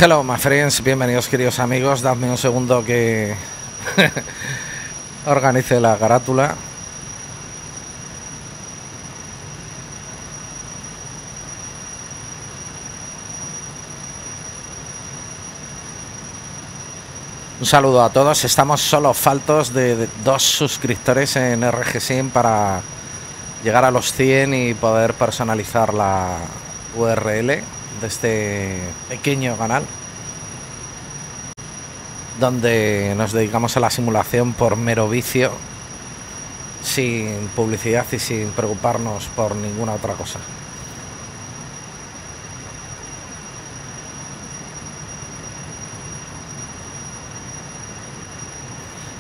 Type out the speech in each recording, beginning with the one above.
Hello, my friends, bienvenidos queridos amigos. Dadme un segundo que organice la carátula. Un saludo a todos. Estamos solo faltos de 2 suscriptores en RGSim para llegar a los 100 y poder personalizar la URL de este pequeño canal, donde nos dedicamos a la simulación por mero vicio, sin publicidad y sin preocuparnos por ninguna otra cosa.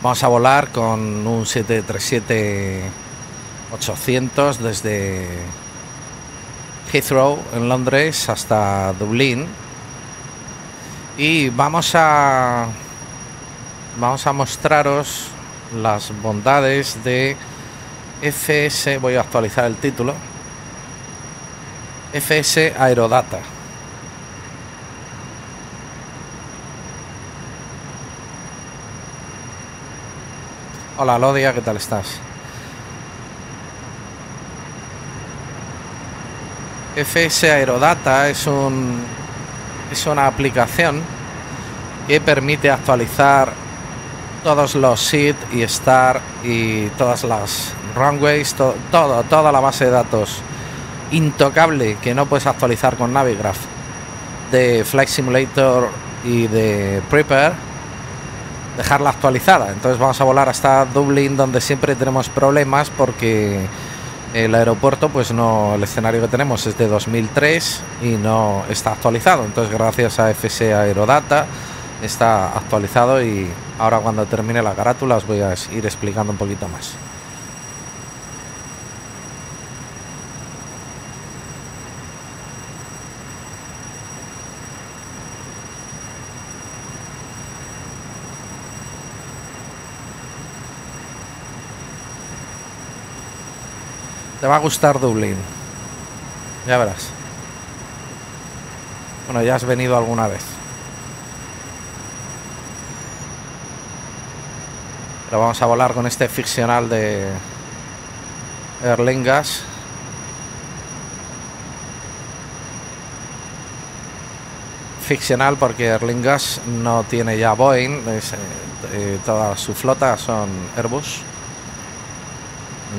Vamos a volar con un 737-800 desde Heathrow en Londres hasta Dublín, y vamos a mostraros las bondades de FS. Voy a actualizar el título. Fsaerodata. Hola Alodia, ¿qué tal estás? Fsaerodata es una aplicación que permite actualizar todos los SID y STAR y todas las runways, toda la base de datos intocable que no puedes actualizar con Navigraph de Flight Simulator y de Prepare, dejarla actualizada. Entonces vamos a volar hasta Dublín, donde siempre tenemos problemas porque el aeropuerto, pues no, el escenario que tenemos es de 2003 y no está actualizado. Entonces gracias a Fsaerodata está actualizado, y ahora cuando termine la carátula os voy a ir explicando un poquito más. Te va a gustar Dublín, ya verás. Bueno, ya has venido alguna vez, pero vamos a volar con este ficcional de L.I.N.D.A. Ficcional porque L.I.N.D.A no tiene ya Boeing, toda su flota son Airbus,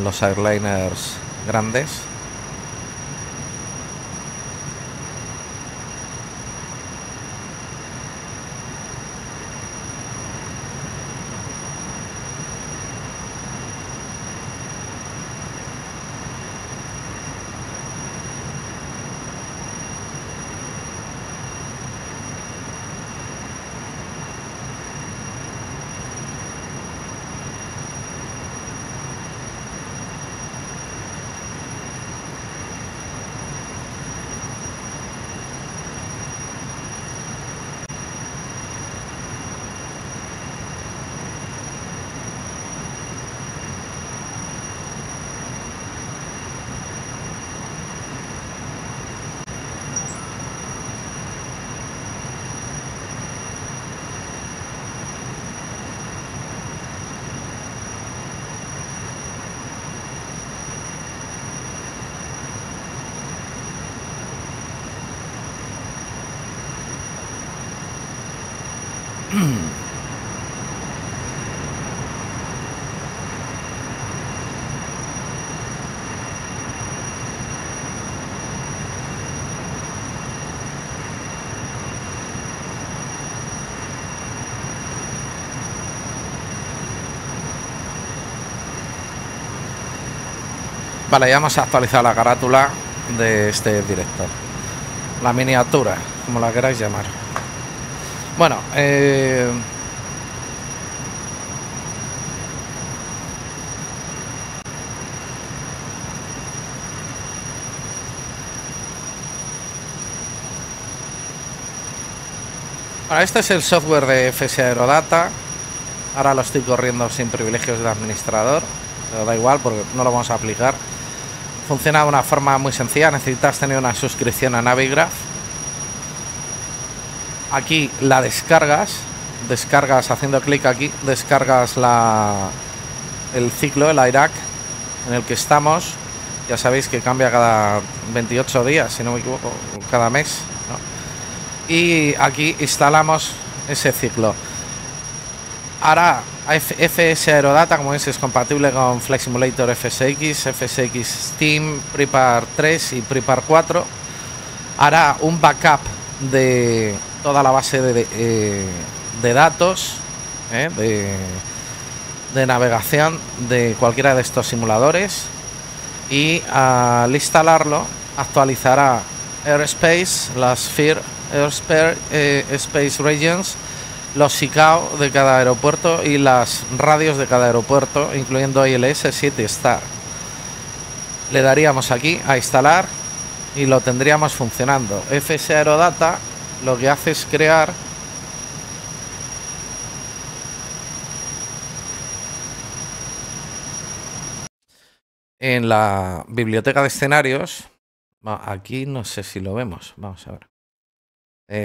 los airliners grandes. Vale, ya hemos actualizado la carátula de este director, la miniatura, como la queráis llamar. Bueno, bueno, este es el software de Fsaerodata. Ahora lo estoy corriendo sin privilegios de administrador, pero da igual porque no lo vamos a aplicar. Funciona de una forma muy sencilla. Necesitas tener una suscripción a Navigraph aquí la descargas haciendo clic aquí, descargas el ciclo, el AIRAC en el que estamos. Ya sabéis que cambia cada 28 días, si no me equivoco, cada mes, ¿no? Y aquí instalamos ese ciclo. Hará Fsaerodata, como veis, es compatible con Flight Simulator FSX, FSX Steam, Prepar 3 y Prepar 4. Hará un backup de toda la base de datos, de navegación de cualquiera de estos simuladores, y al instalarlo actualizará Airspace, las Sphere Space Regions, los ICAO de cada aeropuerto y las radios de cada aeropuerto, incluyendo ILS 7 Star. Le daríamos aquí a instalar y lo tendríamos funcionando. Fsaerodata lo que hace es crear en la biblioteca de escenarios. Aquí no sé si lo vemos, vamos a ver.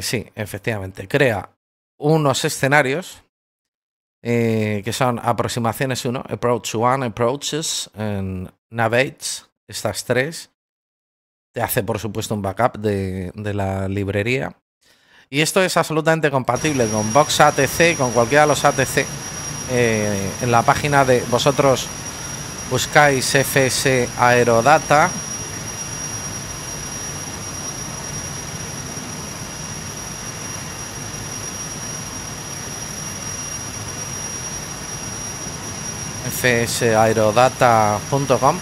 Sí, efectivamente, crea unos escenarios que son aproximaciones 1, Approach 1, Approaches, Navigates, estas tres. Te hace, por supuesto, un backup de la librería. Y esto es absolutamente compatible con Voxatc, con cualquiera de los ATC. En la página de vosotros buscáis Fsaerodata. Fsaerodata.com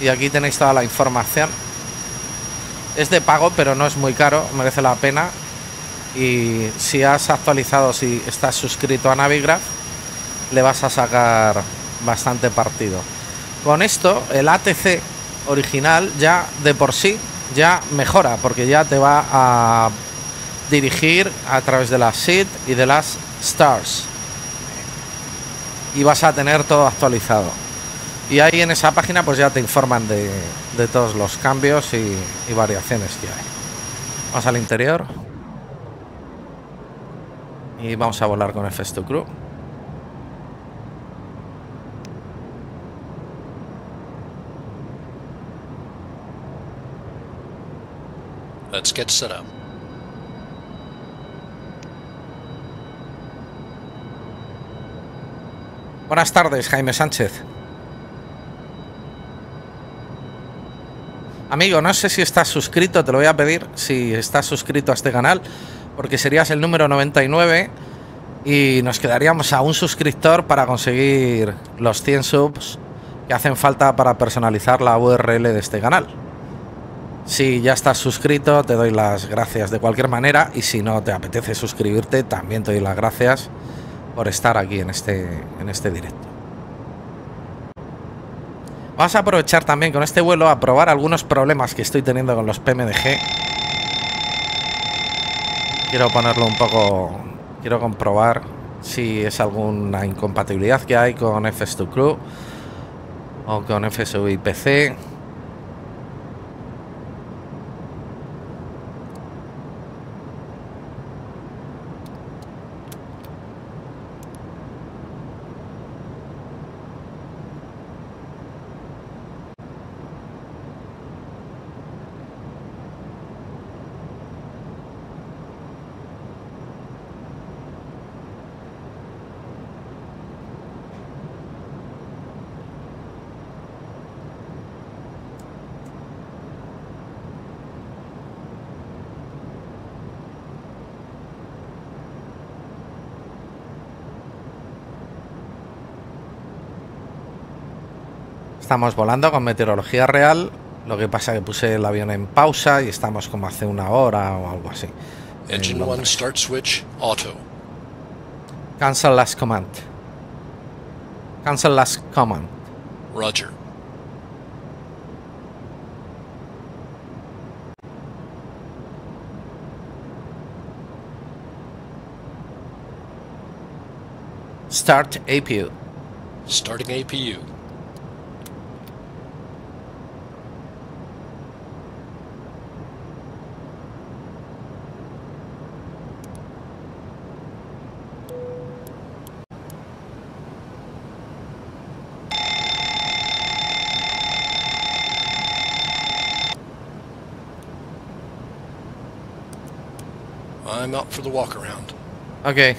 y aquí tenéis toda la información. Es de pago, pero no es muy caro, merece la pena. Y si has actualizado, si estás suscrito a Navigraph, le vas a sacar bastante partido. Con esto, el ATC original ya de por sí ya mejora, porque ya te va a dirigir a través de las SID y de las STARS. Y vas a tener todo actualizado. Y ahí en esa página pues ya te informan de todos los cambios y variaciones que hay. Vamos al interior y vamos a volar con F2 Crew. Let's get set up. Buenas tardes, Jaime Sánchez. Amigo, no sé si estás suscrito, te lo voy a pedir si estás suscrito a este canal, porque serías el número 99 y nos quedaríamos a un suscriptor para conseguir los 100 subs que hacen falta para personalizar la URL de este canal. Si ya estás suscrito, te doy las gracias de cualquier manera, y si no te apetece suscribirte, también te doy las gracias por estar aquí en este directo. Vamos a aprovechar también con este vuelo a probar algunos problemas que estoy teniendo con los PMDG. Quiero ponerlo un poco, quiero comprobar si es alguna incompatibilidad que hay con F2 Crew o con FSUIPC. Estamos volando con meteorología real. Lo que pasa que puse el avión en pausa y estamos como hace una hora o algo así. Engine 1 start switch auto. Cancel last command. Cancel last command. Roger. Start APU. Starting APU. I'm up for the walk around. Ok.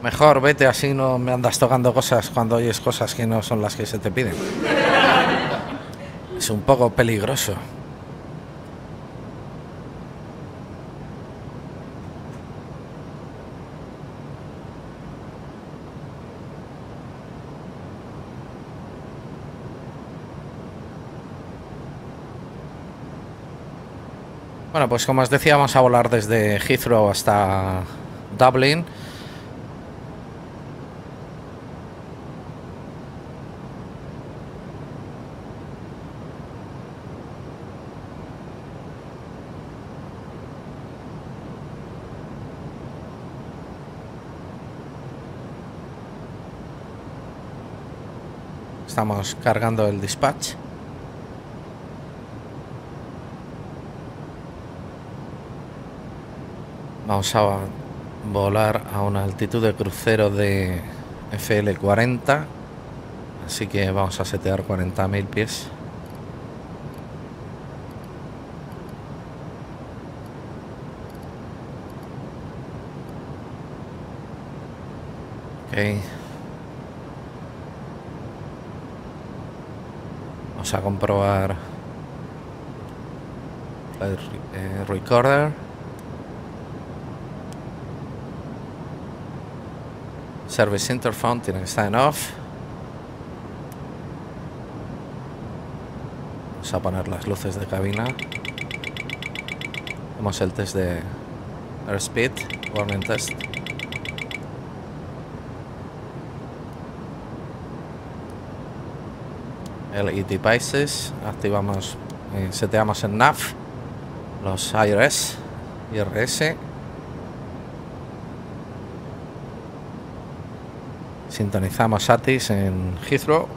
Mejor vete, así no me andas tocando cosas cuando oyes cosas que no son las que se te piden. Es un poco peligroso. Bueno, pues como os decía, vamos a volar desde Heathrow hasta Dublín. Estamos cargando el dispatch. Vamos a volar a una altitud de crucero de FL 40, así que vamos a setear 40.000 pies. Ok. Vamos a comprobar el recorder. Service interphone tiene que estar en off. Vamos a poner las luces de cabina. Hacemos el test de airspeed, warning test. L.I.N.D.A devices, activamos, seteamos en nav los IRS. Sintonizamos ATIS en Heathrow.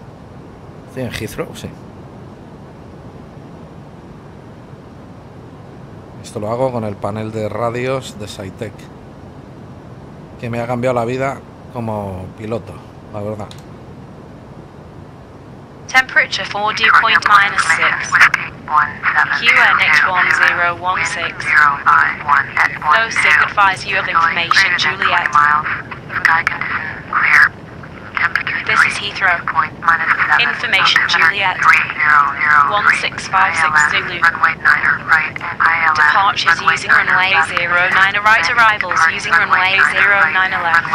¿Estoy en Heathrow? Sí. Esto lo hago con el panel de radios de Voxatc, que me ha cambiado la vida como piloto, la verdad. Temperature 4 dew point -6. QNH1016. No signifies you have information, Juliet. This is Heathrow. Information, Juliet. 1656 Zulu. Departures using runway 09, right arrivals using runway 09 left.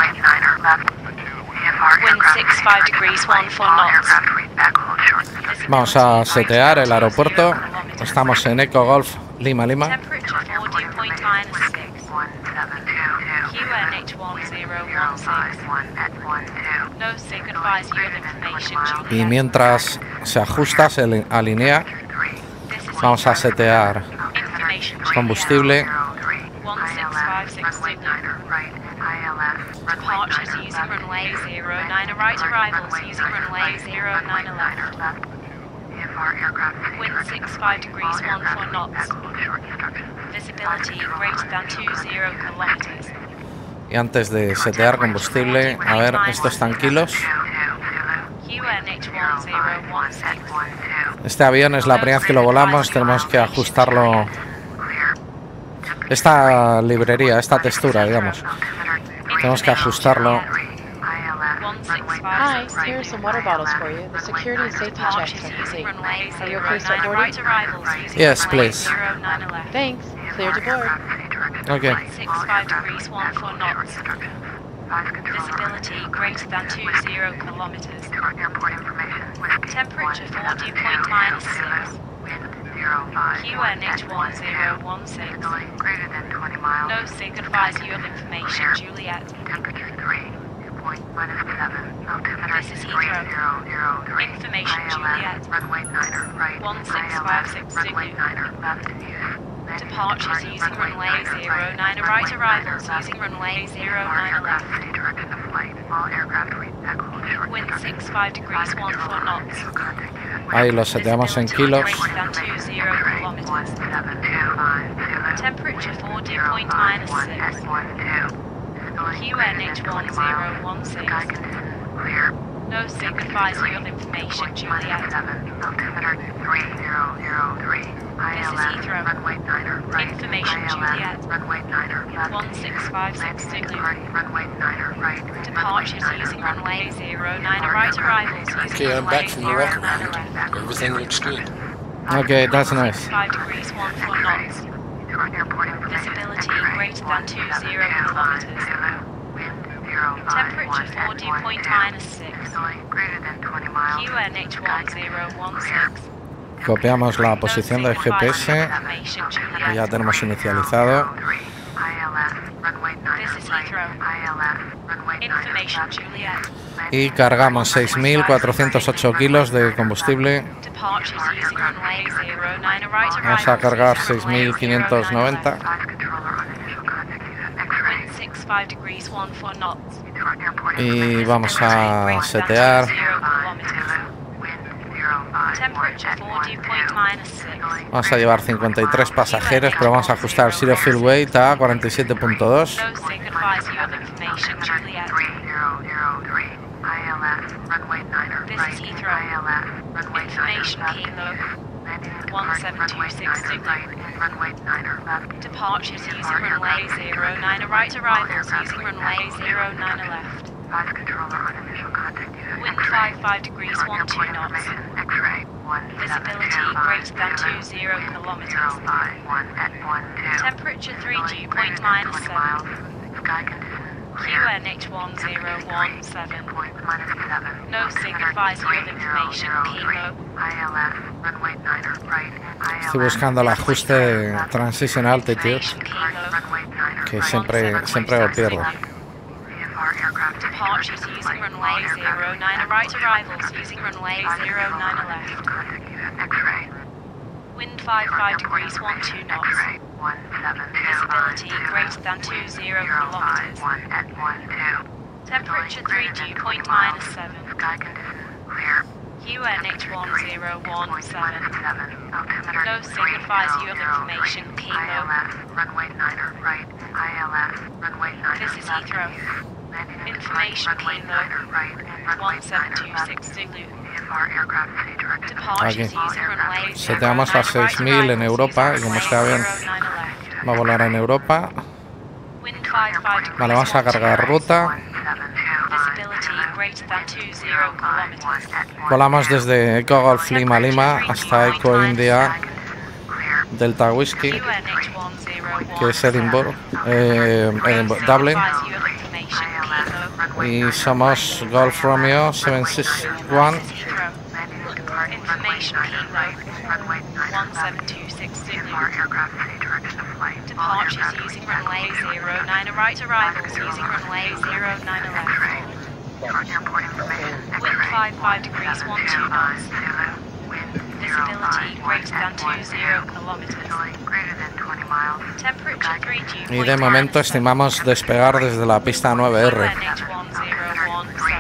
Wind 65 degrees 14 knots. Vamos a setear el aeropuerto. Estamos en Eco Golf Lima Lima. Temperature 4 dew point -6. QNH1016. No signifies you have information, Juliet. Y mientras se ajusta, se alinea, vamos a setear combustible. 1656 Zulu. Departures using runway 09, right arrivals using runway 09 left. Wind 65 degrees 14 knots. Visibility greater than 20 kilometers. Y antes de setear combustible, a ver, esto está en kilos. Este avión es la primera vez que lo volamos, tenemos que ajustarlo. Esta librería, esta textura, digamos, tenemos que ajustarlo. Hi, here are some water bottles for you. The security and safety checks are complete. Are you okay start boarding? Yes, please. Thanks. Clear to board. Okay. 65 degrees 14 knots. Visibility greater than 20 kilometers. Temperature 4 dew point -6. QNH1016. No signifies you have information, Juliet. This is Heathrow. Information, Juliet. 1656 Zulu. Departures using runway 09, right arrivals using runway 09 left. Wind 65 degrees 14 knots. Ahí lo seteamos en kilos. Greater than 20 kilometers. Temperature 4 dew point -6. QNH1016. No signifies you of information, Juliet. This is Heathrow. Information, Juliet. 1656 Zulu. Departures using runway 09, right arrivals using Okay, I'm runway back from the welcome 09 round. left. Everything looks good. Okay, that's nice. 5 degrees 14 knots. Visibility greater than 20 kilometers. Temperature 40.-6. QNH1016. Copiamos la posición del GPS que ya tenemos inicializado. This is Heathrow. Information, Juliet. Y cargamos 6.408 kilos de combustible. Departures using runway 09, right Vamos a arrivals cargar using runway 6.590. 09 Wind 65 degrees 14 knots. Y vamos a setear. Temperature 40.-6. Vamos a llevar 53 pasajeros, pero vamos a ajustar el zero fuel weight a 47.2. No signifies you of information, Juliet. This is Heathrow. Information Kilo 1726 Zulu. Departures using runway 09, right arrivals using runway 09 left. Wind 55 degrees 12 knots. Visibility greater than 20 kilometers. Temperature 32.-7. QNH1017. No signifies you of information, Kilo. Estoy buscando el ajuste de Transition Altitude, Information, Kilo. que siempre lo pierdo. Departures using runway 09, right arrivals using runway 09 left. Wind 55 degrees 12 knots. Visibility greater than 20 kilometers. Temperature 32.-7. QNH1017. No signifies you of information, Kilo. This is Heathrow. Information Kilo 1726 Zulu. Departures using runway Seteamos a 6.000 en Europa y como este avión va a volar en Europa. Vale, vamos a cargar ruta. Volamos desde Echo Golf Lima Lima hasta Echo India Delta Whiskey, que es Edinburgh, Dublin. Y somos Golf Romeo 761. Departures using runway 09, right arrivals using runway 09 left. Wind 55 degrees 12 knots. Visibility greater than 20 kilometers. Temperature 32. Y de momento estimamos despegar desde la pista 9R.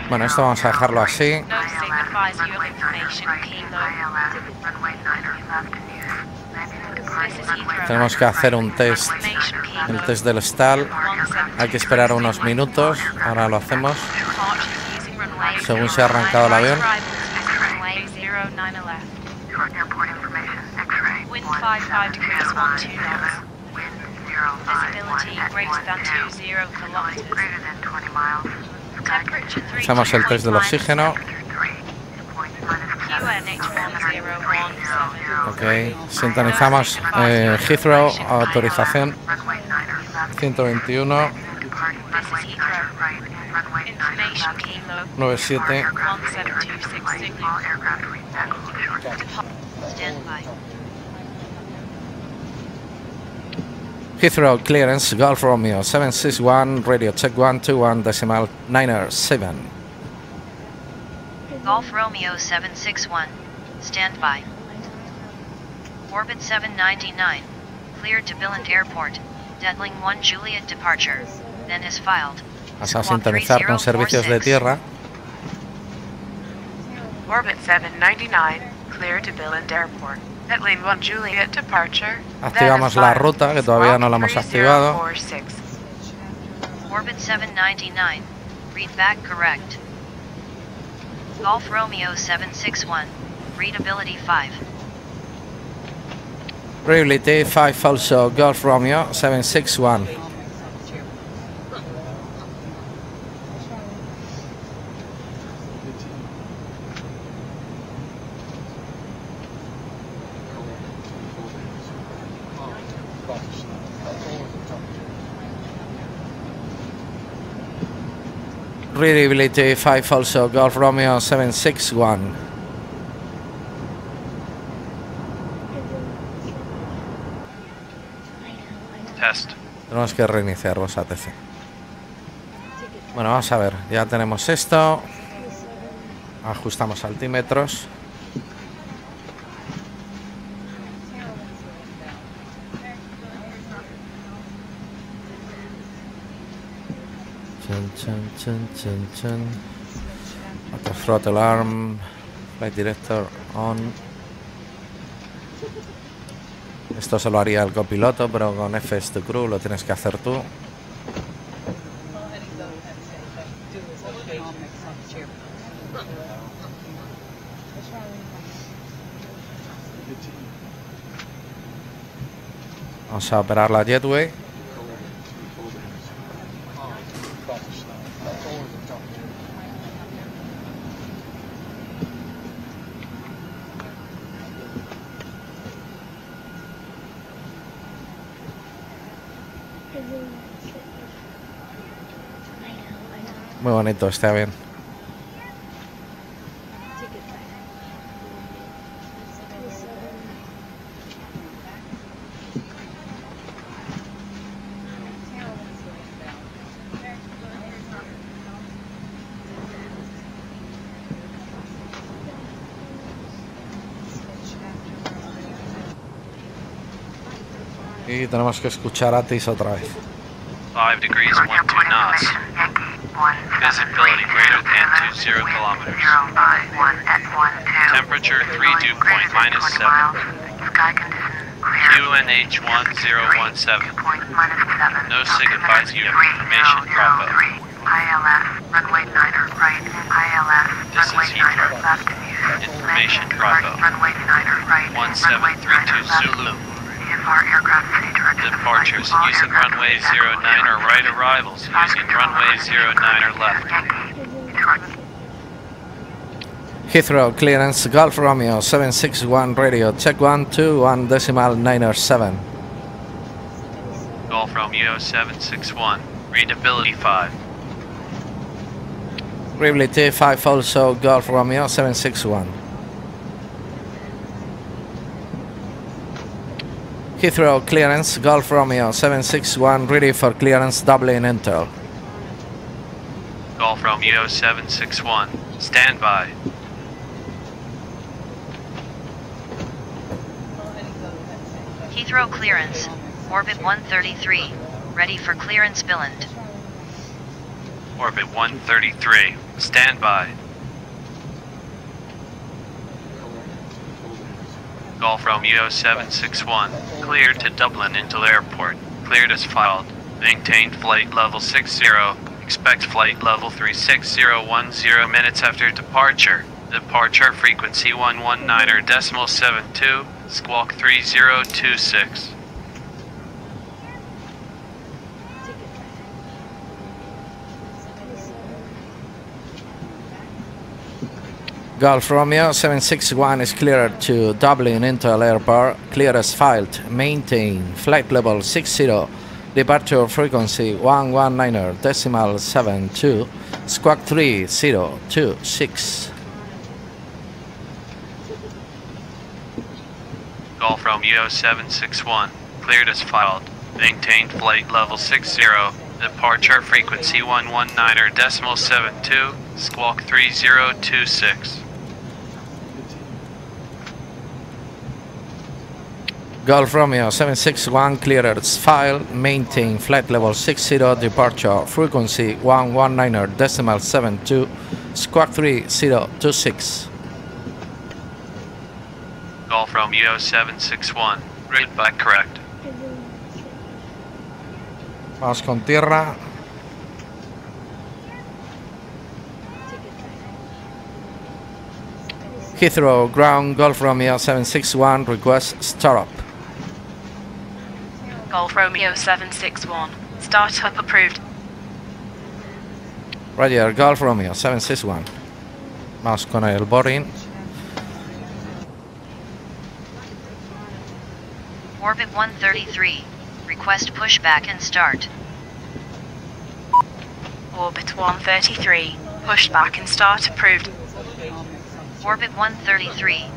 Bueno, esto vamos a dejarlo así. No signifies you of information, Kilo. This is Heathrow. Tenemos que hacer un test, Information Kilo el test del stall. Hay que esperar unos minutos. Ahora lo hacemos. Departures using runway Según se ha arrancado el avión. 09 left. Wind 55 degrees 12 knots. Visibility greater than 20 kilometers. Temperature 3. Hacemos el test del oxígeno. QNH1017. Ok, sintonizamos Heathrow, autorización 121 This is Heathrow. Information Kilo 97. 1726 Zulu. Stand by. Heathrow clearance, Golf Romeo 761, radio check 121.97. Golf Romeo 761. Stand by. Orbit 799. Cleared to Billund Airport. Deadling 1 Juliet departure. Then is filed. Vas a sintonizar con servicios de tierra. Orbit 799, clear to Billund Airport. Deadling 1 Juliet departure. Activamos la ruta, que todavía no la hemos activado. Orbit 799. Read back correct. Golf Romeo 761, readability 5. Readability 5 also, Golf Romeo 761. Readability 5 also, Golf Romeo 761. Test. Tenemos que reiniciar Voxatc. Bueno, vamos a ver, ya tenemos esto. Ajustamos altímetros. Auto throttle arm, flight director on. Esto se lo haría el copiloto, pero con FS2 Crew lo tienes que hacer tú. Vamos a operar la jetway. Muy bonito este avión. Y tenemos que escuchar a Tis otra vez. 5 degrees 12 knots. Visibility greater than 20 kilometers. Temperature 3 dew point -7. QNH1017. No signifies you information Bravo. This is Heathrow. Information Bravo. 1732 Zulu. Departures using runway 09 or right arrivals using runway 09 or left. Heathrow clearance, Golf Romeo 761 radio, check 121.907. Golf Romeo 761, readability 5. Readability 5 also, Golf Romeo 761. Heathrow clearance, Golf Romeo 761, ready for clearance, Dublin Intel. Golf Romeo 761, stand by. Heathrow clearance, orbit 133, ready for clearance Billund. Orbit 133, stand by. Golf Romeo 761, cleared to Dublin Intel Airport, cleared as filed, maintained flight level 60, expect flight level 36010 minutes after departure, departure frequency 119.72, squawk 3026. Golf Romeo 761 is cleared to Dublin Intel Airport, clear as filed, maintain flight level 60, departure frequency 119.72, squawk 3026. Golf Romeo 761, cleared as filed, maintained flight level 60, departure frequency 119.72, squawk 3026. Golf Romeo 761 cleared as filed, maintain flight level 60, departure frequency 119.72, squawk 3026. Golf Romeo 761, read back correct. Vamos con tierra. Heathrow ground Golf Romeo 761 request startup. Golf Romeo 761. Startup approved. Roger, Golf Romeo 761. Vamos con el boarding. Orbit 133. Request pushback and start. Orbit 133. Pushback and start approved. Orbit 133.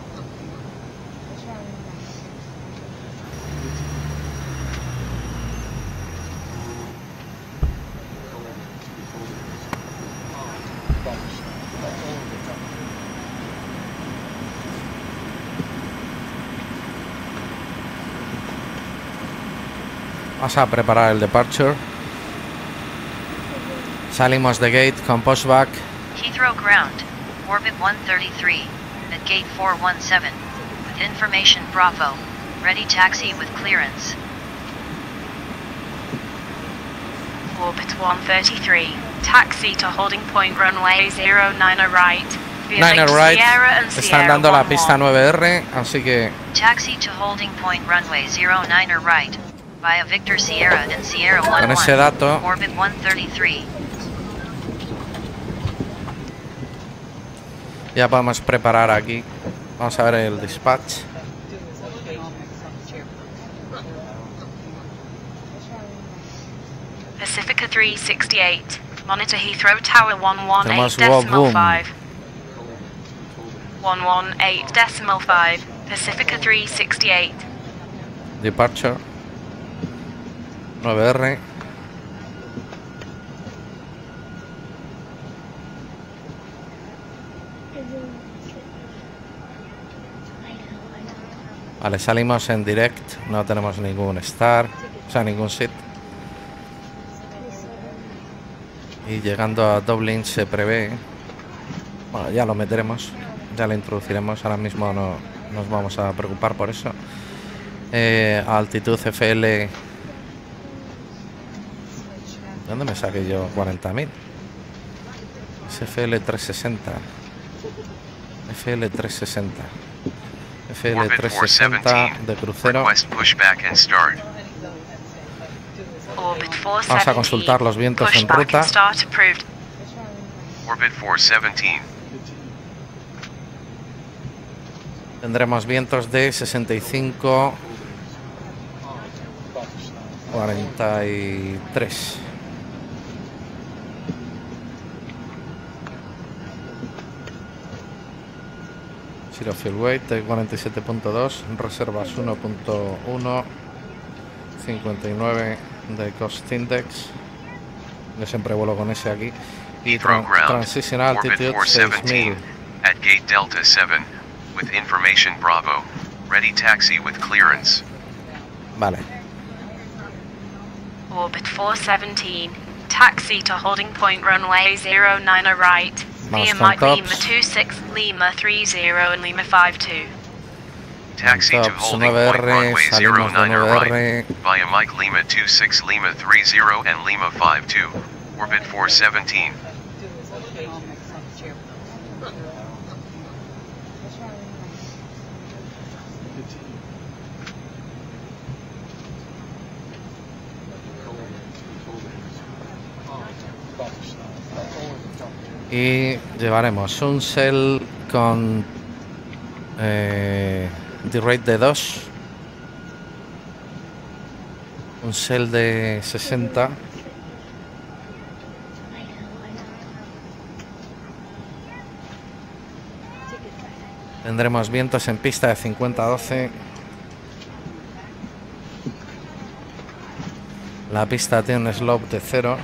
Vamos a preparar el departure. Salimos de gate con pushback. Heathrow ground. Orbit 133. At gate 417. With information Bravo. Ready taxi with clearance. Orbit 133. Taxi to holding point runway 09 right. Via 9 Victor right. Sierra and Están Sierra dando la 11. pista 9R, así que Taxi to holding point runway 09 right. Via Victor Sierra and Sierra 11. con ese dato Orbit 133. ya podemos preparar aquí. Vamos a ver el dispatch. Pacifica 368. Monitor Heathrow Tower Tenemos 118.5. 118.5. Pacifica 368. Departure 9R. Vale, salimos en direct, no tenemos ningún star, o sea, ningún sit. Y llegando a Dublin se prevé, bueno, ya lo meteremos, ya lo introduciremos, ahora mismo no nos vamos a preocupar por eso. A altitud FL, ¿dónde me saqué yo 40.000? Es FL 360. FL 360. FL 360 de crucero. Request pushback and start. Orbit 417. Vamos a consultar los vientos en Pushback ruta. and start approved. Orbit 417. Tendremos vientos de 65, 43. Zero fuel weight 47.2, reservas 1.1, 59 de cost index. Yo siempre vuelo con ese aquí. Y Heathrow ground. transition Orbit altitude 417. 6000. At gate Delta 7. With information Bravo. Ready taxi with clearance. Vale. Orbit 417. Taxi to holding point runway 09 right. Vamos Via con Mike tops. Lima 26, Lima 30 and Lima 52. Taxi to Tops holding point 9R, runway salimos de 09 right. 9R. Via Mike Lima 26 Lima 30 and Lima 52. Orbit 417. Y llevaremos un cell con D-rate de 2, un cell de 60, tendremos vientos en pista de 50-12. La pista tiene un slope de 0.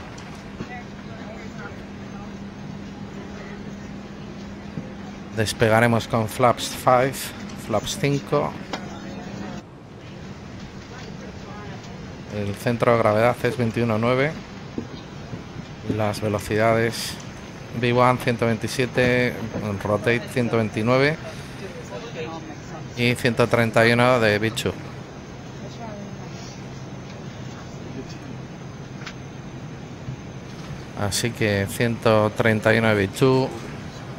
Despegaremos con flaps 5, flaps 5. El centro de gravedad es 21.9. Las velocidades V1 127, rotate 129 y 131 de V2. Así que 131 de V2.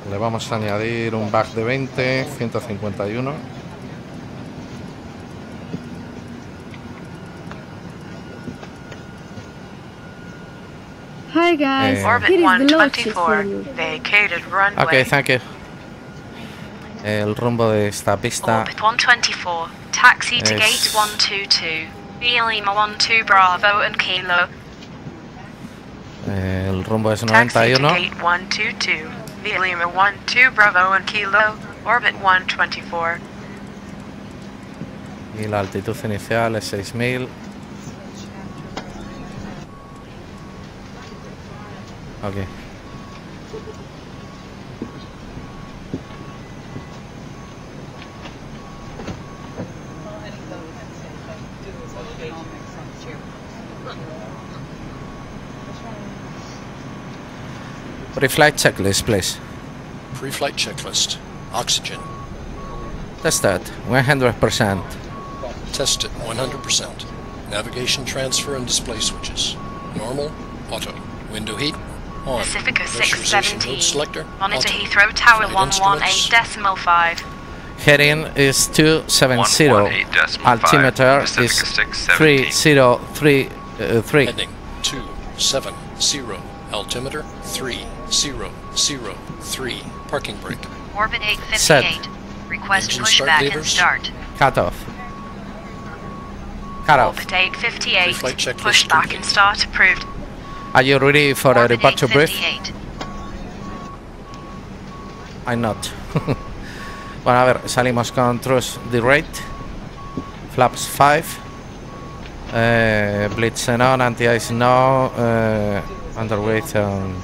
Le vamos a añadir un bug de 20, 151. Hi guys, Orbit here is the load sheet 124, for you. vacated runway. Ok, thank you. El rumbo de esta pista Orbit 124, taxi to es- gate 122. Lima 12 Bravo and Kilo. el rumbo es Taxi to 91. gate 122, Lima 12 Bravo and Kilo, orbit 124. Y la altitud inicial es 6000. Ok. Pre-flight checklist, please. Pre-flight checklist. Oxygen. Tested 100%. Tested 100%. Navigation transfer and display switches. Normal. Auto. Window heat. On. Pacifica Pressurization 617. mode selector. Monitor Auto. Heathrow Tower Flight instruments. 118.5. Heading is 270. 118.5. Altimeter Pacifica is 617. 3033. Heading 270. Altimeter 3003. Parking brake. Orbit Set. 858. Request Engine pushback start and levers. start. Cut off. Cut off. Orbit 858. Pre-flight checklist Pushback complete. and start approved. Are you ready for a Orbit departure brief? 858. I'm not. Bueno, a ver, salimos con Trust the rate. Flaps 5. Blitzen on, anti-ice no. Underweight and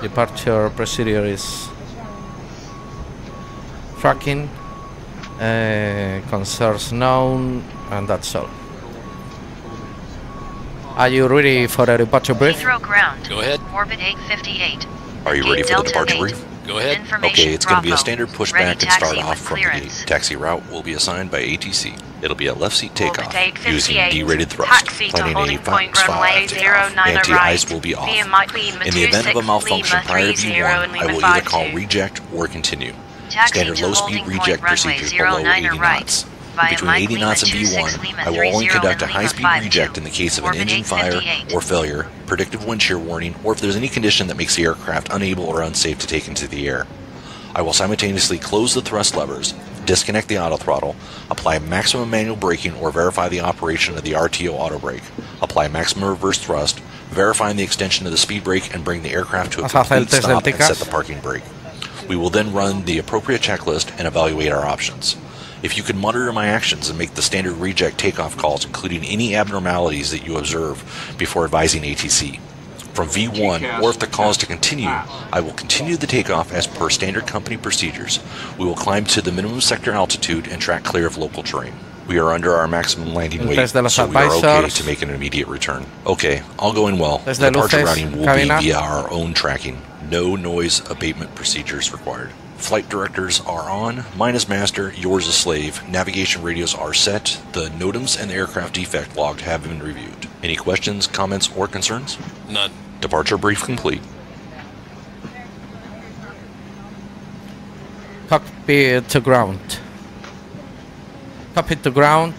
departure procedure is tracking. Concerns known, and that's all. Are you ready for a departure brief? Heathrow ground. Go ahead. Orbit 858. Are you ready Gate for the Delta departure 8. brief? Go ahead. Information Okay, it's going to be a Bravo. standard Ready pushback and taxi start off with from the clearance. gate. Taxi route will be assigned by ATC. It'll be a left seat takeoff Orbit using 858. D-rated thrust. Taxi to Planning holding a point Fox runway 5 takeoff. 09 Anti-ice right. will be off. Via Mike Lima In the event of a 26, malfunction Lima prior to 30 V1, and I Lima will either call 52. reject or continue. Taxi Standard to low-speed holding point reject runway procedures below 09 80 right. knots. Via Between Mike 80 Lima knots and 26, V1, Lima I will only 30 conduct a and Lima high-speed 52. reject in the case of an Orbit engine fire 858. or failure, predictive wind shear warning, or if there's any condition that makes the aircraft unable or unsafe to take into the air. I will simultaneously close the thrust levers, disconnect the auto throttle, apply maximum manual braking or verify the operation of the RTO auto brake, apply maximum reverse thrust, verifying the extension of the speed brake and bring the aircraft to a Vas a hacer el complete test del stop and TICAS. set the parking brake. We will then run the appropriate checklist and evaluate our options. If you could monitor my actions and make the standard reject takeoff calls, including any abnormalities that you observe before advising ATC. From V1, or if the call is to continue, I will continue the takeoff as per standard company procedures. We will climb to the minimum sector altitude and track clear of local terrain. We are under our maximum landing El weight, test de los so we are okay advisors. to make an immediate return. Okay, all going well. Test de Departure luces, routing will cabina. be via our own tracking. No noise abatement procedures required. Flight directors are on. Mine is master, yours is slave. Navigation radios are set. The NOTAMs and the aircraft defect log have been reviewed. Any questions, comments, or concerns? None. Departure brief complete. Cockpit to ground. Cockpit to ground.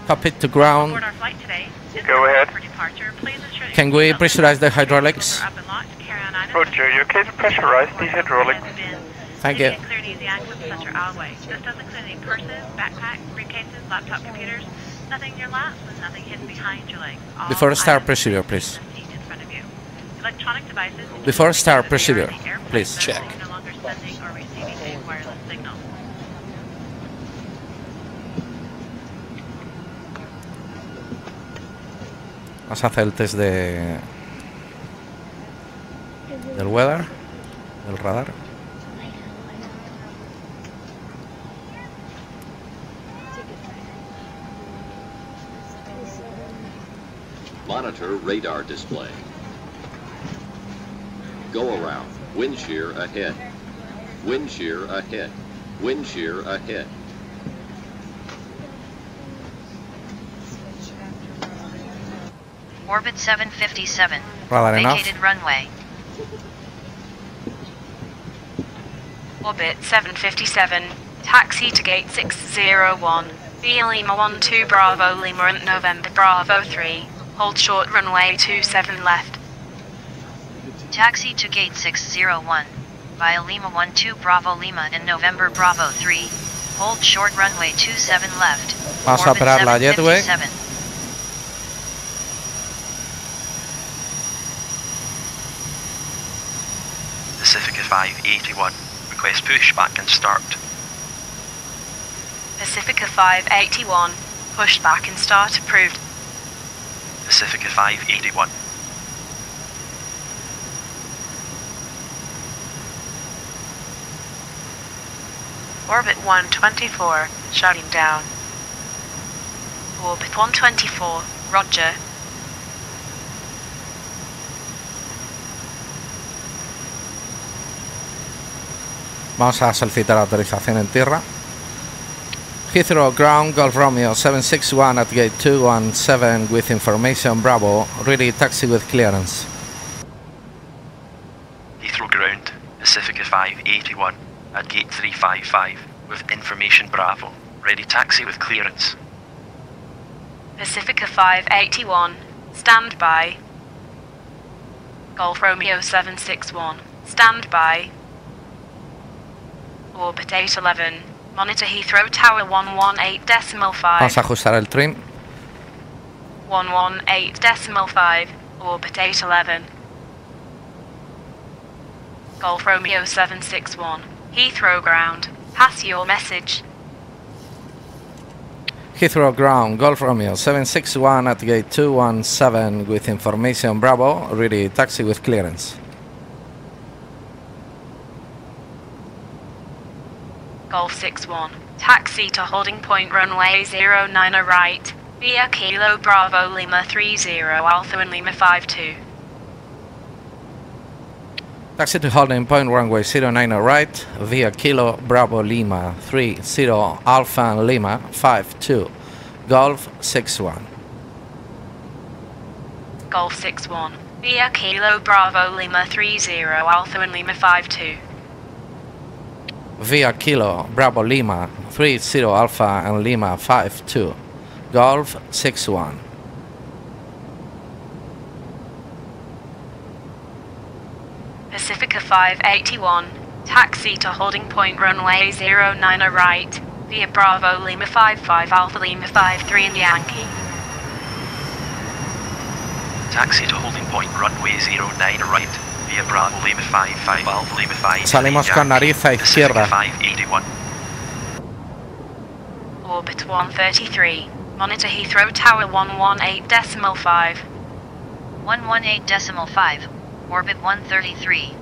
Cockpit to ground. Board our flight today. Go ahead. For departure, please ensure that Can your we seatbelt pressurize the signs hydraulics? are up and locked. Carry on items. Roger, you okay to pressurize the hydraulics? Thank you. Clear and easy access to center aisleway. This does include any purses, backpacks, briefcases, laptop computers, nothing in your laps, and nothing hidden behind your legs. All Before start items procedure, in the please. seat in front of you. Electronic devices. Before start that they are procedure, in the airplane please. mode, Check. no longer sending or receiving a wireless signal. Vamos a hacer el test de del weather, del radar. Monitor radar display. Go around. Wind shear ahead. Wind shear ahead. Wind shear ahead. Orbit 757. Radar enough. Vacated runway. Orbit 757. Taxi to gate 601. Via Lima 12 Bravo Lima and November Bravo 3. Hold short runway 27 left. Taxi to gate 601. Via Lima 12 Bravo Lima and November Bravo 3. Hold short runway 27 left. Vamos a operar la jetway. Pacifica 581. Request pushback and start. Pacifica 581. Pushback and start approved. Pacifica 581. Orbit 124, shutting down. Orbit 124, roger. Vamos a solicitar autorización en tierra. Heathrow Ground, Golf Romeo 761 at gate 217 with information Bravo, ready taxi with clearance. Heathrow Ground, Pacifica 581 at gate 355 with information Bravo, ready taxi with clearance. Pacifica 581, stand by. Golf Romeo 761, stand by. Orbit 811, monitor Heathrow Tower 118.5. Vamos a ajustar el trim. 118.5, orbit 811. Golf Romeo 761, Heathrow Ground, pass your message. Heathrow Ground, Golf Romeo 761 at gate 217 with information Bravo, ready taxi with clearance. Golf 61, taxi to holding point runway 09 right, via Kilo Bravo Lima 30 Alpha and Lima 52. Taxi to holding point runway 09 right, via Kilo Bravo Lima 30 Alpha and Lima 52, Golf 61. Golf 61, via Kilo Bravo Lima 30 Alpha and Lima 52. Via Kilo Bravo Lima 30 Alpha and Lima 52, Golf 61. Pacifica 581, taxi to holding point runway 09 right, via Bravo Lima 55 Alpha Lima 53 in Yankee. Taxi to holding point runway 09 right, via Bravo Lima 55 Alpha Lima 5. Salimos con nariz a izquierda. 581. Orbit 133, monitor Heathrow Tower 118.5. 118.5, orbit 133.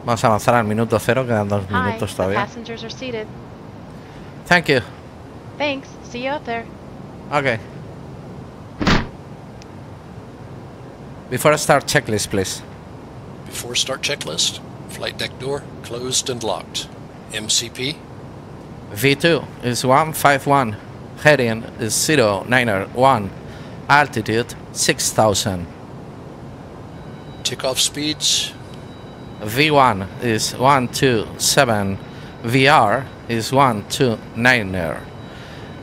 Vamos a avanzar al minuto 0, quedan 2 minutos todavía. Passengers are seated. Thank you. Thanks. See you out there. Okay. Before I start, checklist, please. Before start checklist, flight deck door closed and locked. MCP. V2 is 151. Heading is 091. Altitude 6000. Takeoff speeds. V1 is 127. VR is 129.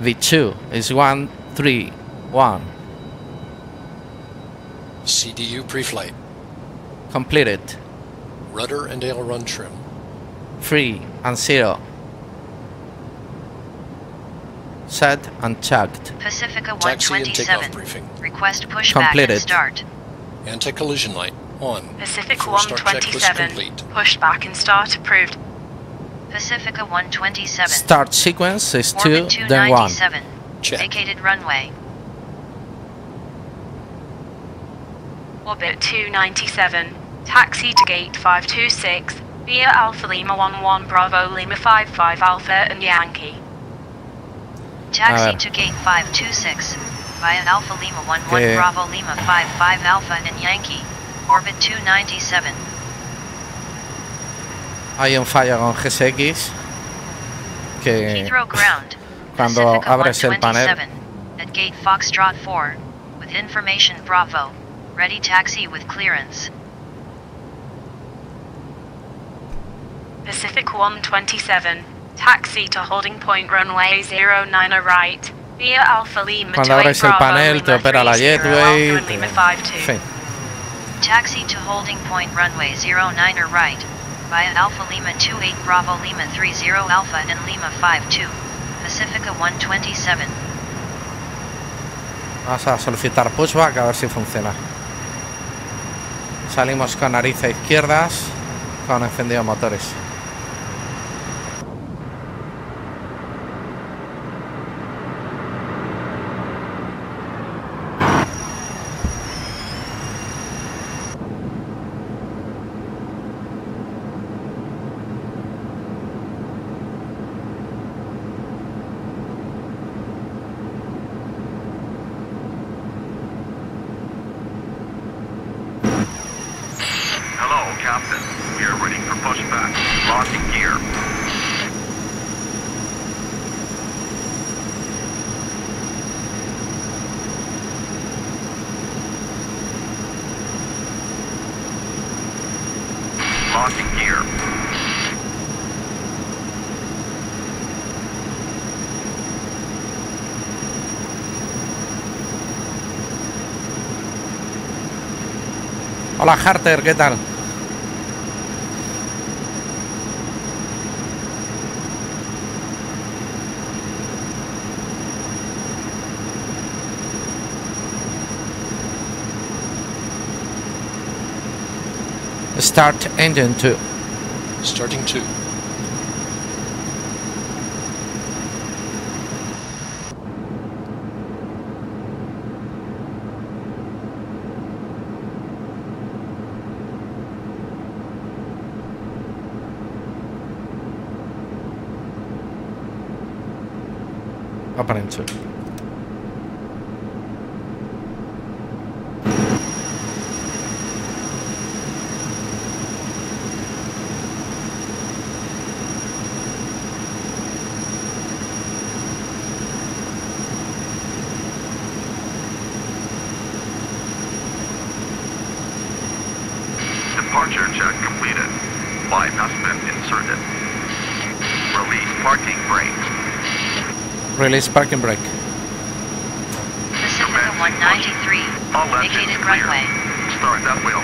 V2 is 131. CDU pre-flight. Completed. Rudder and aileron trim. 3 and 0. Set and checked. Pacifica Taxi and takeoff 127. briefing. Request pushback Completed. and start. Anti-collision light on. Pacific Before start checklist 127, complete. pushback and start approved. Pacifica 127. Start sequence is 2, Orbit then 1. 297. Check. Vacated runway. Orbit 297, taxi to gate 526, via Alpha Lima 11 Bravo Lima 55 Alpha and Yankee. Taxi to gate 526. via Alpha Lima 11 Bravo Lima 55 Alpha and Yankee, orbit 297. Hay un fallo con GSX que Heathrow ground. cuando Pacifica abres el panel 127 at gate Foxtrot 4 with information Bravo. Ready taxi with clearance. Pacific 127, taxi to holding point runway 09 right, via Alpha Lima cuando 28 abres el Bravo panel Lima te opera la 30 gateway. Alpha Lima 52. Sí. Taxi to holding point runway 09 right, via Alpha Lima 28 Bravo Lima 30 Alpha and Lima 52, Pacifica 127. Vamos a solicitar pushback a ver si funciona. Salimos con nariz a izquierdas, con encendido motores. Captain. We are ready for pushback. Launching gear. Launching gear. Hola Harter, ¿qué tal? Start engine 2. Starting 2. Up and 2. Departure check completed. Flight estimate inserted. Release parking brake. Release parking brake. Pacifica 193, vacated runway. Start that wheel.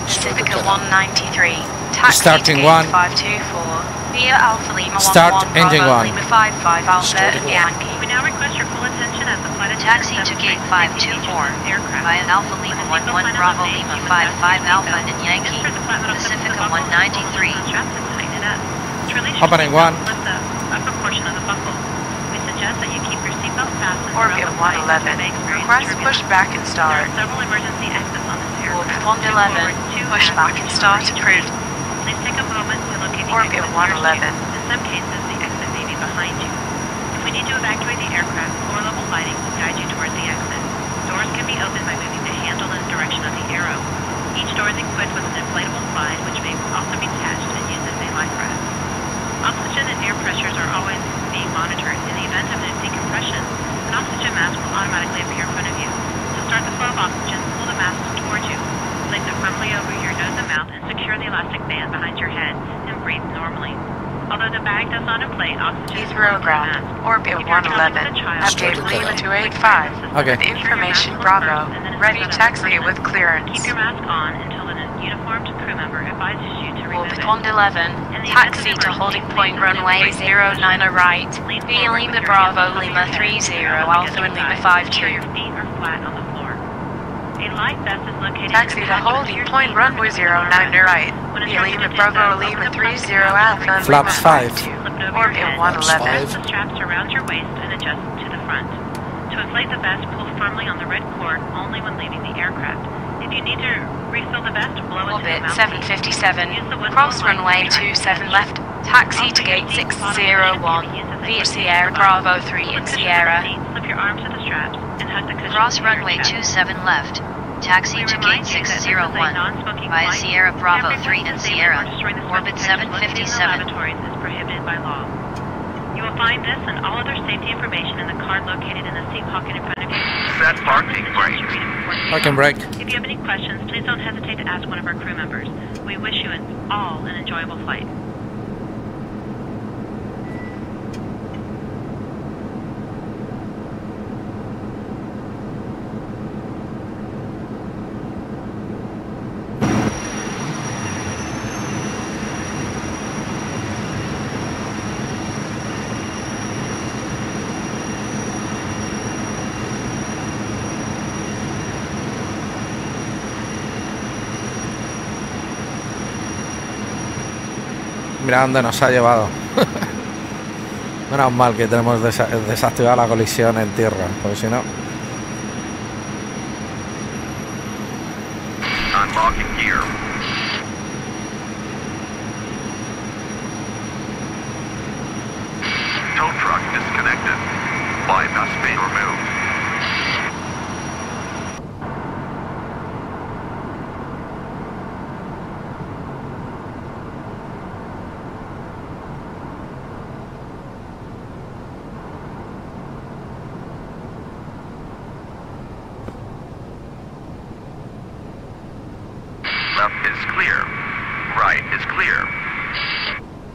Pacifica 193, taxi Starting to one. gate 524, via Alpha Lima 11 Start engine Bravo 1. Lima 55 Alpha Starting one. Yankee. We now request your full attention as the flight Taxi to gate 524 via Alpha Lima 11 Bravo Lima 55 Alpha and Yankee, Pacifica 193. Opening 1. Lift the upper portion of the buckle. We suggest that you keep your seatbelt fastened. Orbit 111, request pushback and There start. are several emergency exits on this aircraft. Orbit 111, pushback and start approved. Please take a moment to locate the Orbit exit nearest 111. you. In some cases, the exit may be behind you. If we need to evacuate the aircraft, floor-level lighting will guide you towards the exit. Doors can be opened by moving the handle in the direction of the arrow. Each door is equipped with an inflatable slide, which may also be attached and used as a life raft. Oxygen and air pressures are always being monitored. In the event of a decompression, an oxygen mask will automatically appear in front of you. To start the flow of oxygen, pull the mask towards you. Place it firmly over your nose and mouth and secure the elastic band behind your head and breathe normally. Although the bag does not inflate, oxygen is Heathrow flowing through the ground, mask. orbit If you're traveling 111, with a child, update Started Lima that. 285. Okay. The information Bravo, ready taxi with clearance. Keep your mask on until an uniformed crew member advises you to remove Orbit it. 111, taxi to holding point runway 09 right, via Lima Bravo Lima 30 Alpha and Lima 52. Your feet are flat on the floor. A life vest is located Taxi in to the holding point runway 09 right, via Lima Bravo Lima 30 Alpha and Lima Flaps 5. 52. Orbit 111. The straps around your waist and adjust to the front. To inflate the vest, pull firmly on the red cord only when leaving the aircraft. If you need to refill the vest, blow into the Orbit mouthpiece. 757, Use the whistle cross and light runway to track 27 left, Taxi to gate 601 via Sierra Bravo 3 in Sierra. Slip your arms to the straps and hug the cushions. Cross runway 27 left. Taxi to gate 601 via Sierra Bravo 3 and Sierra. Orbit 757. Laboratories is prohibited by law. You will find this and all other safety information in the card located in the seat pocket in front of you. Set parking brake. Parking brake. If you have any questions, please don't hesitate to ask one of our crew members. We wish you all an enjoyable flight. Mira dónde nos ha llevado. Menos mal que tenemos desactivada la colisión en tierra, porque si no... Unlocking gear. Tow truck disconnected. Bypass main removed. Left is clear. Right is clear.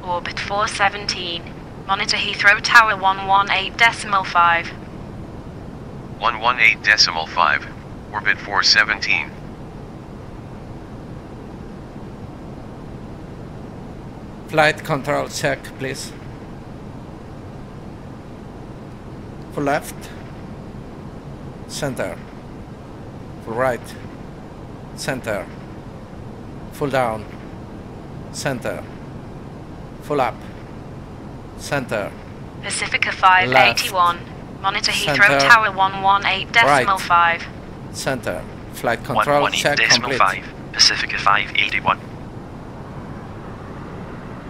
Orbit 417. Monitor Heathrow Tower 118.5. 118.5. Orbit 417. Flight control check, please. Full left. Center. Full right. Center. Full down. Center. Full up. Center. Pacifica 581. Monitor Heathrow Center. Tower 118.5. Right. Center. Flight control check complete. 118.5. Pacifica 581.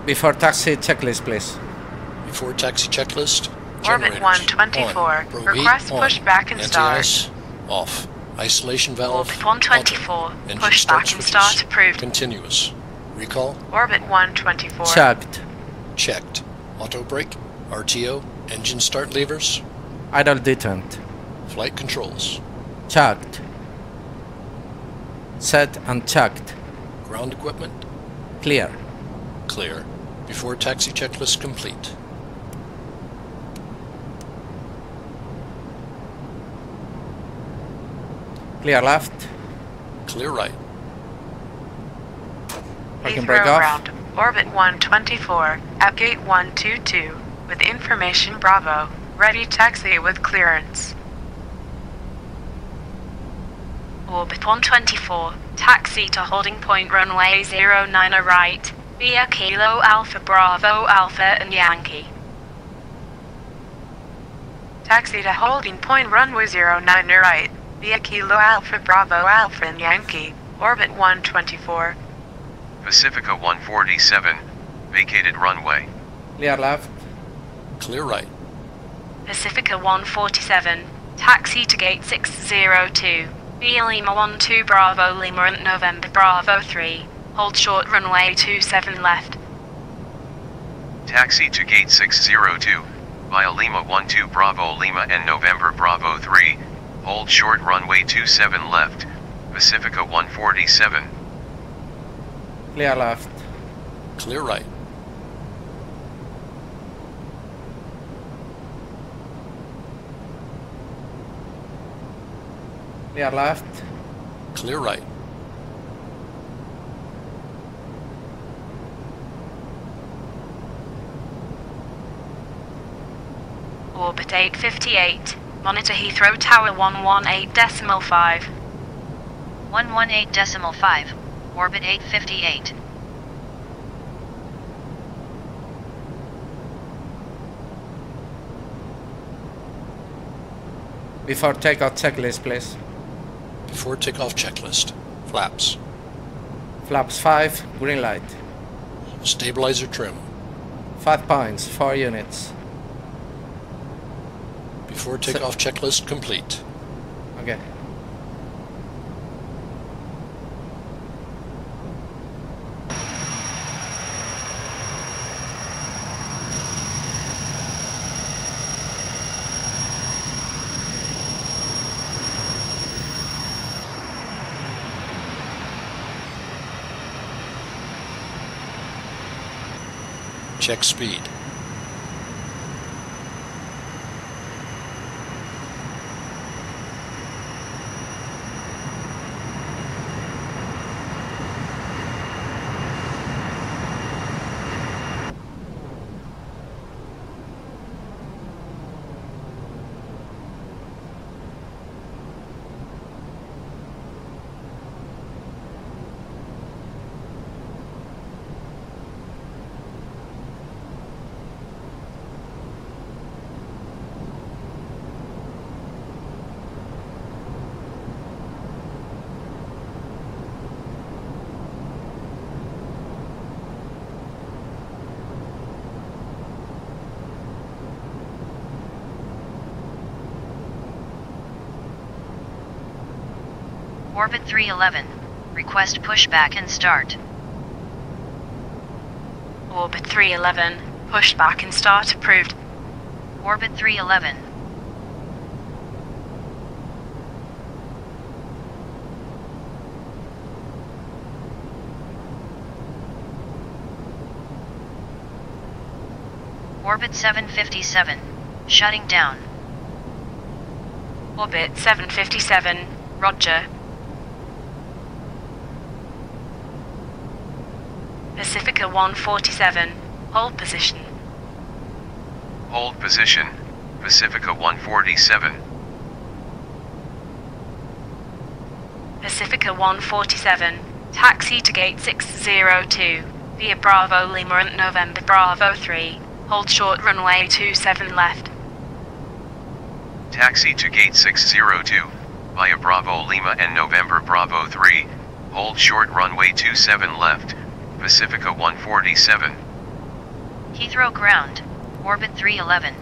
Before taxi checklist, please. Before taxi checklist. Orbit Generators 124. on. Request on. pushback and start. NTS off. Isolation valve. Orbit 124. auto. Engine Pushback start and switches. start approved. Continuous. Recall. Orbit 124. Checked. Checked. Auto brake. RTO. Engine start levers. Idle detent. Flight controls. Checked. Set and checked. Ground equipment. Clear. Clear. Before taxi checklist complete. Clear left. Clear right. Parking brake Heathrow off. ground. Orbit 124 at gate 122 with information Bravo. Ready taxi with clearance. Orbit 124. Taxi to holding point runway 09 right. Via Kilo Alpha Bravo Alpha and Yankee. Taxi to holding point runway 09 right. Via Kilo Alpha Bravo Alpha and Yankee. Orbit 124. Pacifica 147. Vacated runway. Clear left. Clear right. Pacifica 147. Taxi to gate 602. Via Lima 12 Bravo Lima and November Bravo 3. Hold short runway 27 left. Taxi to gate 602. Via Lima 12 Bravo Lima and November Bravo 3. Hold short runway 27 left. Pacifica 147. Clear left. Clear right. Clear left. Clear right. Orbit 858. Monitor Heathrow Tower 118.5. 118.5. Orbit 858. Before takeoff checklist, please. Before takeoff checklist. Flaps. Flaps 5, green light. Stabilizer trim. 5 points, 4 units. Before takeoff checklist complete. Okay. Check speed. Orbit 311. Request pushback and start. Orbit 311. Pushback and start approved. Orbit 311. Orbit 757. Shutting down. Orbit 757. Roger. Pacifica 147. Hold position. Hold position. Pacifica 147. Pacifica 147. Taxi to gate 602. Via Bravo Lima and November Bravo 3. Hold short runway 27 left. Taxi to gate 602. Via Bravo Lima and November Bravo 3. Hold short runway 27 left. Pacifica 147. Heathrow ground. Orbit 311.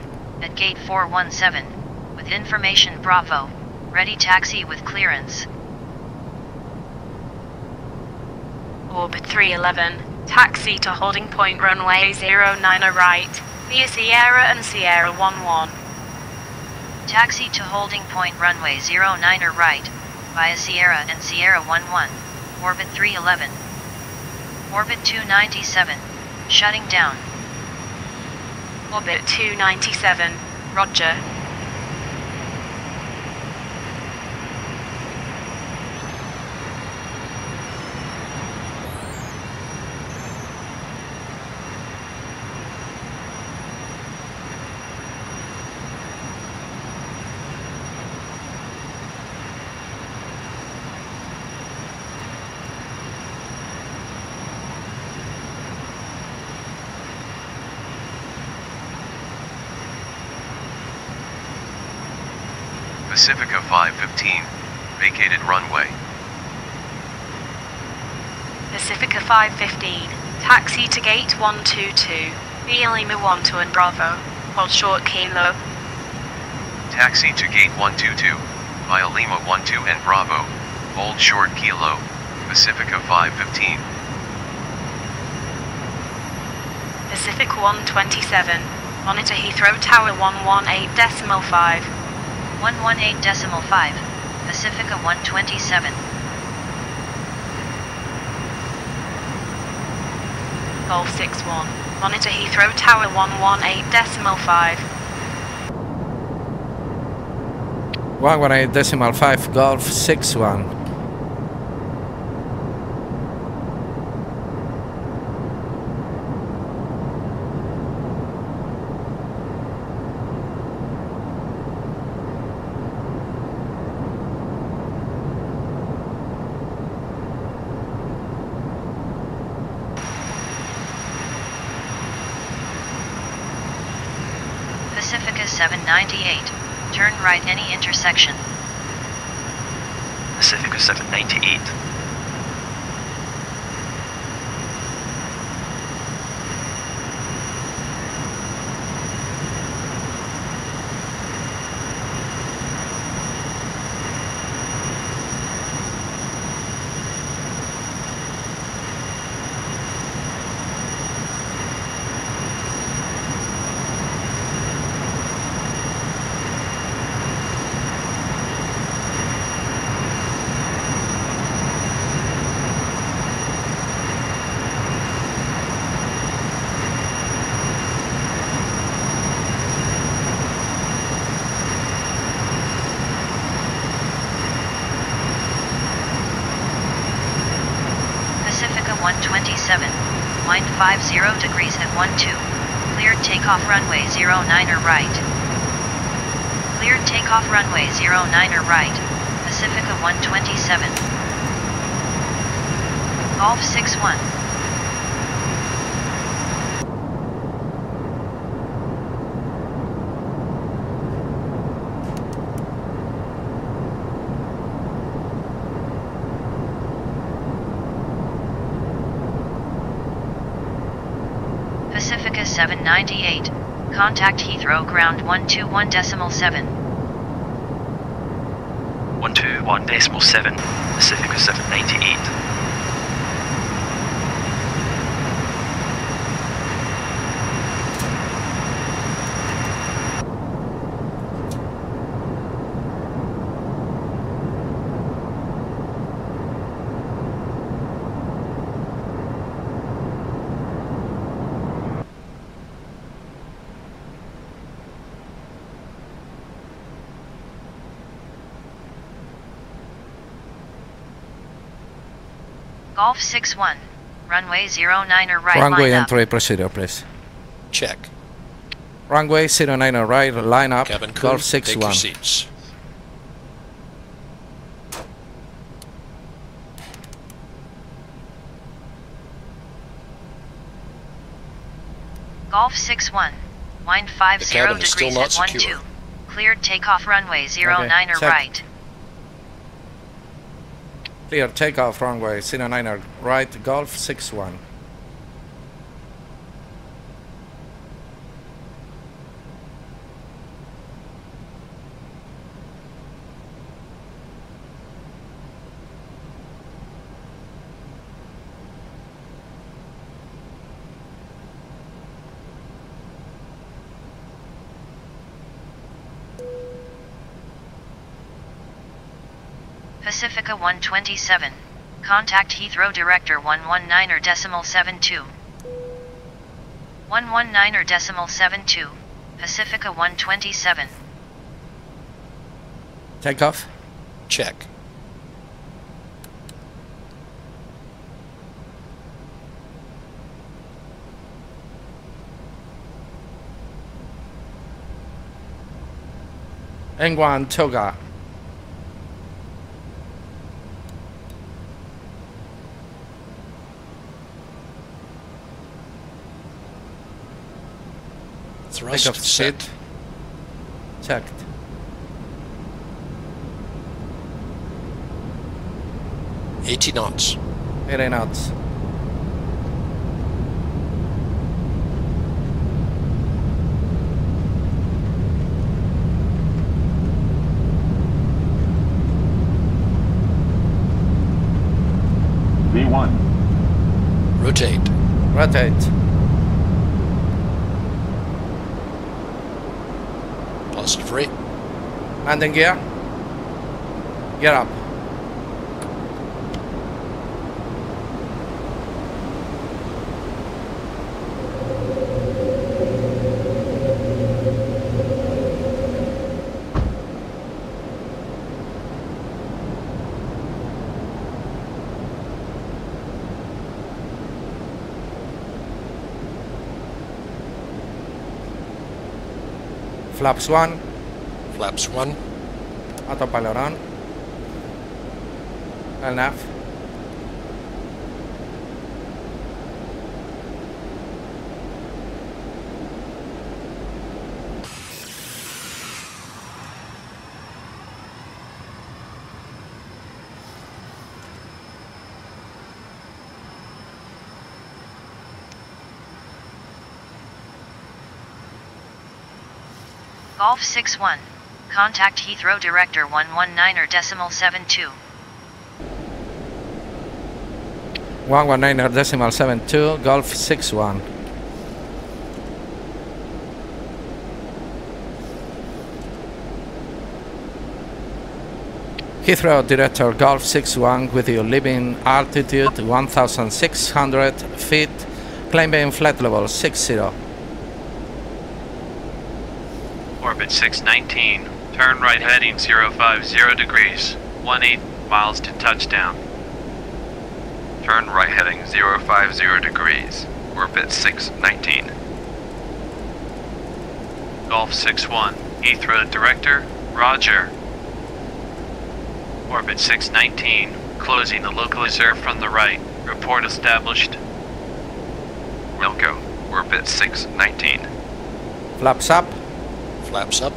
At gate 417. With information Bravo. Ready taxi with clearance. Orbit 311. Taxi to holding point runway 09 right. Via Sierra and Sierra 11. Taxi to holding point runway 09 right. Via Sierra and Sierra 11. Orbit 311. Orbit 297. Shutting down. Orbit 297. Roger. Pacifica 515. Vacated runway. Pacifica 515. Taxi to gate 122. Via Lima 12 and Bravo. Hold short kilo. Taxi to gate 122. Via Lima 12 and Bravo. Hold short kilo. Pacifica 515. Pacific 127. Monitor Heathrow Tower 118.5. 118.5. Pacifica 127. Golf 61. Monitor Heathrow Tower 118.5. 118.5 Golf 61. Pacifica 798. Turn right any intersection. Pacifica 798. 127, wind 50 degrees at 12. Cleared takeoff runway 09er right. Cleared takeoff runway 09er right, Pacifica 127. Golf 61. Pacifica 798, contact Heathrow ground 121.7. 121.7, Pacifica 798. Golf 61, runway 09er right. Runway line entry up. procedure, please. Check. Runway 09er right, line up, Cabin crew, Golf take your 61. seats. Golf 61, wind 50 cabin is still degrees not at secure. 12. Cleared takeoff runway 09er check. right. Clear takeoff runway 09er right, Golf 61. Pacifica 127, contact Heathrow Director 119.72. 119.72, Pacifica 127. Takeoff. Check. N1 Toga. Thrust Takeoff set. speed. Checked. $80 knots. 80 knots. V1. Rotate. Rotate. Positive rate. Landing gear. Gear up. Flaps 1. Flaps 1. Autopilot on. LNAV. Golf 61, contact Heathrow Director 119.72. 119.72, Golf 61. Heathrow Director Golf 61 with you, leaving altitude 1,600 feet, climbing flight level 60. Orbit 619, turn right heading 050 degrees, 18 miles to touchdown. Turn right heading 050 degrees. Orbit 619. Golf 61, Heathrow Director, Roger. Orbit 619, closing the localizer from the right. Report established. Wilco, Orbit 619. Flaps up. Flaps up.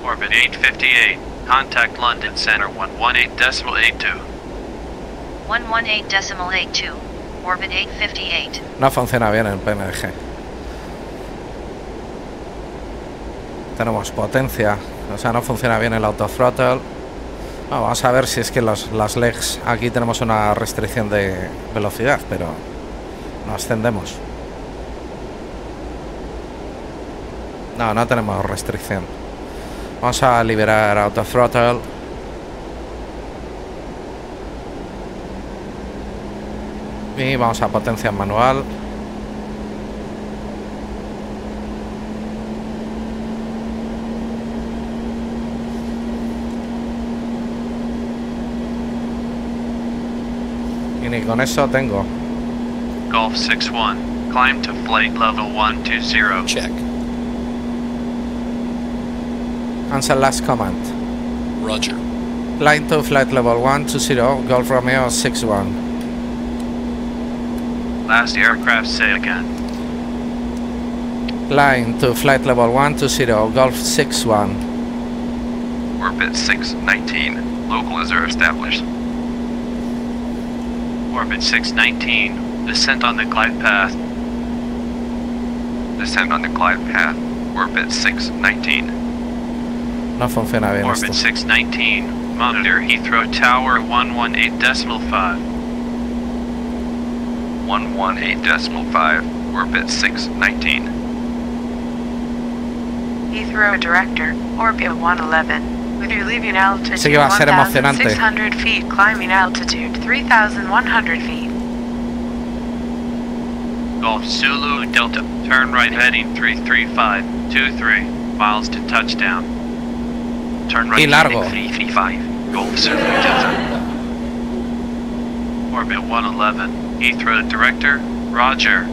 Orbit 858, contact London Center 118.82. 118.82. Orbit 858. No funciona bien el PMDG. Tenemos potencia, o sea, no funciona bien el autothrottle. No, vamos a ver si es que las legs, aquí tenemos una restricción de velocidad, pero no ascendemos. No, no tenemos restricción. Vamos a liberar autothrottle. Y vamos a potencia en manual. Y ni con eso tengo. Golf 61, climb to flight level 120. Check. Answer last command. Roger. Line to flight level 120, Golf Romeo 61. Last aircraft say again. Line to flight level 120, Golf 61. Orbit 619. Localizer established. Orbit 619, descent on the glide path. Descend on the glide path. Orbit 619. No funciona bien Orbit esto. 619, monitor Heathrow Tower 118.5. 118.5. Orbit 619. Heathrow Director, Orbit 111. With you leaving altitude Sí que va a ser emocionante. 1,600 feet, climbing altitude 3,100 feet. Golf Zulu Delta, turn right heading 33523 miles to touchdown. Turn right Y largo. heading 335. Golf Zulu Delta. Orbit 111, Heathrow Director, Roger.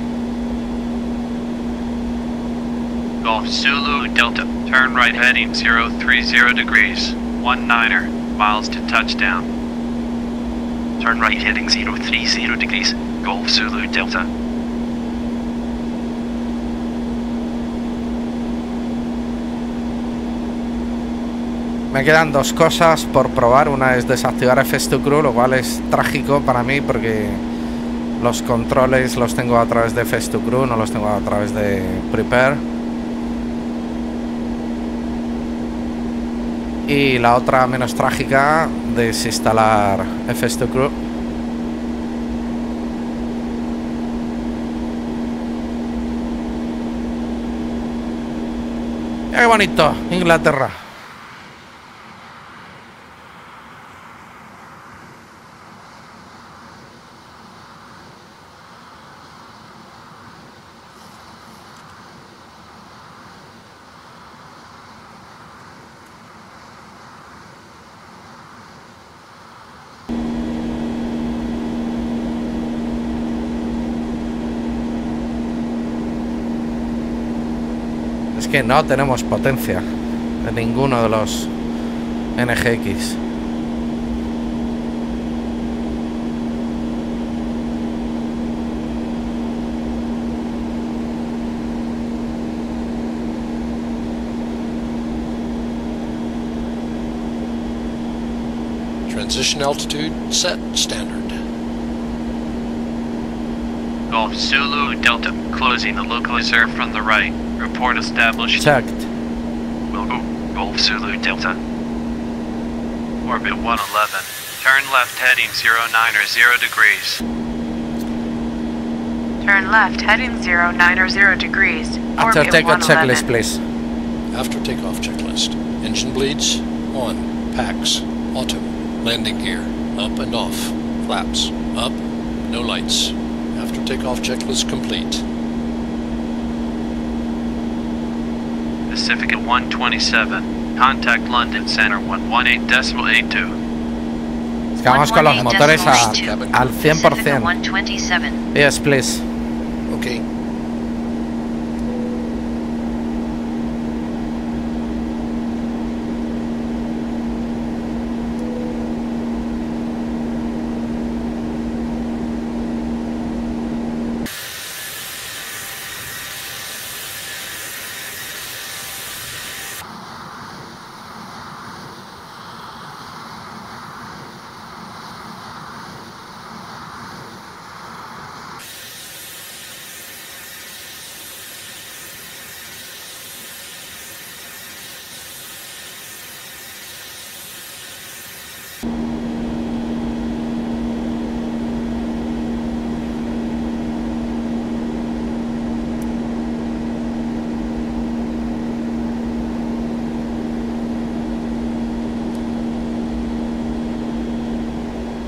Golf Zulu Delta, turn right heading 030 degrees, 19er, miles to touchdown. Turn right heading 030 degrees. Golf Zulu Delta. Me quedan dos cosas por probar. Una es desactivar FS2Crew, lo cual es trágico para mí porque los controles los tengo a través de FS2Crew, no los tengo a través de Prepare. Y la otra menos trágica, desinstalar FS2Crew. ¡Qué bonito! Inglaterra. Es que no tenemos potencia de ninguno de los NGX. Transition altitude set standard. Golf Zulu Delta, closing the localizer from the right. Report established. Checked. Will go. Golf Zulu Delta. Orbit 111. Turn left heading 090 degrees. Turn left heading 090 degrees. After Orbit take a 111. checklist, please. After takeoff checklist. Engine bleeds, on. Packs, auto. Landing gear, up and off. Flaps, up, no lights. After takeoff checklist complete. Pacific at 127. Contact London Center 118.82. Vamos con los motores al 100%. 127. Yes, please. Okay.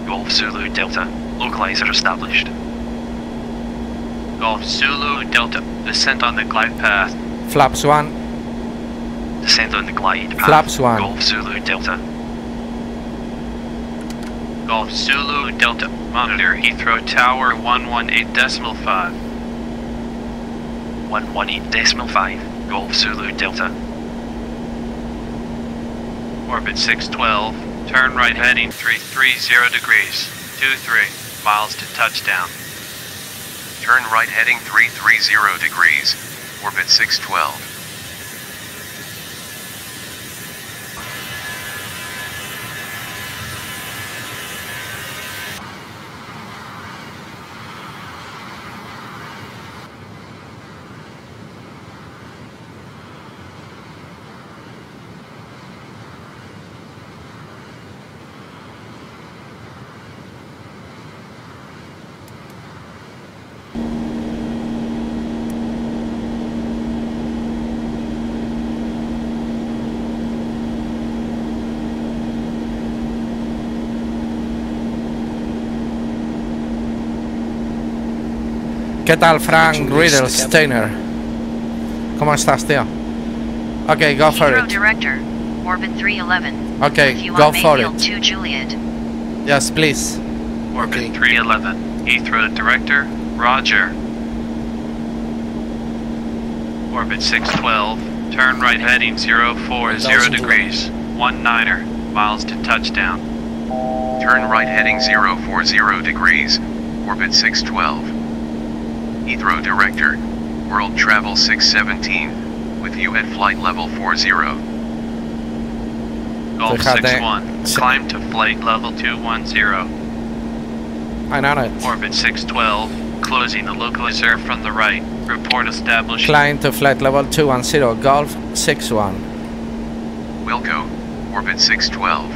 Golf Zulu Delta. Localizer established. Golf Zulu Delta. Descent on the glide path. Flaps 1. Descend on the glide path. Flaps 1. Golf Zulu Delta. Golf Zulu Delta. Monitor Heathrow Tower 118.5. 118.5. Golf Zulu Delta. Orbit 612. Turn right heading 330 degrees. 23 miles to touchdown. Turn right heading 330 degrees. Orbit 612. ¿Qué tal, Frank Riedelsteiner? ¿Cómo estás, tío? Okay, go for Heathrow it. Director, Orbit 311. Okay, With you go on for Mayfield it. 2 Juliet. Yes, please. Orbit 311. Heathrow Director. Roger. Orbit 612. Turn right heading 040 degrees. 19 miles to touchdown. Turn right heading 040 degrees. Orbit 612. Heathrow Director. World Travel 617. With you at flight level 40. Golf Fíjate. 61. Climb to flight level 210. I know it. Orbit 612. Closing the localizer from the right. Report established. Climb to flight level 210. Golf 61. Wilco. Orbit 612.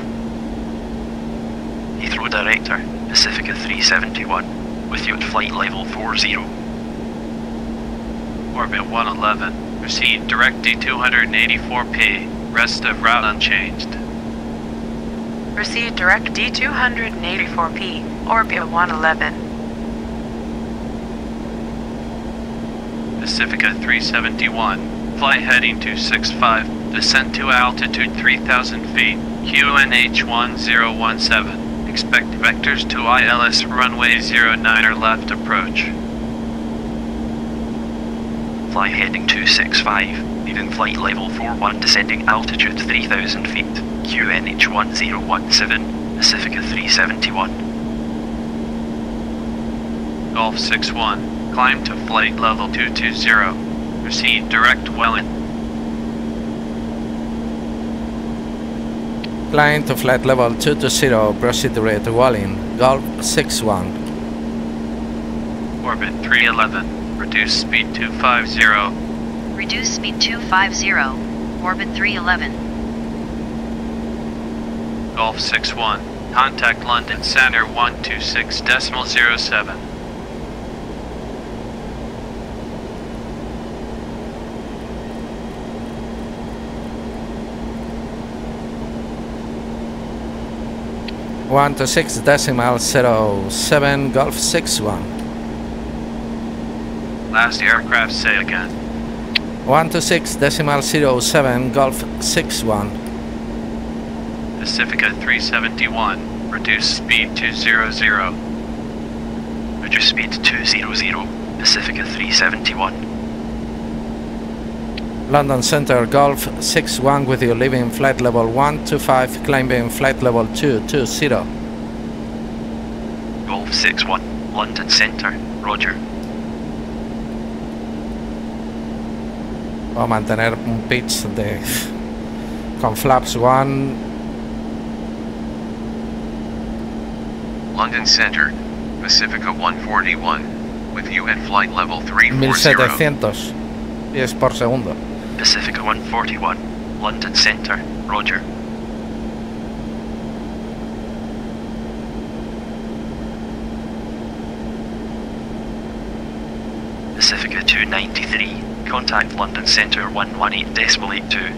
Heathrow Director. Pacifica 371. With you at flight level 40. Orbit 111. Proceed direct D284P. Rest of route unchanged. Proceed direct D284P. Orbit 111. Pacifica 371. Flight heading 265. Descent to altitude 3,000 feet. QNH 1017. Expect vectors to ILS runway 09 or left approach. Fly heading 265. Leaving flight level 41. Descending altitude 3,000 feet. QNH 1017. Pacifica 371. Golf 61. Climb to flight level 220. Proceed direct Welland. Climb to flight level 220. Proceed direct Welling. Golf 61. Orbit 311. Reduce speed 250. Reduce speed 250. Orbit 311. Golf 61. Contact London Center 126.07. One to 6.07 Golf 61. Last aircraft say again. 1 to 6.07 Golf 61. Pacifica 371. Reduce speed to 00. Reduce speed to 200. Pacifica 371. London Center Golf 61 with you, leaving flight level 125, climbing flight level 220. Golf 61, London Center, Roger. Voy a mantener un pitch con flaps 1. London Center, Pacifica 141, with you at flight level 340. 1700 pies por segundo. Pacifica 141, London Center, Roger. Pacifica 293, contact London Center 118.82.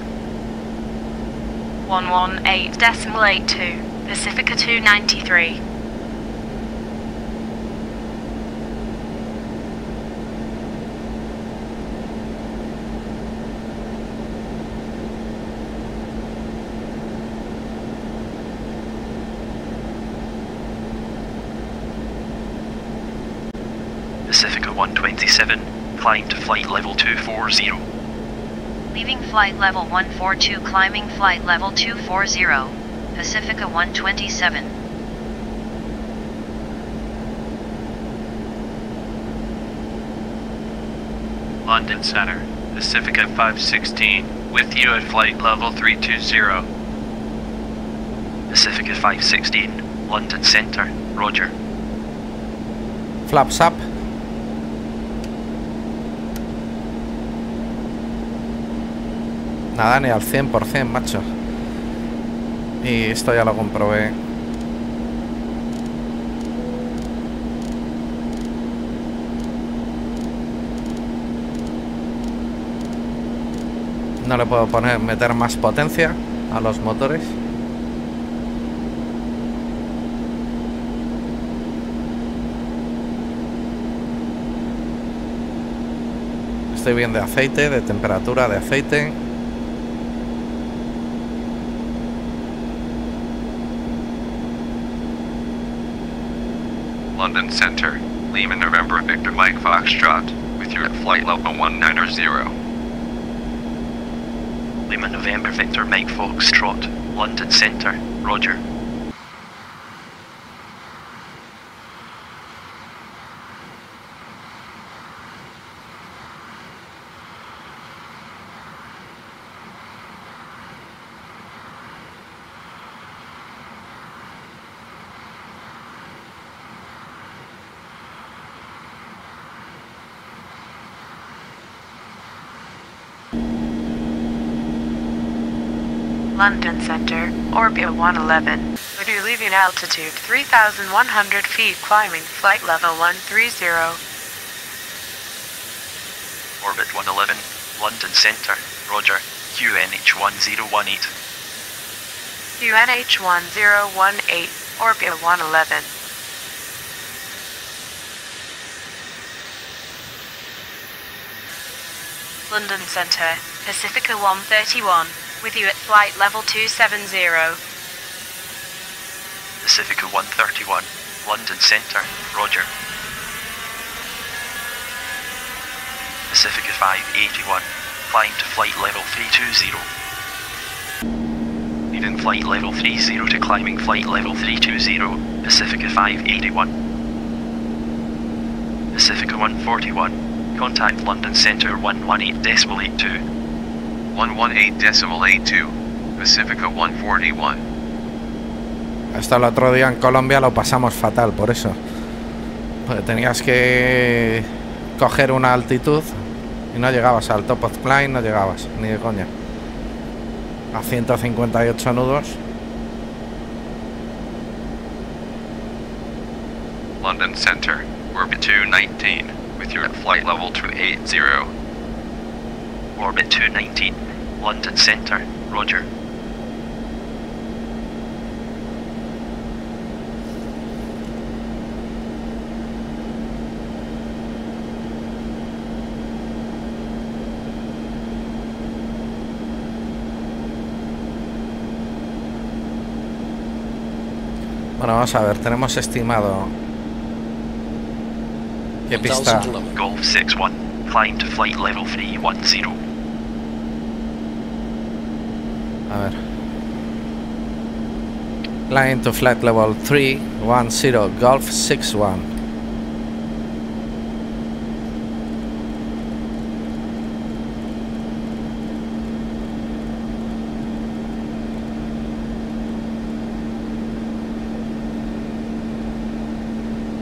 118.82, Pacifica 293. Pacifica 127, climb to flight level 240. Leaving flight level 142, climbing flight level 240, Pacifica 127. London Center, Pacifica 516, with you at flight level 320. Pacifica 516, London Center, Roger. Flaps up. Nada, ni al 100%, macho. Y esto ya lo comprobé. No le puedo meter más potencia a los motores. Estoy bien de aceite, de temperatura de aceite. London Center, Lima November Victor Mike Foxtrot, with you at flight level 190. Lima November Victor Mike Foxtrot, London Center, Roger. London Center, orbit 111. With you leaving altitude 3,100 feet, climbing flight level 130. Orbit 111, London Center, Roger. QNH 1018. QNH 1018, orbit 111. London Center, Pacifica 131, with you at flight level 270. Pacifica 131, London Center, Roger. Pacifica 581, climb to flight level 320. Leaving flight level 30 to climbing flight level 320, Pacifica 581. Pacifica 141, contact London Center 118.82. 118.82, Pacifica 141. Hasta el otro día en Colombia lo pasamos fatal, por eso. Porque tenías que coger una altitud y no llegabas al top of climb, no llegabas, ni de coña. A 158 nudos. London Center, orbit 219, with your flight level 280. Orbit 219, London Center, roger. Bueno, vamos a ver, tenemos estimado ¿qué pista? Golf 61, climb to flight level 310. A ver. Climb to flight level 310, Golf 61.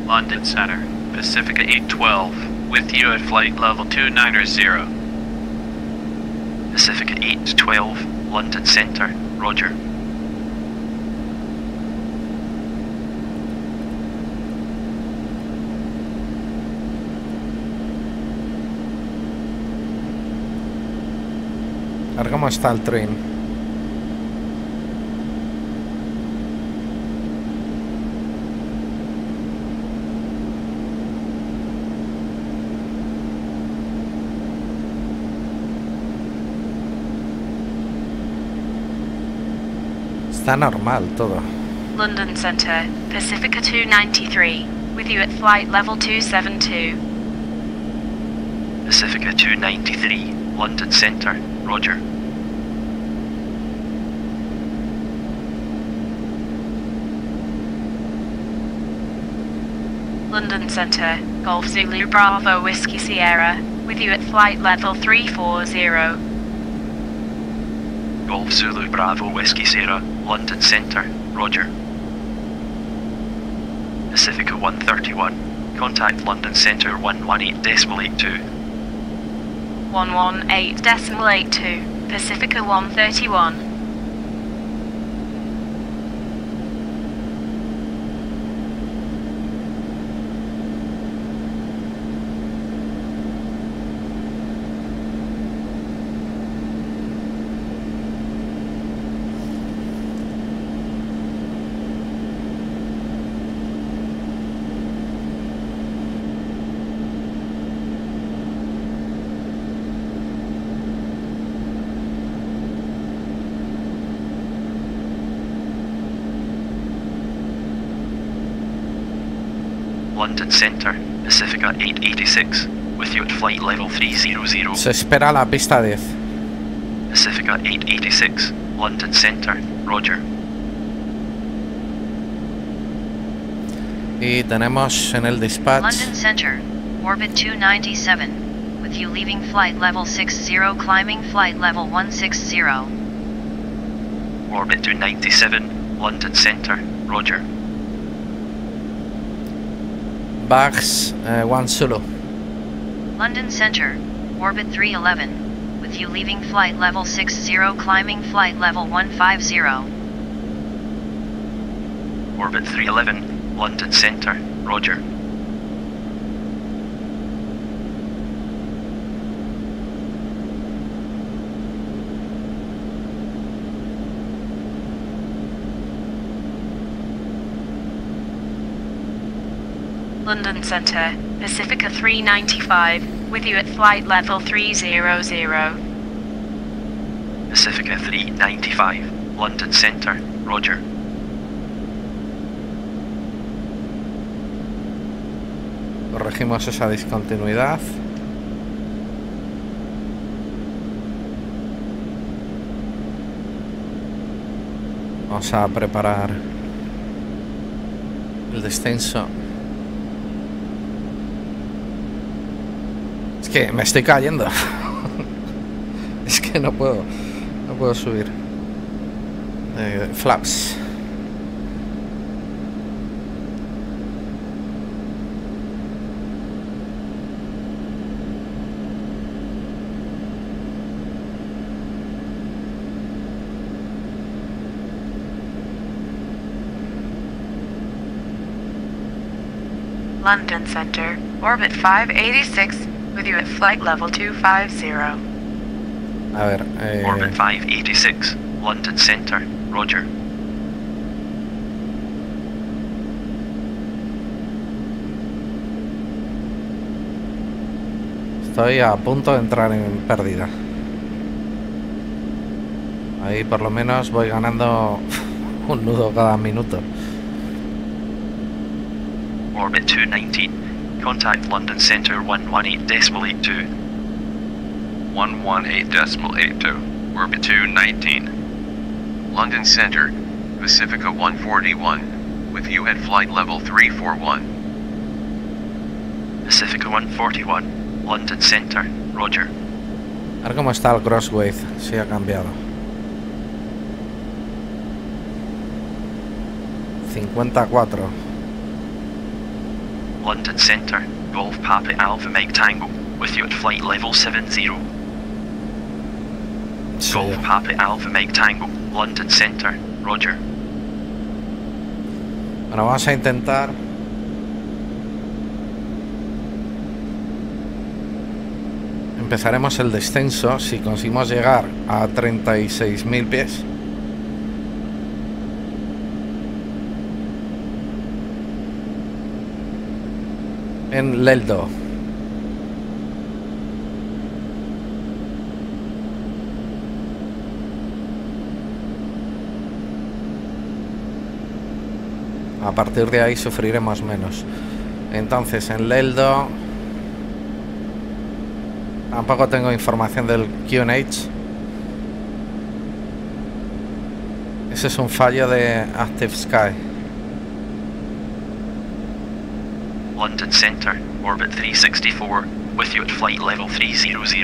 London Center, Pacifica 812, with you at flight level 290. Pacifica 812, London Center, roger. A ver cómo está el tren. Está normal todo. London Center, Pacifica 293, with you at flight level 272. Pacifica 293, London Center, roger. London Center, Golf Zulu Bravo Whiskey Sierra, with you at flight level 340. Golf Zulu Bravo Whiskey Sierra, London Center, roger. Pacifica 131, contact London Center 118.82. 118.82, Pacifica 131. London Center, Pacifica 886, with you at flight level 300. Se espera la pista 10. Pacifica 886, London Center, roger. Y tenemos en el dispatch London Center, orbit 297, with you leaving flight level 60, climbing flight level 160. Orbit 297, London Center, roger. Bugs 1 Zulu. London Center, orbit 311, with you leaving flight level 60, climbing flight level 150. Orbit 311, London Center, roger. London Center, Pacifica 395, with you at flight level 300. Pacifica 395, London Center, roger. Corregimos esa discontinuidad. Vamos a preparar el descenso. Es que me estoy cayendo. Es que no puedo subir. Flaps. London Center, orbit 586, with you at flight level 250. A ver, Orbit 586, London Center, roger. estoy a punto de entrar en pérdida. Ahí por lo menos voy ganando un nudo cada minuto. Orbit 219, contact London Center 118.82. 118.82. Orbit 219. London Center, Pacifica 141, with you at flight level 341. Pacifica 141, London Center, roger. A ver cómo está el crosswave, si ha cambiado. 54. London Center, Golf Papa Alpha Mike Tango, with you at flight level 70. Sí. Golf Papa Alpha Mike Tango, London Center, roger. Bueno, vamos a intentar. Empezaremos el descenso si conseguimos llegar a 36.000 pies. En L.I.N.D.A. A partir de ahí sufriremos menos. Entonces en L.I.N.D.A. tampoco tengo información del QNH. Ese es un fallo de Active Sky. London Center, orbit 364, with you at flight level 300.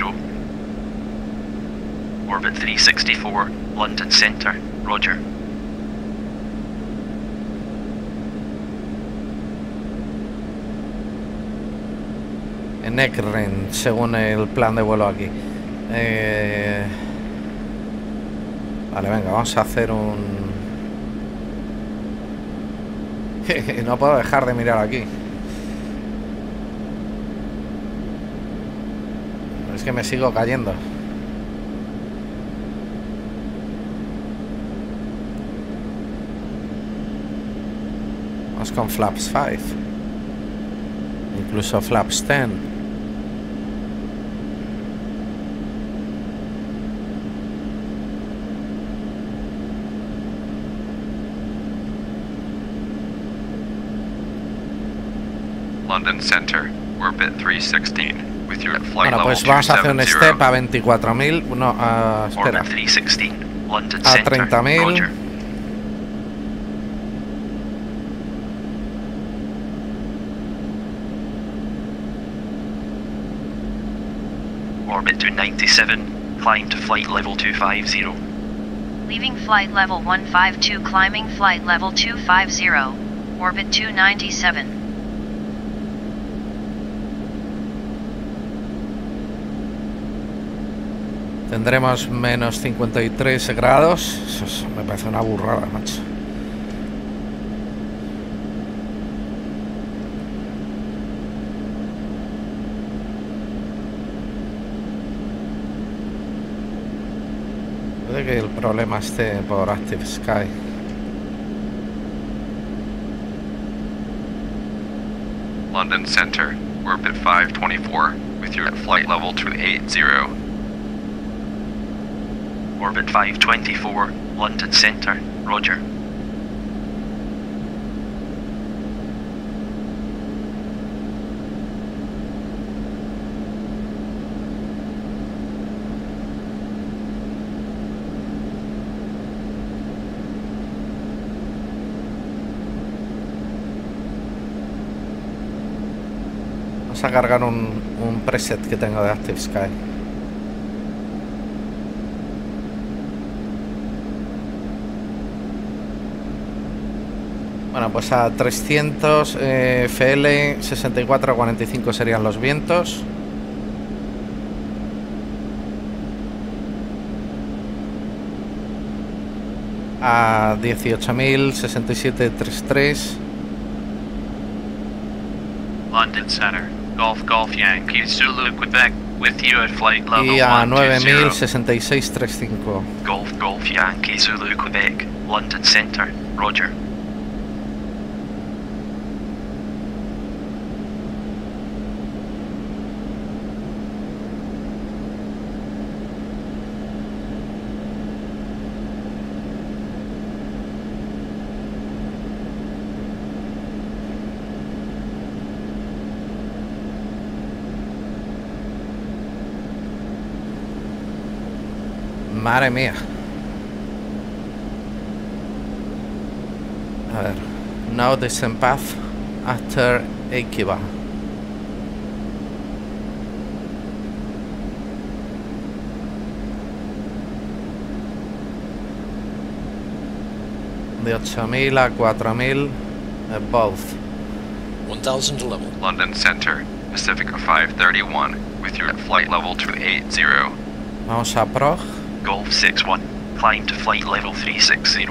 Orbit 364, London Center, roger. En Egll, según el plan de vuelo aquí. Vale, venga, vamos a hacer un... No puedo dejar de mirar aquí. Es que me sigo cayendo. Vamos con flaps 5. Incluso flaps 10. London Center, orbit 316, with you at flight Bueno, level pues vamos a hacer un 270. step a 24.000. No, espera. Orbit 316, London A Center, 30.000. roger. Orbit 297, climb to flight level 250. Leaving flight level 152, climbing flight level 250, orbit 297. Tendremos menos 53 grados. Eso me parece una burrada, macho. Puede que el problema esté por Active Sky. London Center, orbit 524, with you at flight level 280. Orbit 524, London Center, roger. Vamos a cargar un preset que tengo de Active Sky. Bueno, pues a 300 FL 64 a 45 serían los vientos. A 18.000 67.33. London Center, Golf Yankee Zulu Quebec, with you at flight level Y a 120. 906635. Golf Yankee Zulu Quebec, London Center, Roger. Madre mía. A ver. Now descent path after Egll. De 8000 a 4000 both. 1000 level. London Center, Pacifica 531, with your flight level 280. Vamos a prog. Golf 61, climb to flight level 360.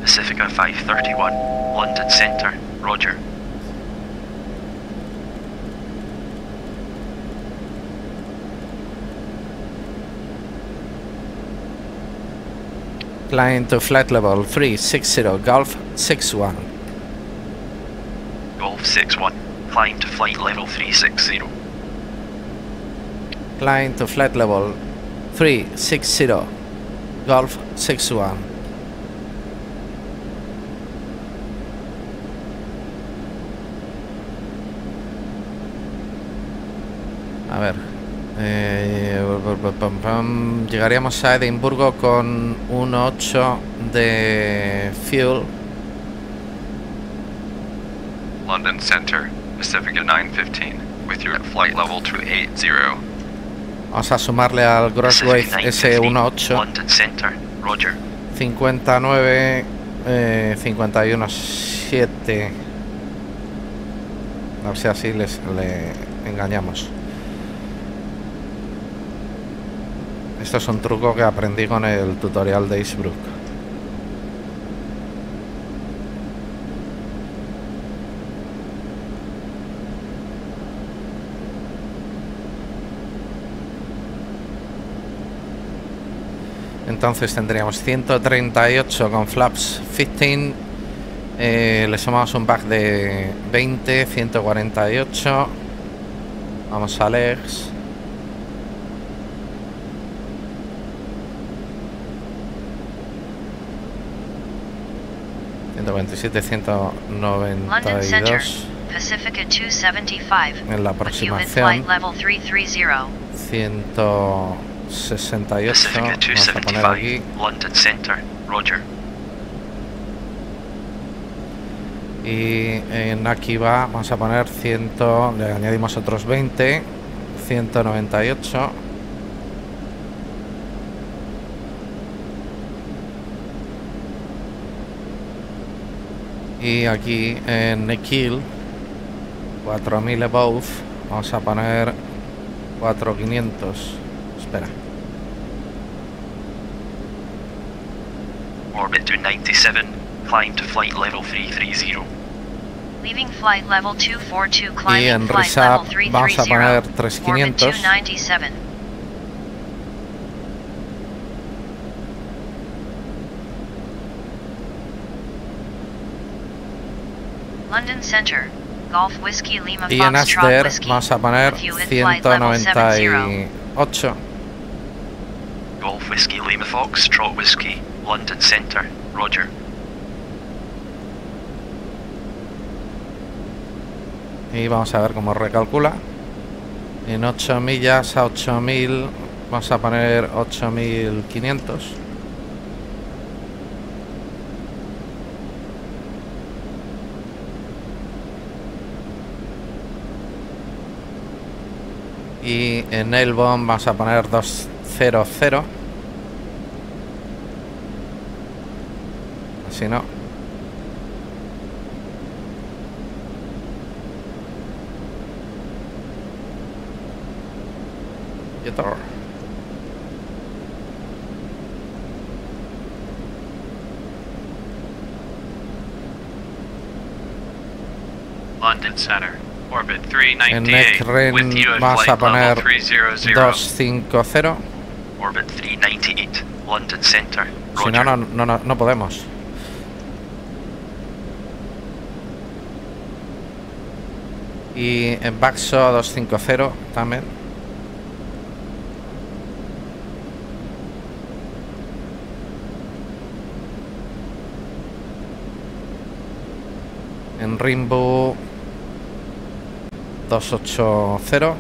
Pacifica 531, London Center, Roger. Climb to flight level 360, Golf 61. Golf 61, climb to flight level 360. Climb to flight level 360, Golf 61. A ver, llegaríamos a Edimburgo con 1.8 de fuel. London Center, Pacifica 915, with your flight level 280. Vamos a sumarle al gross weight ese 1.8. London Center, Roger. 59, 51.7. A ver si así le engañamos. Esto es un truco que aprendí con el tutorial de Innsbruck. Entonces tendríamos 138 con flaps 15. Le sumamos un back de 20, 148. Vamos a legs. London Center, Pacifica 275. En la aproximación. Level 330. 168. Pacifica Vamos a poner 275, aquí. London Center, Roger. Y en aquí va, vamos a poner 100, le añadimos otros 20, 198. Y aquí en Egll 4000 above, vamos a poner 4500. Espera. Orbit 297, climb to flight level 330. Leaving flight level 242, Y climbing en flight level Risab vamos a poner 330. Orbit 3500. 297. London Center, Golf Whiskey Lima Y en Foxtrot Aster Whiskey. vamos a poner With you at flight level 70. 198. Golf Whiskey Lima Fox, Trot Whiskey, London Center, Roger. Y vamos a ver cómo recalcula. En 8 millas a 8000 vamos a poner 8500. Y en Egll vamos a poner 200. Así no. London Center. Orbit En 398 with you at vas a flight poner level 300. 250. Orbit 398, London Center. Si no, no podemos. Y en Baxo 250 también. En Rimbo 280.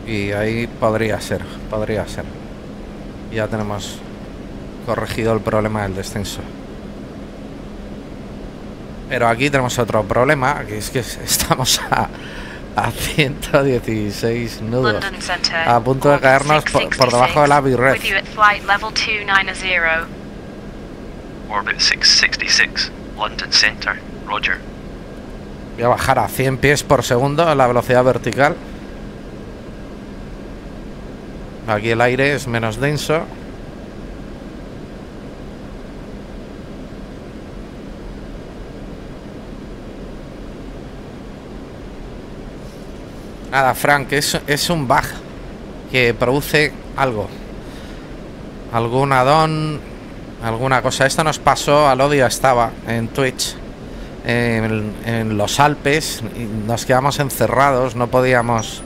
Y ahí podría ser. Ya tenemos corregido el problema del descenso. Pero aquí tenemos otro problema, que es que estamos a 116 nudos, a punto de caernos por debajo de la B-Ref. Orbit 666, London Center, Roger. Voy a bajar a 100 pies por segundo en la velocidad vertical. Aquí el aire es menos denso. Nada, Frank, es un bug que produce algo. Algún add-on, alguna cosa. Esto nos pasó, Alodia estaba en Twitch, en los Alpes, y nos quedamos encerrados, no podíamos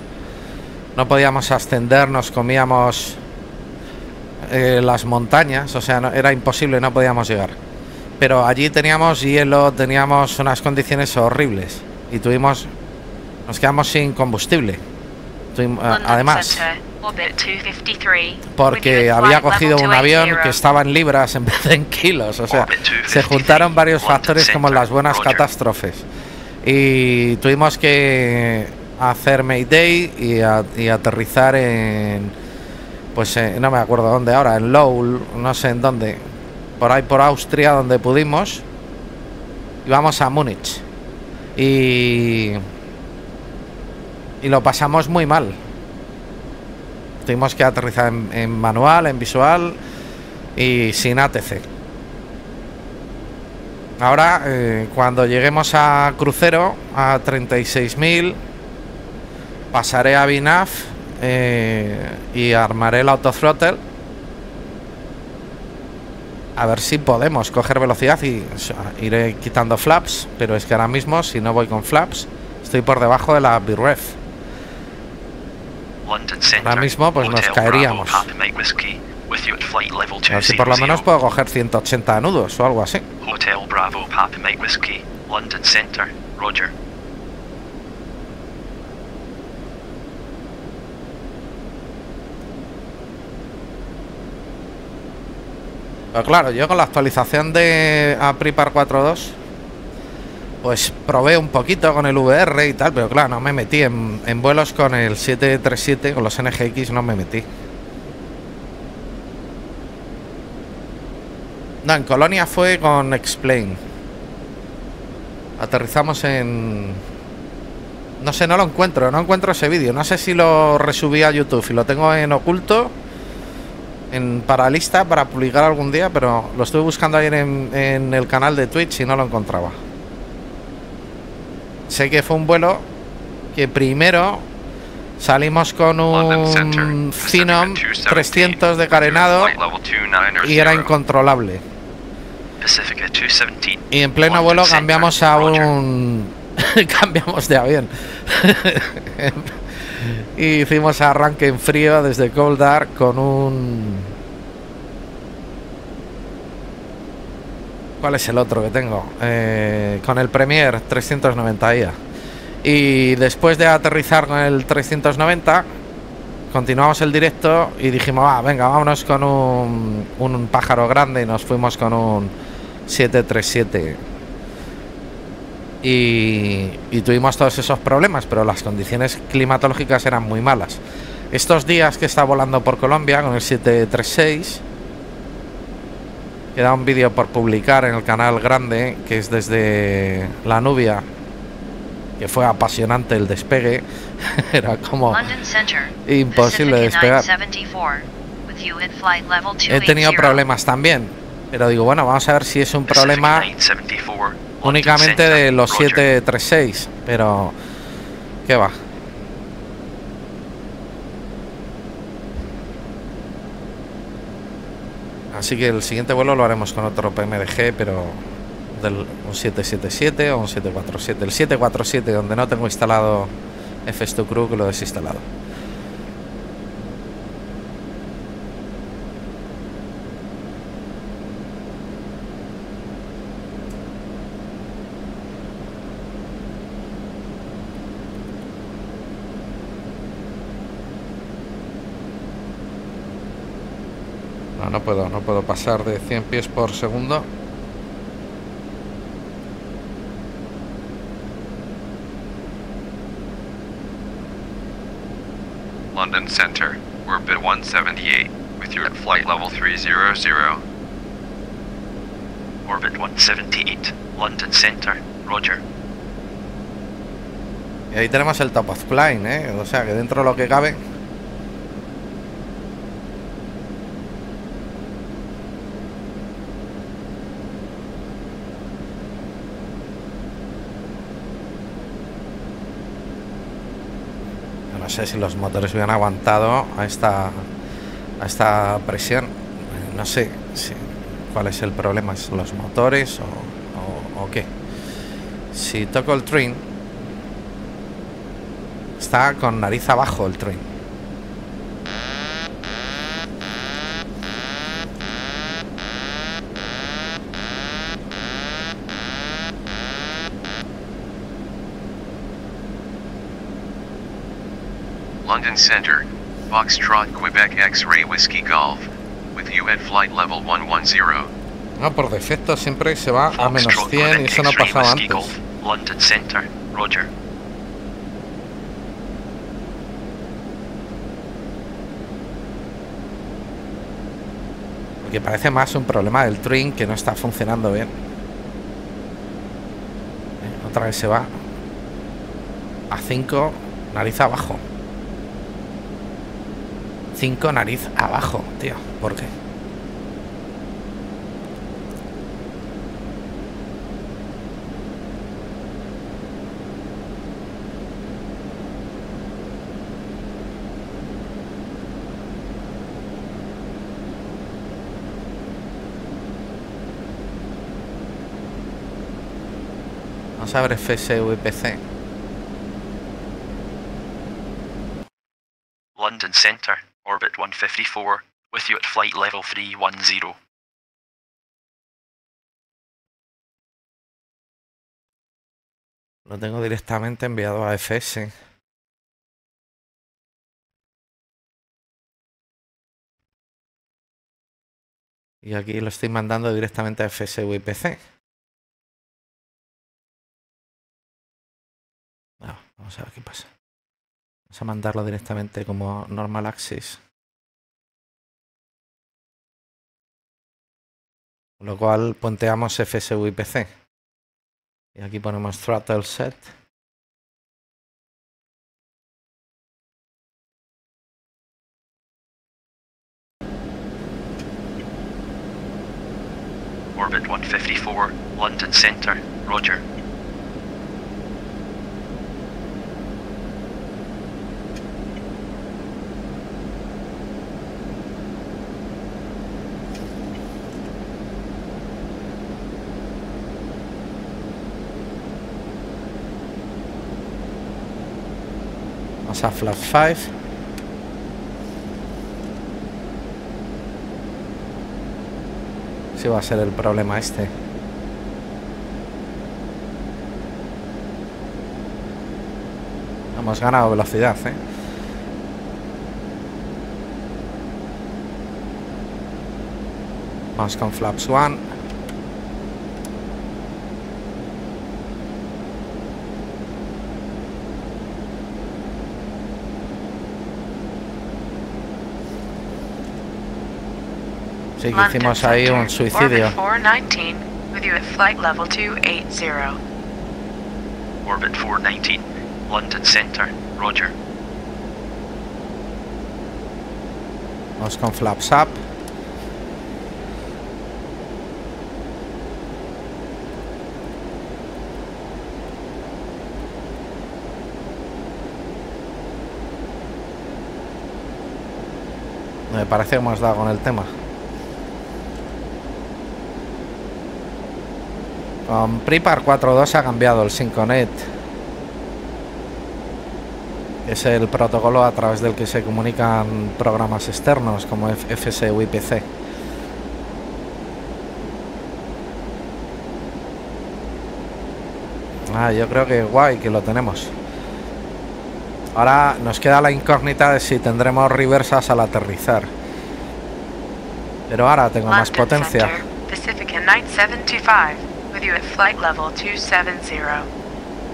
ascender, nos comíamos las montañas, o sea, era imposible, no podíamos llegar. Pero allí teníamos hielo, teníamos unas condiciones horribles y nos quedamos sin combustible. Además, porque había cogido un avión que estaba en libras en vez de en kilos, o sea, se juntaron varios factores como en las buenas catástrofes y tuvimos que hacer Mayday y aterrizar en, pues no me acuerdo dónde ahora, en Lowell, no sé en dónde, por ahí por Austria, donde pudimos, y vamos a Múnich y lo pasamos muy mal. Tuvimos que aterrizar en manual, en visual y sin ATC. Ahora cuando lleguemos a crucero a 36.000, pasaré a VNAV y armaré el autothrottle a ver si podemos coger velocidad y iré quitando flaps, pero es que ahora mismo si no voy con flaps estoy por debajo de la B-Ref. Ahora mismo pues nos caeríamos. A ver si por lo menos puedo coger 180 nudos o algo así. Hotel Bravo Papa Mike Whiskey, London Center, Roger. Pero claro, yo con la actualización de Prepar 4.2 pues probé un poquito con el VR y tal, pero claro, no me metí en vuelos con el 737, con los NGX no me metí. No, en Colonia fue con Explain. Aterrizamos en... No sé, no encuentro ese vídeo. No sé si lo resubí a YouTube y lo tengo en oculto, para lista, para publicar algún día, pero lo estuve buscando ayer en el canal de Twitch y no lo encontraba. Sé que fue un vuelo que primero salimos con un Phenom 300 de carenado y era incontrolable. Y en pleno vuelo cambiamos a un... cambiamos de avión. Y hicimos arranque en frío desde Cold Dark con un... ¿Cuál es el otro que tengo? Con el Premier 390IA. Y después de aterrizar con el 390, continuamos el directo y dijimos, venga, vámonos con un pájaro grande, y nos fuimos con un 737. Y tuvimos todos esos problemas, pero las condiciones climatológicas eran muy malas. Estos días que está volando por Colombia con el 736, queda un vídeo por publicar en el canal grande, que es desde la Nubia que fue apasionante el despegue. Era como London Center, imposible despegar. 974, with you at flight level He tenido 280. problemas también, pero digo, bueno, vamos a ver si es un problema únicamente de los 736, pero ¿qué va? Así que el siguiente vuelo lo haremos con otro PMDG, pero un 777 o un 747. El 747 donde no tengo instalado F2 Crew, que lo he desinstalado. No puedo pasar de 100 pies por segundo. London Center, orbit 178, with you at flight level 300. Orbit 178, London Center, Roger. Y ahí tenemos el top of climb, o sea que dentro de lo que cabe. No sé si los motores hubieran aguantado a esta presión. No sé cuál es el problema, ¿son los motores o qué? Si toco el trim, está con nariz abajo el trim. London Center, Foxtrot Quebec X-Ray Whiskey Golf, with you at flight level 110. No, por defecto siempre se va a menos 100 y eso no pasaba antes. London Center, Roger. Porque parece más un problema del trim que no está funcionando bien. Otra vez se va a 5, nariz abajo. 5, nariz abajo, tío. ¿Por qué? Vamos a ver Fsaerodata. London Center, orbit 154, with you at flight level 310. Lo tengo directamente enviado a FS. Y aquí lo estoy mandando directamente a Fsaerodata. Vamos a ver qué pasa. Vamos a mandarlo directamente como normal access. Con lo cual ponteamos Fsaerodata. Y aquí ponemos throttle set. Orbit 154, London Center, Roger. Vamos a flap 5. Si va a ser el problema este. Hemos ganado velocidad, Vamos con flaps 1. Sí, que hicimos ahí un suicidio. Orbit 419, with you at flight level 280. Orbit 419, London Center, roger. Vamos con flaps up. Me parece que hemos dado con el tema. Con Prepar 4.2 ha cambiado el Synconet, que es el protocolo a través del que se comunican programas externos como FSU y PC. Yo creo que guay que lo tenemos. Ahora nos queda la incógnita de si tendremos reversas al aterrizar. Pero ahora tengo más potencia.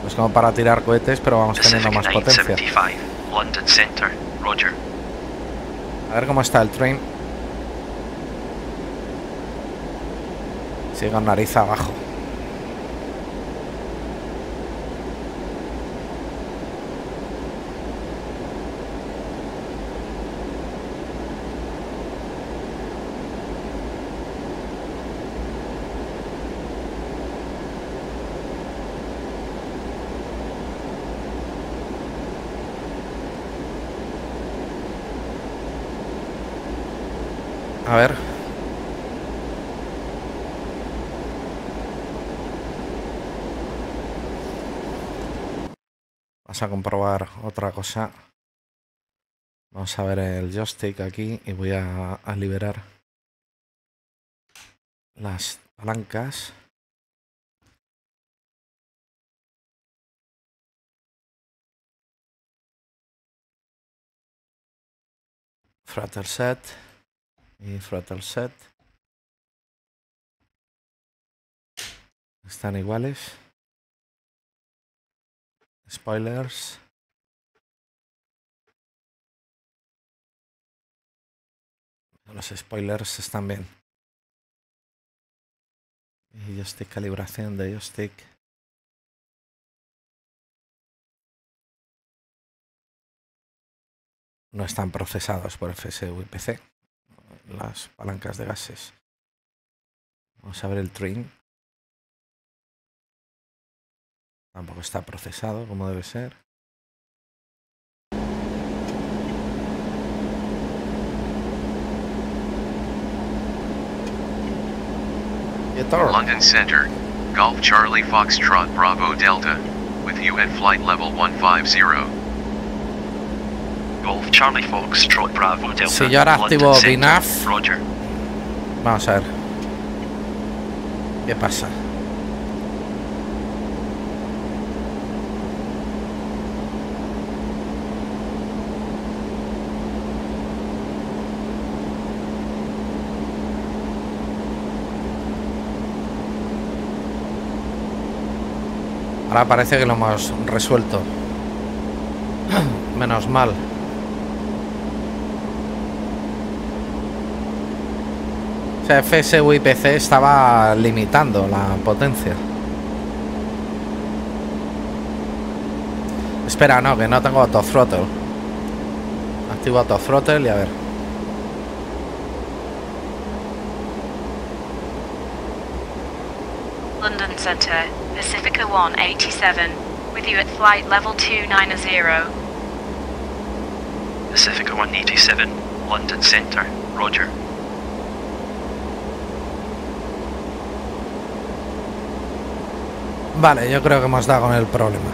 Pues como para tirar cohetes, pero vamos teniendo más potencia. A ver cómo está el train. Sigue con nariz abajo. A ver. Vamos a comprobar otra cosa. Vamos a ver el joystick aquí y voy a liberar las palancas. Throttle set. Y throttle set están iguales. Spoilers. Los spoilers están bien. Y joystick, calibración de joystick. No están procesados por FSU y PC. Las palancas de gases. Vamos a ver el train. Tampoco está procesado como debe ser. London Center, Golf Charlie Foxtrot Bravo Delta, with you at flight level 150. Golf Charlie Foxtrot Bravo Delta. Si yo ahora activo VNAV, roger. Vamos a ver qué pasa. Ahora parece que lo hemos resuelto. Menos mal. O sea, FSU y PC estaba limitando la potencia. Espera, no, que no tengo autothrottle. Activo autothrottle y a ver. London Center, Pacifica 187, with you at flight level 290. Pacifica 187, London Center, roger. Vale, yo creo que hemos dado con el problema.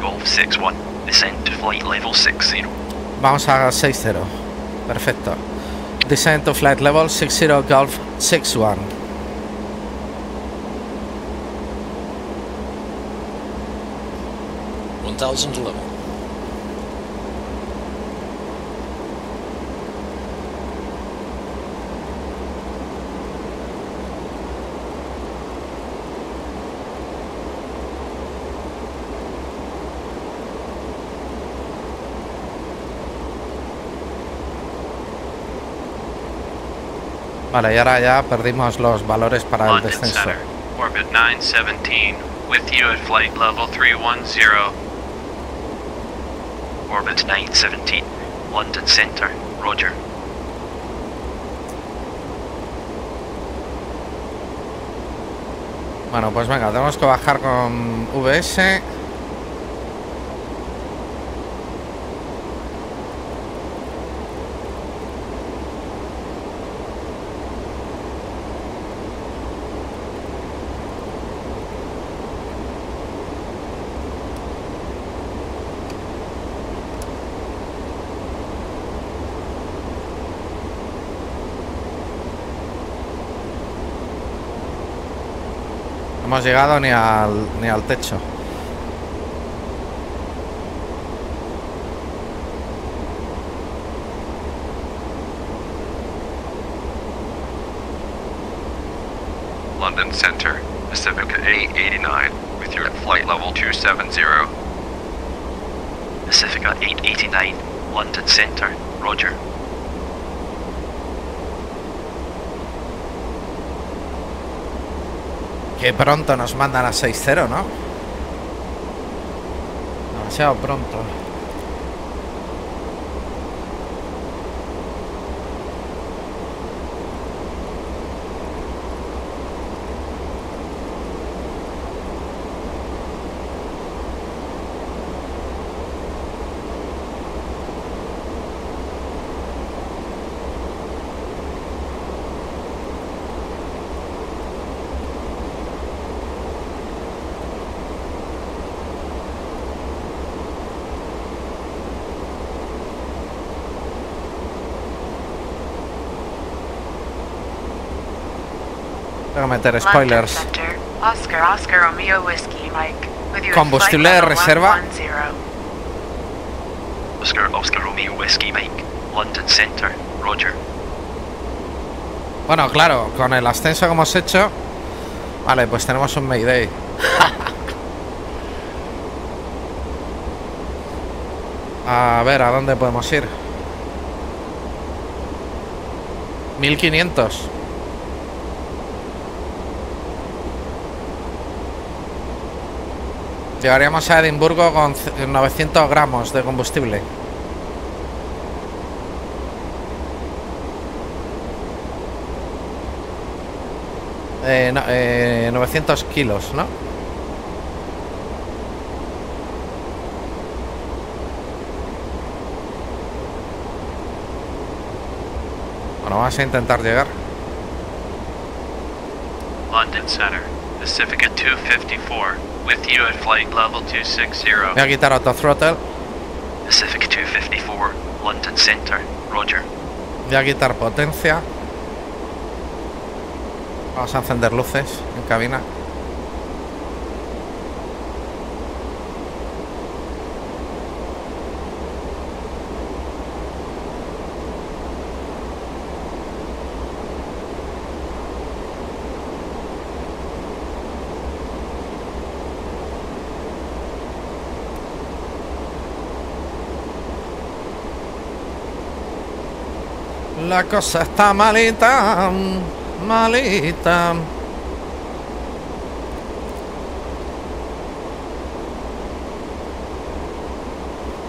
Golf 61, descend to flight level 60. Vamos a 60. Perfecto. Descend to flight level 60 Golf 61. level. Vale, y ahora ya perdimos los valores para el descenso. Center, Orbit 917, with you at flight level 310. Orbit 917, London Center, roger. Bueno, pues venga, tenemos que bajar con VS. No hemos llegado ni al techo. London Center, Pacifica A89, with your flight level 270. Pacifica 889, London Center, roger. Que pronto nos mandan a 6-0, ¿no? Demasiado pronto. Tengo que meter spoilers. Oscar Romeo Whiskey Mike. Combustible de reserva. Oscar Romeo Whiskey Mike, London Center, roger. Bueno, claro, con el ascenso que hemos hecho. Vale, pues tenemos un Mayday. A ver, ¿a dónde podemos ir? 1500. Llegaríamos a Edimburgo con 900 gramos de combustible. No, 900 kilos, ¿no? Bueno, vamos a intentar llegar. London Center, Pacifica 254. With you at flight level 260. Voy a quitar autothrottle. Pacific 254, London Center, roger. Voy a quitar potencia. Vamos a encender luces en cabina. La cosa está malita, malita.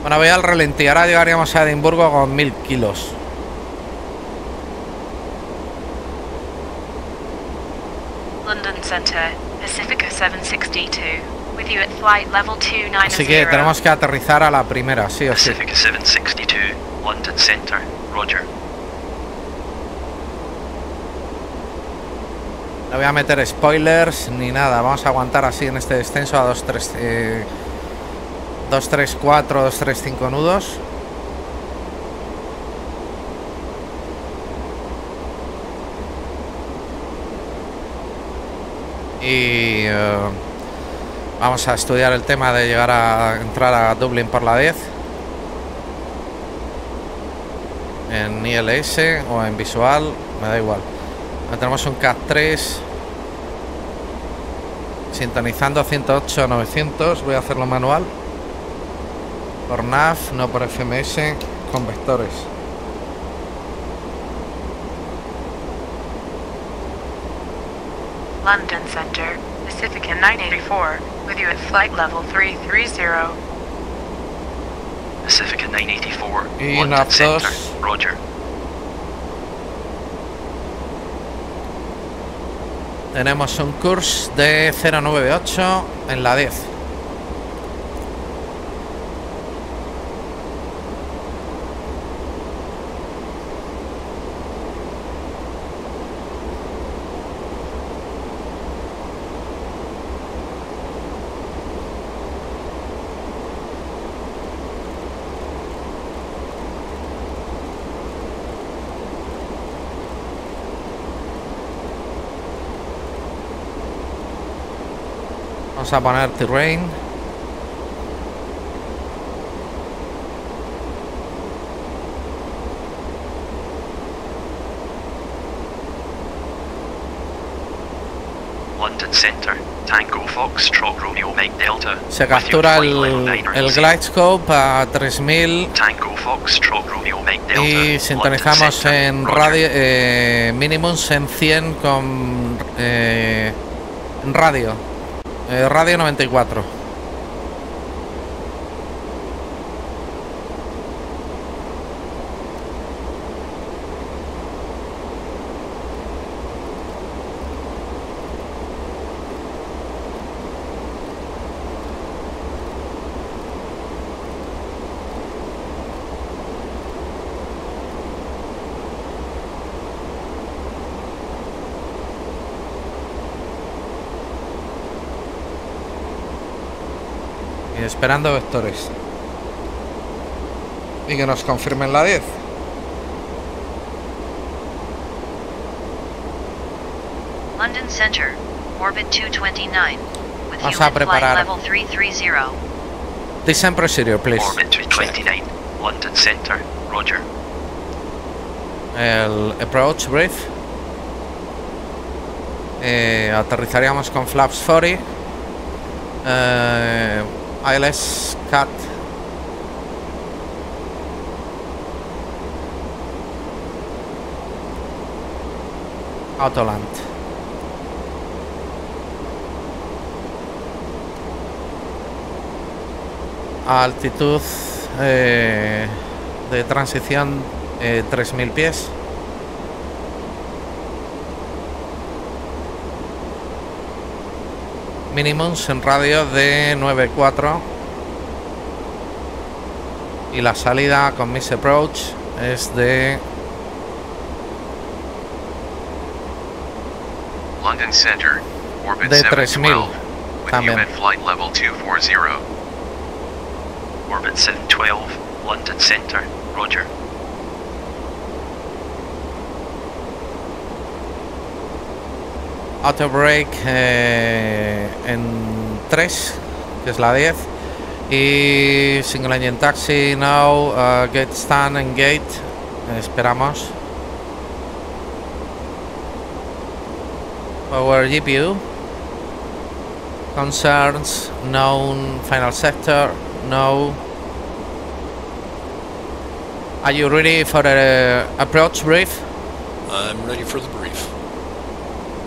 Bueno, voy al ralentí. Ahora llegaríamos a Edimburgo con 1000 kilos. London Center, Pacifica 762. With you at flight level 290. Así que tenemos que aterrizar a la primera, sí o sí. Pacifica 762, London Center, roger. No voy a meter spoilers ni nada. Vamos a aguantar así en este descenso a 234, 235 nudos. Y vamos a estudiar el tema de llegar a entrar a Dublín por la 10 en ILS o en visual, me da igual. Tenemos un CAT3 sintonizando 108-900. Voy a hacerlo manual por nav, no por FMS, con vectores. London Center, Pacifica 984, with you at flight level 330. Pacifica 984, Y London NAV2. Center, Roger. Tenemos un curso de 098 en la 10. Vamos a poner terrain. London Center, Tango Foxtrot Romeo Mike Delta. Se captura el glide scope a 3000 Tango Foxtrot Romeo Mike Delta. y sintonizamos en radio, minimums en 100 con radio. Radio 94. Esperando vectores y que nos confirmen la 10. London Center, orbit 229, with Vamos you a at flight preparar. level 330. Design procedure, please. Orbit 229, London Center, Roger. El approach brief. Aterrizaríamos con flaps 40. ILS cut. Autoland. Altitud de transición 3000 pies. Minimums en radio de 9.4 y la salida con Miss Approach es de London Center, orbit de 3000 712, with you también. at flight level 240. Orbit 712, London Center, Roger. Auto break en 3, que es la 10, y single engine taxi now, gate stand and gate, esperamos. Power GPU concerns known final sector no. Are you ready for the approach brief? I'm ready for the brief.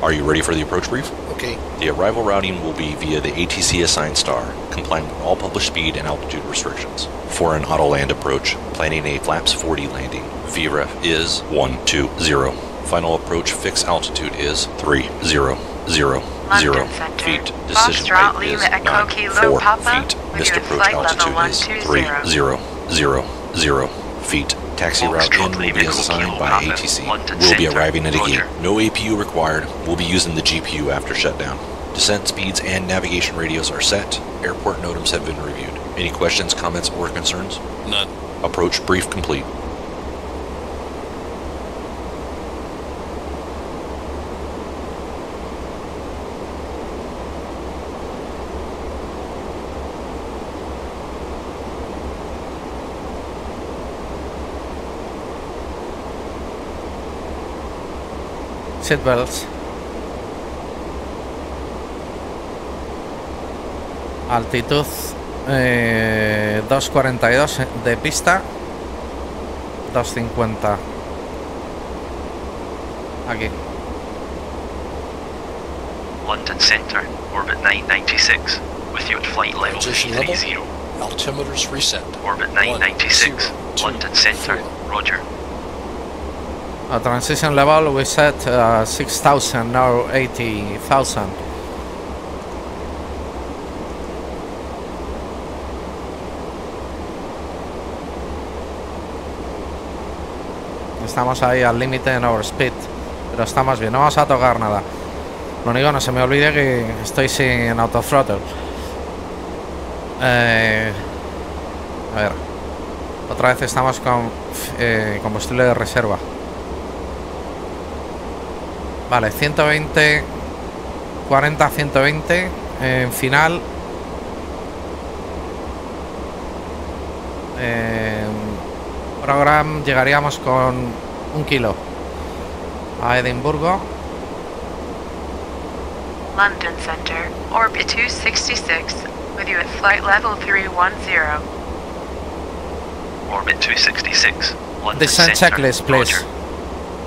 Are you ready for the approach brief? Okay. The arrival routing will be via the ATC assigned star, complying with all published speed and altitude restrictions. For an auto-land approach, planning a flaps 40 landing. VREF is 120. Final approach fixed altitude is 3000 feet. Decision height is 94 feet. Missed approach altitude is 3000 feet. Taxi route in will be assigned by ATC. We'll be arriving at a gate. No APU required. We'll be using the GPU after shutdown. Descent speeds and navigation radios are set. Airport NOTAMs have been reviewed. Any questions, comments, or concerns? None. Approach brief complete. Seatbelts. Altitud 242 de pista, 250 aquí. London Center, orbit 996, with you at flight level Transition 330. Altimeters reset. Orbit 996, London Center, roger. Transition level we set 6,000, now 80,000. Estamos ahí al límite en overspeed, pero estamos bien, no vamos a tocar nada. Lo único, no se me olvide que estoy sin autothrottle. A ver, otra vez estamos con combustible de reserva. Vale, 120, 40, 120 en final. Program llegaríamos con 1 kilo a Edimburgo. London Center, orbit 266, with you at flight level 310. Orbit 266, London Descent Center, checklist, please. roger.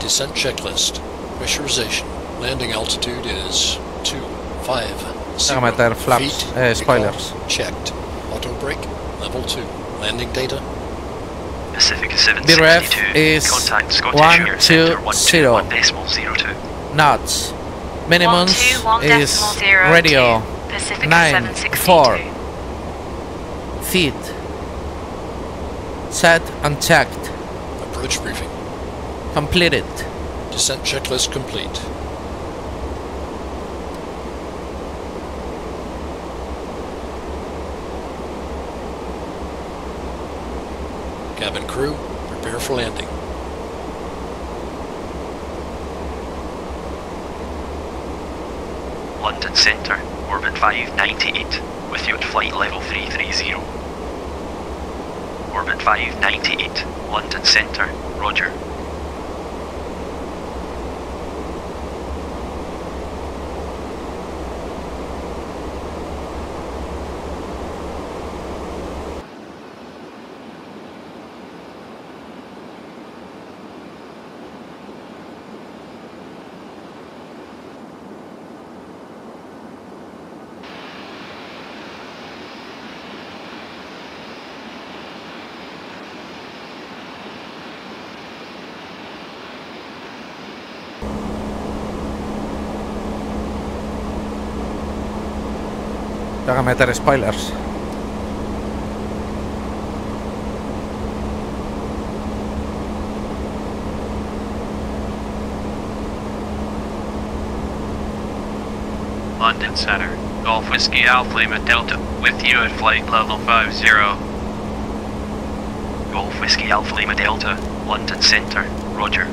Descent checklist. Pressurization. Landing altitude is 250 Tengo que meter flaps, feet. spoilers. Checked. Auto brake. Level 2. Landing data. Pacific BREF 762, is contact Scottish Air Centre 121.0 knots. Minimum is 121.02, radio Pacific 94 762. feet. Set and checked. Approach briefing. Completed. Descent checklist complete. Cabin crew, prepare for landing. London Center, orbit 598, with you at flight level 330. Orbit 598, London Center, roger. Tengo que meter spoilers. London Center, Golf Whiskey Alpha Lima Delta, with you at flight level 50. Golf Whiskey Alpha Lima Delta, London Center, roger.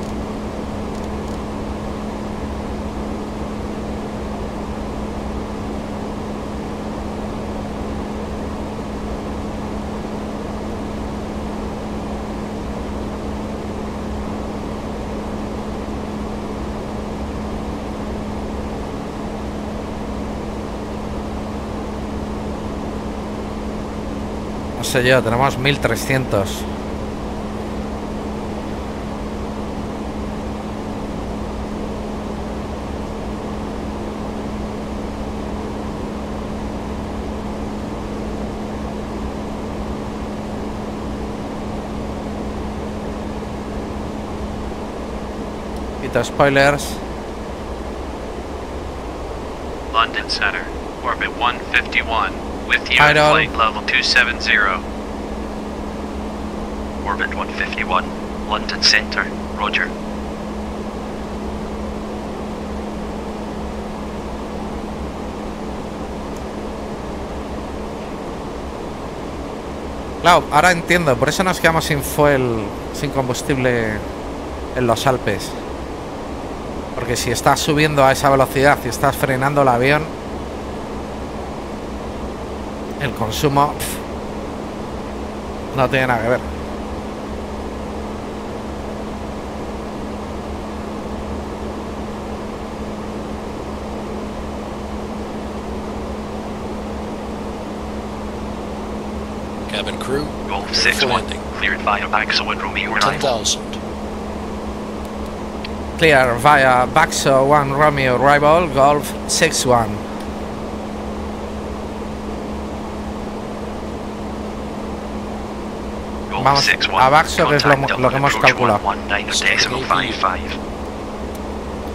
No sé yo, tenemos 1300. Quito spoilers. London Center, orbit 151, with you Idle. at flight level 270. Orbit 151, London Center, roger. Claro, ahora entiendo, por eso nos quedamos sin fuel, sin combustible en los Alpes. Porque si estás subiendo a esa velocidad y estás frenando el avión, el consumo no tiene nada que ver. Cabin crew, Golf prepare for 61, landing. cleared via AXO and Romeo arrival. 10,000. clear via Baxo 1 Romeo arrival, Golf 61. Vamos a Baxo, que es lo que hemos calculado.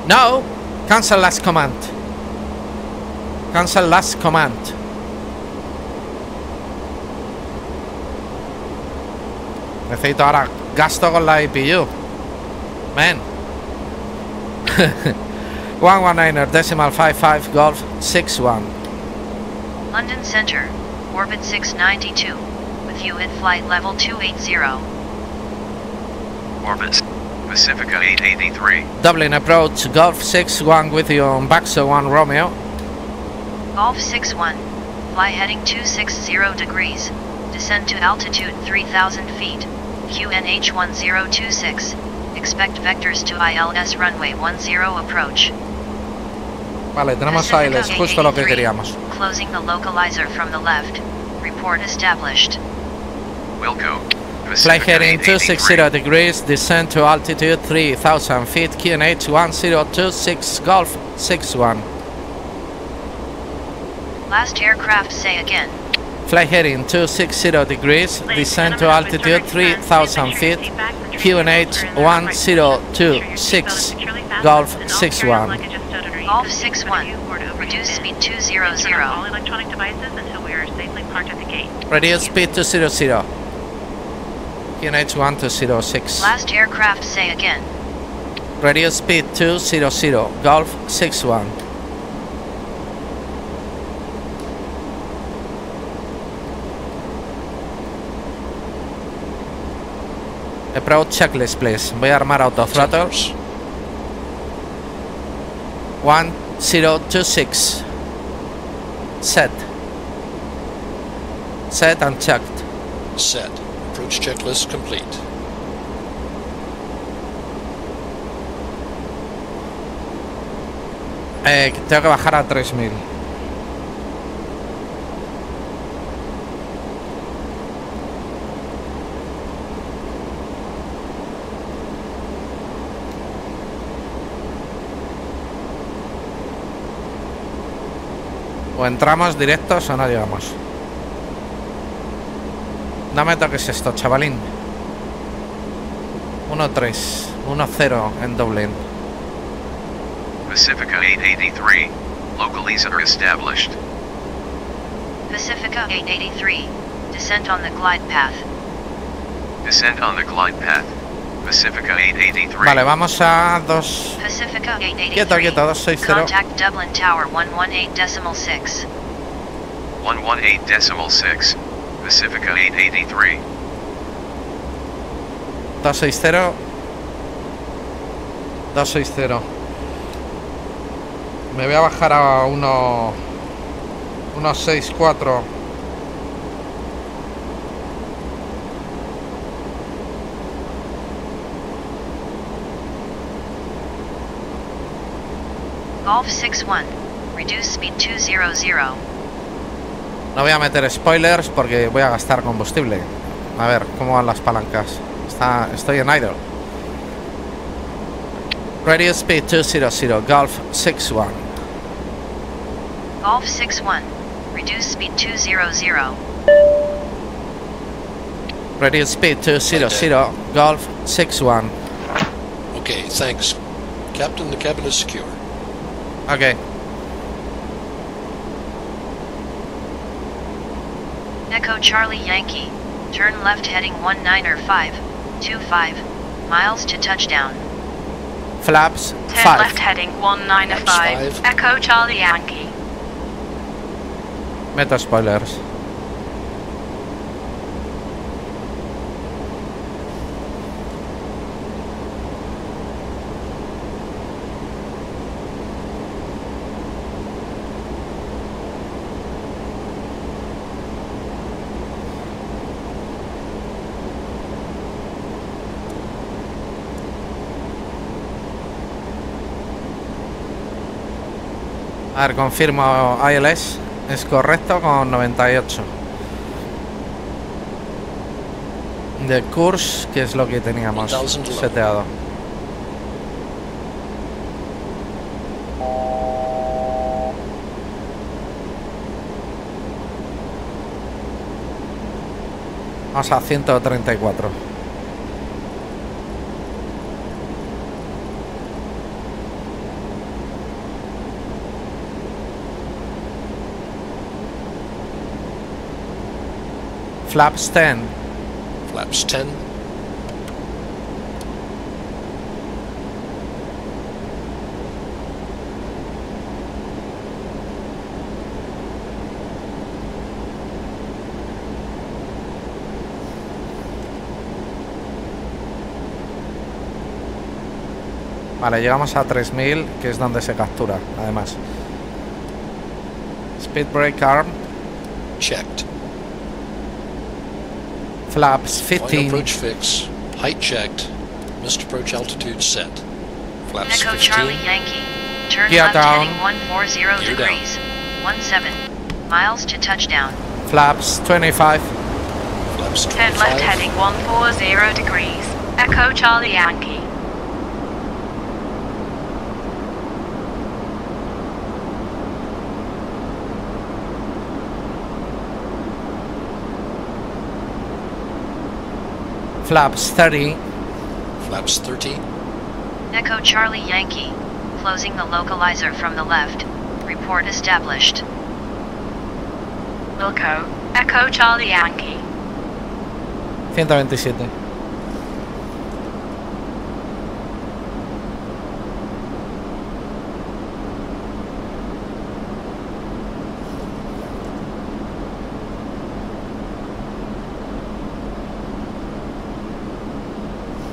No, cancel last command. Cancel last command. Necesito ahora gasto con la IPU. Man. 119er decimal 55 Golf 61. London Center, orbit 692, with you at flight level 280. Orbits. Pacifica 883. Dublin approach Golf 61 with you on Baxo 1 Romeo. Golf 61, fly heading 260 degrees, descend to altitude 3000 feet, QNH 1026, expect vectors to ILS runway 10 approach. Vale, tenemos ILS, justo lo que queríamos. Closing the localizer from the left, report established. Wilco. Fly heading 260 degrees, descend to altitude 3000 feet, QNH 1026, Golf 61. Last aircraft say again. Fly heading 260 degrees, descend to altitude 3000 feet, QNH 1026, Golf 61. Golf 61, reduce speed 200. All electronic devices until we are safely parked at the gate. Reduce speed 200. QNH 1206. Last aircraft say again. Reduce speed 200, Golf 61. Approach checklist, please. Voy a armar autothrottles. 1026. Set. Set and checked. Set. Approach checklist complete. Tengo que bajar a 3000. O entramos directos o no llegamos. No me toques esto, chavalín. 1-3, 1-0 en Dublín. Pacifica 883, localizer established. Pacifica 883, descent on the glide path. Descent on the glide path. Pacifica 883. Vale, vamos a 2. Pacifica 883. Quieto, quieto, 260. Contact Dublin Tower 118.6. 118.6. Pacifica 883. 260. 260. Me voy a bajar a 164. Golf 61, reduce speed 200. No voy a meter spoilers porque voy a gastar combustible. A ver, ¿cómo van las palancas? Estoy en idle. Reduce speed 200, Golf 61. Golf 61, reduce speed 200. Reduce speed 200, Golf 61. Okay, thanks. Captain, the cabin is secure. Okay. Echo Charlie Yankee, turn left heading 195.25 miles to touchdown. Flaps 5. Turn left heading 195. Echo Charlie Yankee. Meto spoilers. A ver, confirmo ILS. Es correcto con 98. De course, que es lo que teníamos seteado. Vamos a 134. Flaps 10. Flaps 10. Vale, llegamos a 3000, que es donde se captura, además. Speed brake arm. Checked. Flaps 15. Final approach fix. Height checked. Missed approach altitude set. Flaps Echo 15. Charlie Yankee. Turn Gear left down. heading 140 Gear degrees. 17 miles to touchdown. Flaps 25. Flaps Turn 25. left heading 140 degrees. Echo Charlie Yankee. Flaps 30. Flaps 30. Echo Charlie Yankee. Closing the localizer from the left. Report established. Wilco. Echo Charlie Yankee. 127.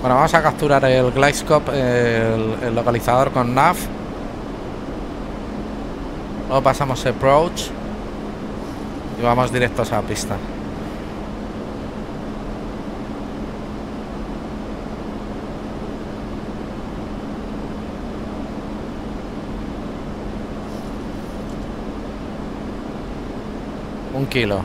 Bueno, vamos a capturar el Glidescope, el localizador con nav. Luego pasamos approach y vamos directos a la pista. Un kilo.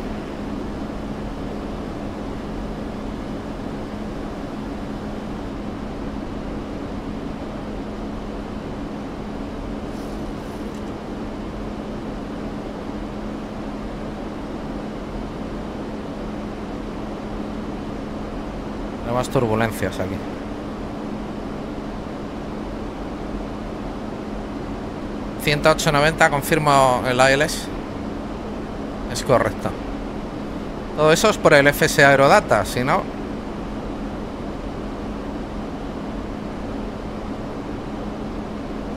Tenemos turbulencias aquí. $108.90, confirmo el ALS. Es correcto. Todo eso es por el Fsaerodata, si no.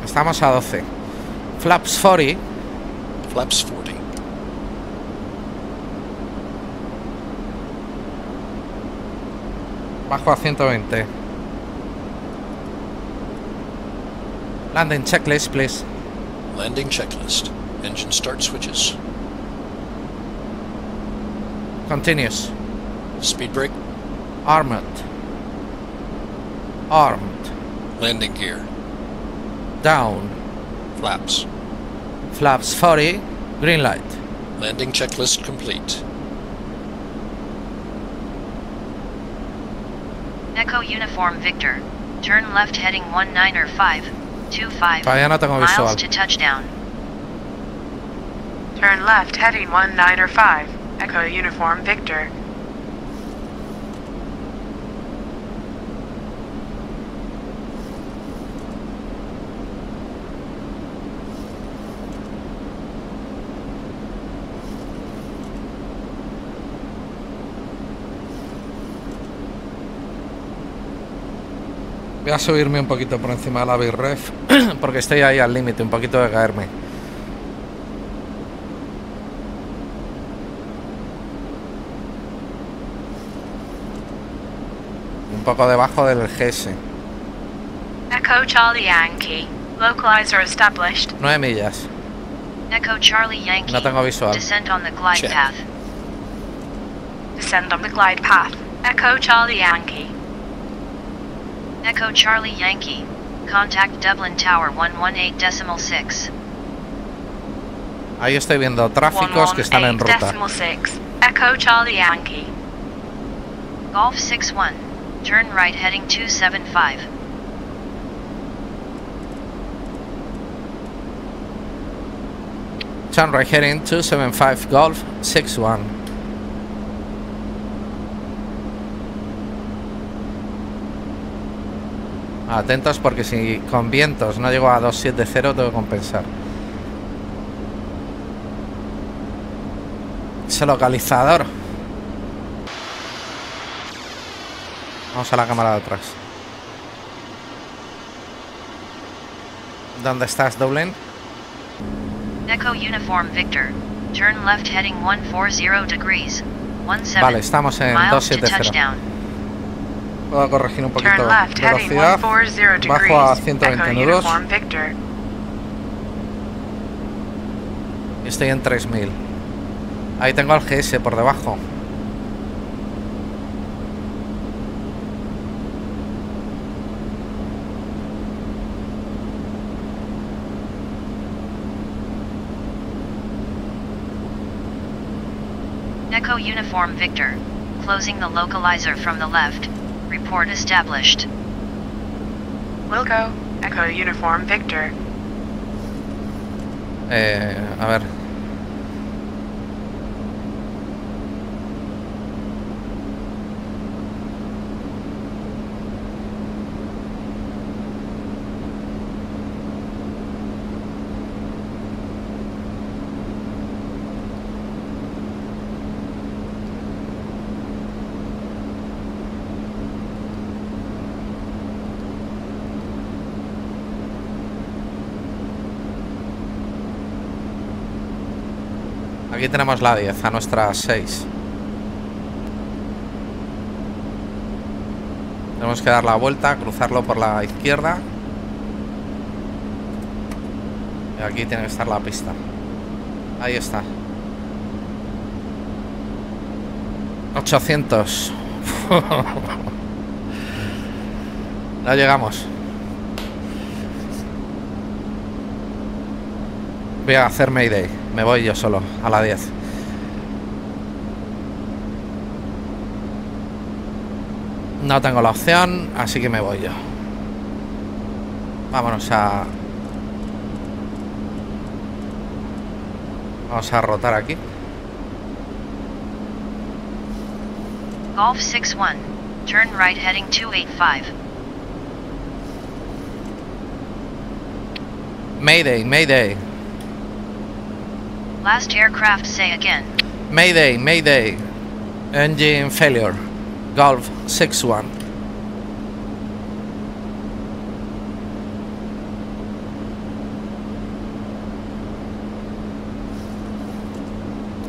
Estamos a 12. Flaps 40. Flaps 40. Bajo a 120. Landing checklist, please. Landing checklist. Engine start switches. Continuous. Speed brake. Armed. Armed. Landing gear. Down. Flaps. Flaps 40. Green light. Landing checklist complete. Echo Uniform Victor. Turn left heading 19525 Todavía no tengo visual. miles to touchdown. Turn left heading 195. Echo Uniform Victor. Voy a subirme un poquito por encima de la birref porque estoy ahí al límite, un poquito de caerme. Un poco debajo del GS. Echo Charlie Yankee. Localizer established. 9 millas. Echo Charlie Yankee. No tengo visual. Descend on the glide Check. path. Descend on the glide path. Echo Charlie Yankee. Echo Charlie Yankee. Contact Dublin Tower 118.6. Ahí estoy viendo tráficos que están en ruta. 118.6. Echo Charlie Yankee. Golf 61. Turn right heading 275. Turn right heading 275 Golf 61. Atentos porque si con vientos no llego a 270 tengo que compensar. Ese localizador. Vamos a la cámara de atrás. ¿Dónde estás, Dublin? Echo Uniform Victor. Turn left heading 140 degrees. 17 Vale, estamos en miles to 270. touchdown. Puedo corregir un poquito Turn left heading velocidad. 140 Bajo a degrees. 120 Echo nudos. Uniform Victor. Y estoy en 3000. Ahí tengo al GS por debajo. Echo Uniform Victor. Closing the localizer from the left. Report established. Wilco. Echo Uniform Victor. A ver. Aquí tenemos la 10 a nuestras 6. Tenemos que dar la vuelta, cruzarlo por la izquierda. Y aquí tiene que estar la pista. Ahí está. 800. No llegamos. Voy a hacer Mayday. Me voy yo solo a la 10. No tengo la opción, así que me voy yo. Vamos a rotar aquí. Golf 61. Turn right heading 285. Mayday, Mayday. Last aircraft say again. Mayday, Mayday. Engine failure. Golf 61.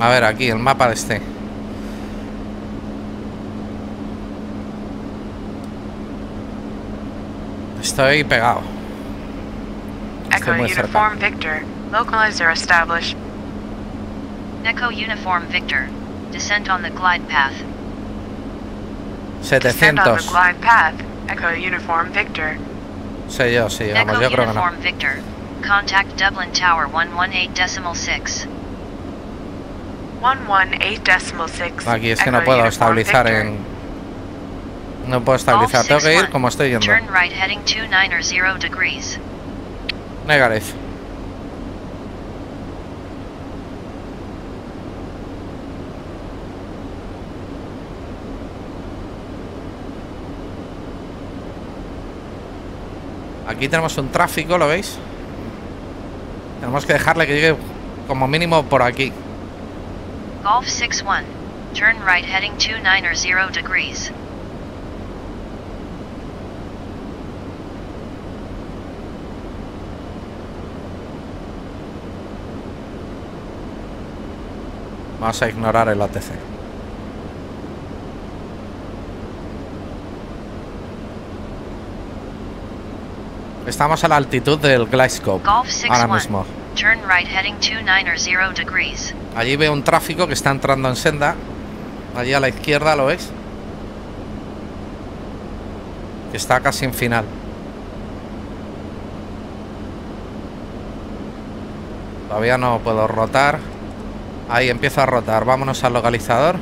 A ver, aquí el mapa de este. Estoy pegado. Echo Estoy muy cerca. Uniform Victor. Localizer established. Echo Uniform Victor. Descent on the glide path. Descend on the 700. glide path. Echo Uniform Victor. Sé yo, sí, vamos, Echo yo creo que no. Uniform Victor. Contact Dublin Tower 118.6. 118.6. Aquí es que no Echo puedo Uniform estabilizar Victor. en... No puedo estabilizar, tengo que ir como estoy yendo. Turn right heading 290 degrees. Negative. Aquí tenemos un tráfico, ¿lo veis? Tenemos que dejarle que llegue como mínimo por aquí. Golf 61. Turn right heading 290 degrees. Vamos a ignorar el ATC. Estamos a la altitud del Glidescope Golf 61. ahora mismo. Turn right heading 290 degrees. Allí veo un tráfico que está entrando en senda. Allí a la izquierda, ¿lo veis? Que está casi en final. Todavía no puedo rotar. Ahí empiezo a rotar. Vámonos al localizador.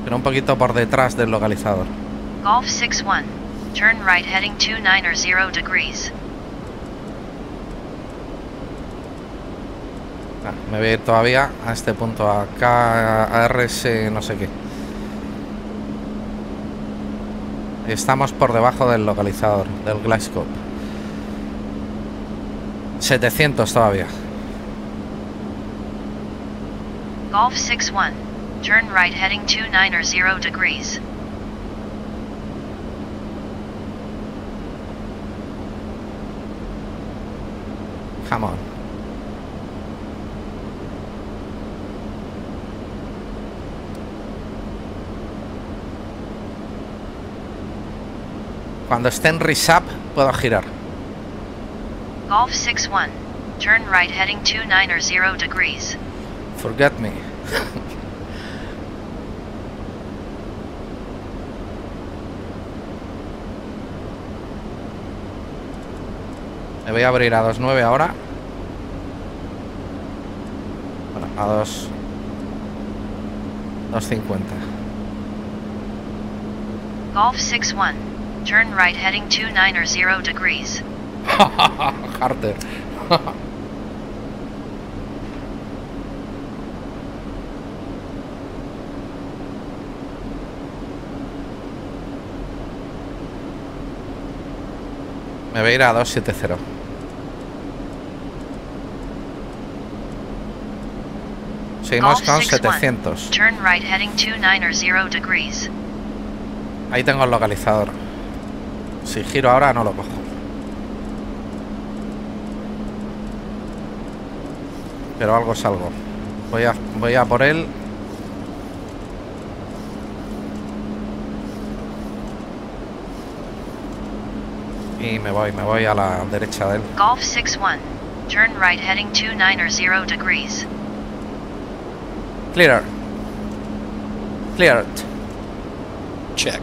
Pero un poquito por detrás del localizador. Golf 61. Turn right heading 290 degrees. Me voy a ir todavía a este punto, acá a RS no sé qué. Estamos por debajo del localizador, del Glasgow. 700 todavía. Golf 61. Turn right heading 290 degrees. Come on. Cuando esté en RISAP puedo girar. Golf 61. Turn right heading 290 degrees. Forget me. Me voy a abrir a 2.9 ahora. Bueno, a 2.50. Golf 61. Turn right heading 290 degrees. Harder. Me voy a ir a 270. Seguimos con 700. Turn right heading 290 degrees. Ahí tengo el localizador. Si giro ahora no lo cojo. Pero algo es algo. Voy a por él. Y me voy a la derecha de él. Golf 61. Turn right heading 290 degrees. Clear. Cleared. Check.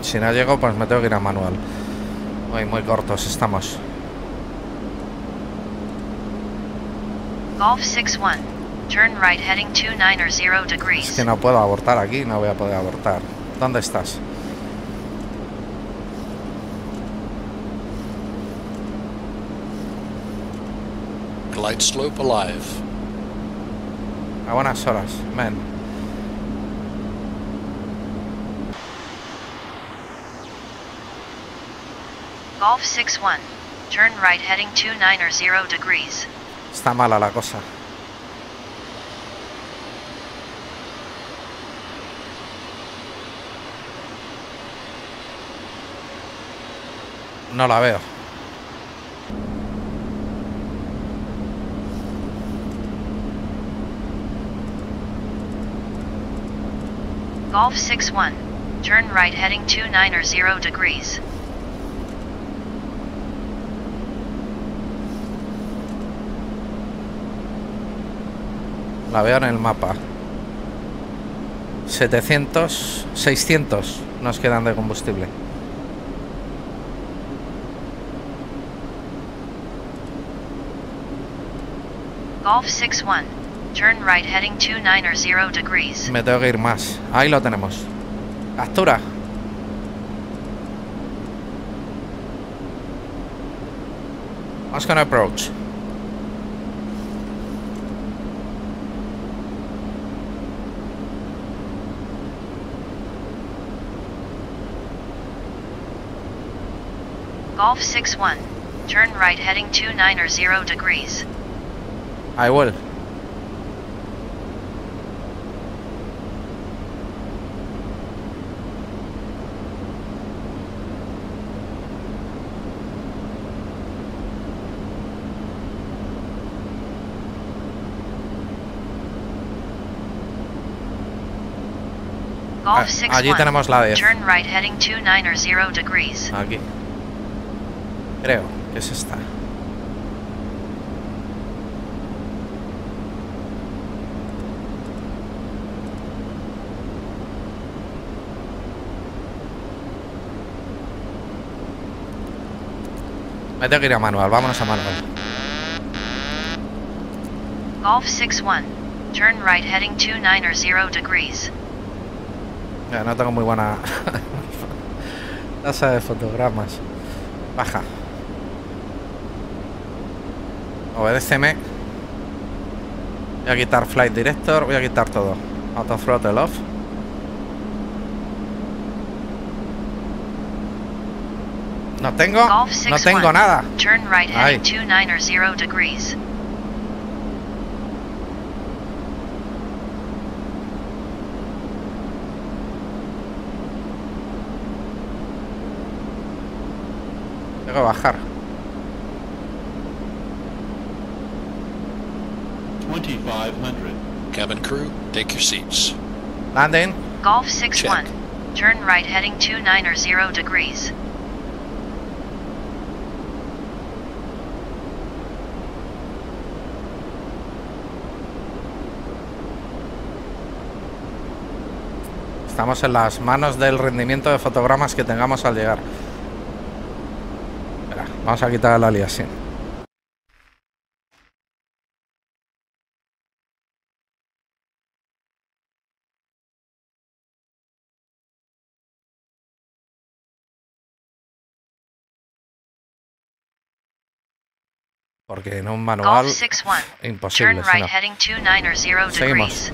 Si no llego, pues me tengo que ir a manual. Muy cortos estamos. Golf 61. Turn right heading 290 degrees. Es que no puedo abortar aquí, no voy a poder abortar. ¿Dónde estás? Glide slope alive. A buenas horas, men. Golf 61. Turn right heading 290 degrees. Está mala la cosa. No la veo. Golf 61. Turn right heading 290 degrees. La veo en el mapa. 700, 600 nos quedan de combustible. Golf 61. Turn right heading 290 degrees. Me tengo que ir más. Ahí lo tenemos. Captura. Vamos con approach. Golf 61. Turn right heading 290 degrees. I will. Golf 61. Allí tenemos la 10. Turn right heading 290 degrees. Aquí. Creo que es esta. Me tengo que ir a manual, vámonos a manual. Golf 61. Turn right heading 290 degrees. Ya, no tengo muy buena tasa de fotogramas. Baja. Obedéceme. Voy a quitar Flight Director, voy a quitar todo. Auto Throttle Off. No tengo nada. Turn right Ay. heading 290 degrees. Tengo que bajar. 2500. Cabin crew, take your seats. Landing. Golf 61. Turn right heading 290 degrees. Estamos en las manos del rendimiento de fotogramas que tengamos al llegar. Espera, vamos a quitar el aliasing. Porque en un manual Golf 61. imposible. Turn right Si no. heading 290 Seguimos. degrees.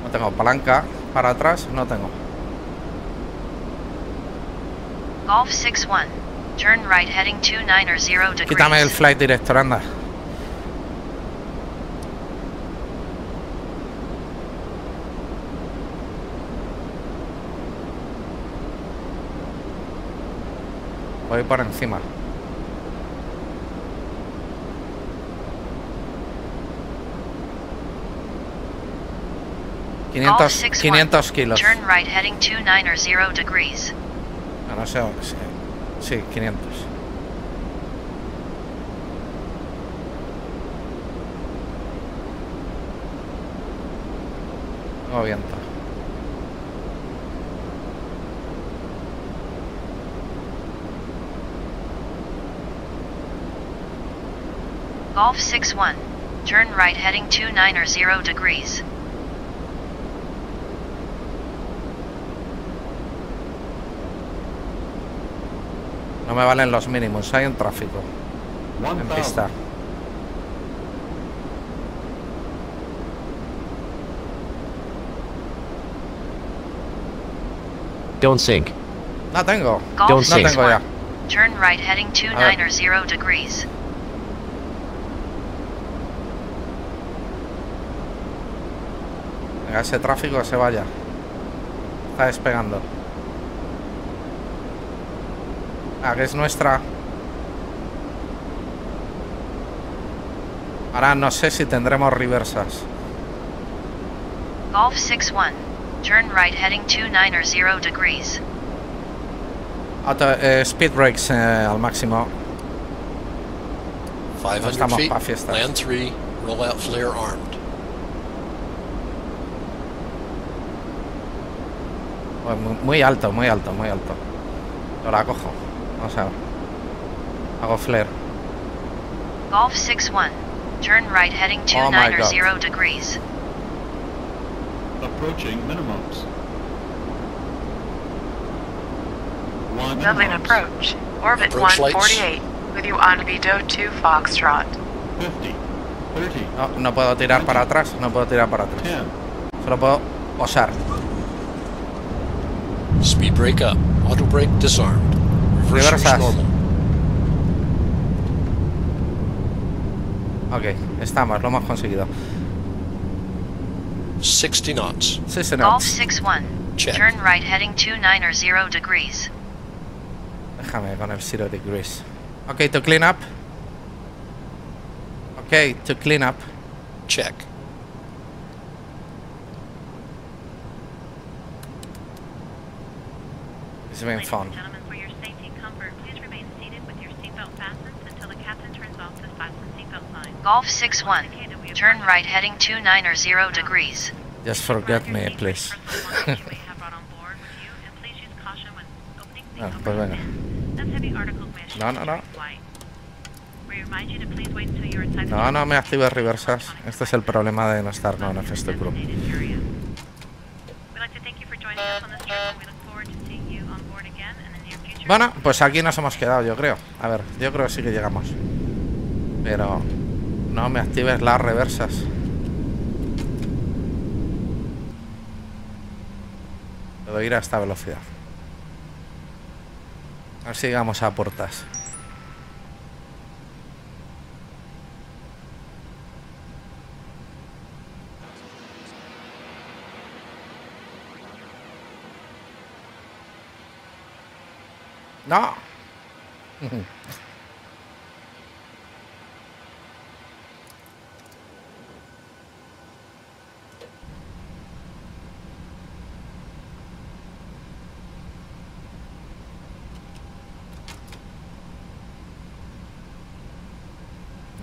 No tengo palanca para atrás, no tengo. Golf 61. Turn right heading 290 degrees. Quítame el Flight Director, anda. Voy por encima. Golf 61. 500 kilos. Turn right heading 290 degrees. No sé, sí, 500. Tengo viento. Golf 61. Turn right heading 290 degrees. No me valen los mínimos, hay un tráfico en pista. Don't sink. No tengo. Golf No 61. tengo ya. Turn right heading 290 degrees. Venga, ese tráfico que se vaya. Está despegando. Ah, que es nuestra. Ahora no sé si tendremos reversas. Golf 61. Turn right heading 290 degrees. Speed brakes al máximo. 500 estamos feet, pa' fiestas. land 3, roll out flare armed. Pues muy alto, muy alto, muy alto. Yo la cojo. Vamos a ver. Hago flare. Golf 61. Turn right heading Oh my 290 degrees. Approaching minimums. Building approach. Orbit Approach 148. With you on V4.2 Foxtrot. 50. 30. No, no puedo tirar para atrás. No puedo tirar para atrás. 10. Solo puedo posar. Speed brake up. Auto brake disarmed. Reversers Reversas. normal. Ok, estamos, lo hemos conseguido. 60 knots. Sí, se Golf nos. 61. Check. Turn right heading 290 degrees. Déjame con el 0 degrees. Ok, to clean up. Ok, to clean up. Check. It's been fun. Gentlemen, for your safety and comfort, please remain seated with your seatbelt fastened until the captain turns off the fasten seatbelt sign. Golf 61. Turn right heading 290 degrees. Just forget me, please. No, pues venga. No, no, no. No, no me actives reversas. Este es el problema de no estar con este crew. Bueno, pues aquí nos hemos quedado, yo creo. A ver, yo creo que sí que llegamos. Pero no me actives las reversas. Puedo ir a esta velocidad. A ver si llegamos a puertas. No.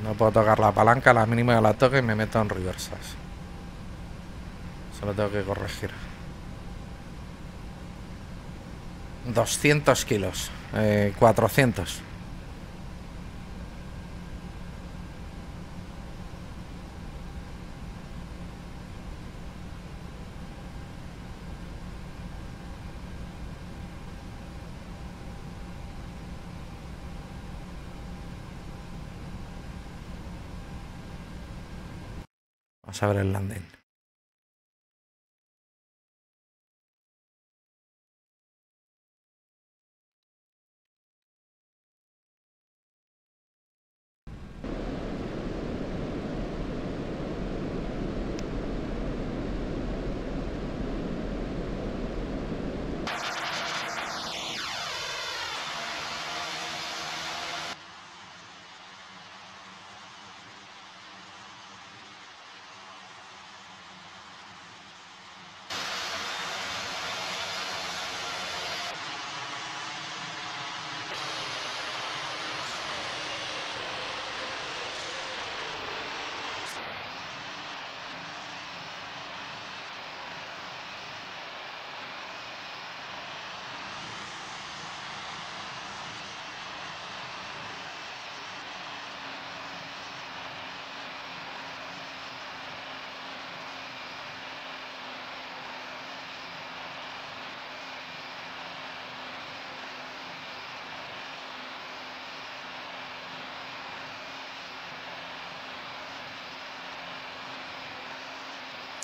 No puedo tocar la palanca, la mínima que la toque y me meto en reversas. Solo tengo que corregir. 200 kilos. 400. Vamos a ver el landing.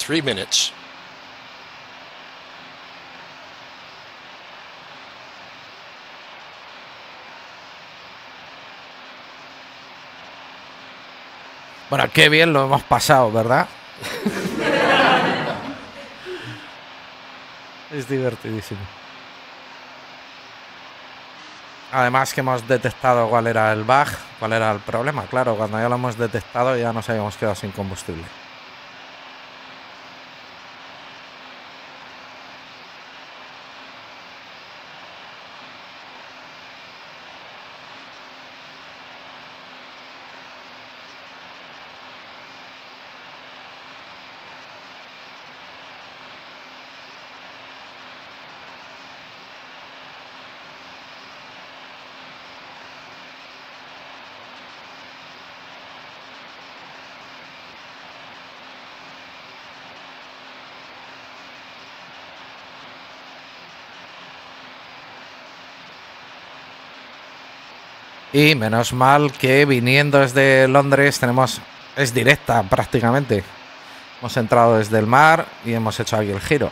Three minutes. Bueno, qué bien lo hemos pasado, ¿verdad? Es divertidísimo. Además que hemos detectado cuál era el bug, cuál era el problema. Claro, cuando ya lo hemos detectado ya nos habíamos quedado sin combustible. Y menos mal que viniendo desde Londres es directa prácticamente. Hemos entrado desde el mar y hemos hecho aquí el giro.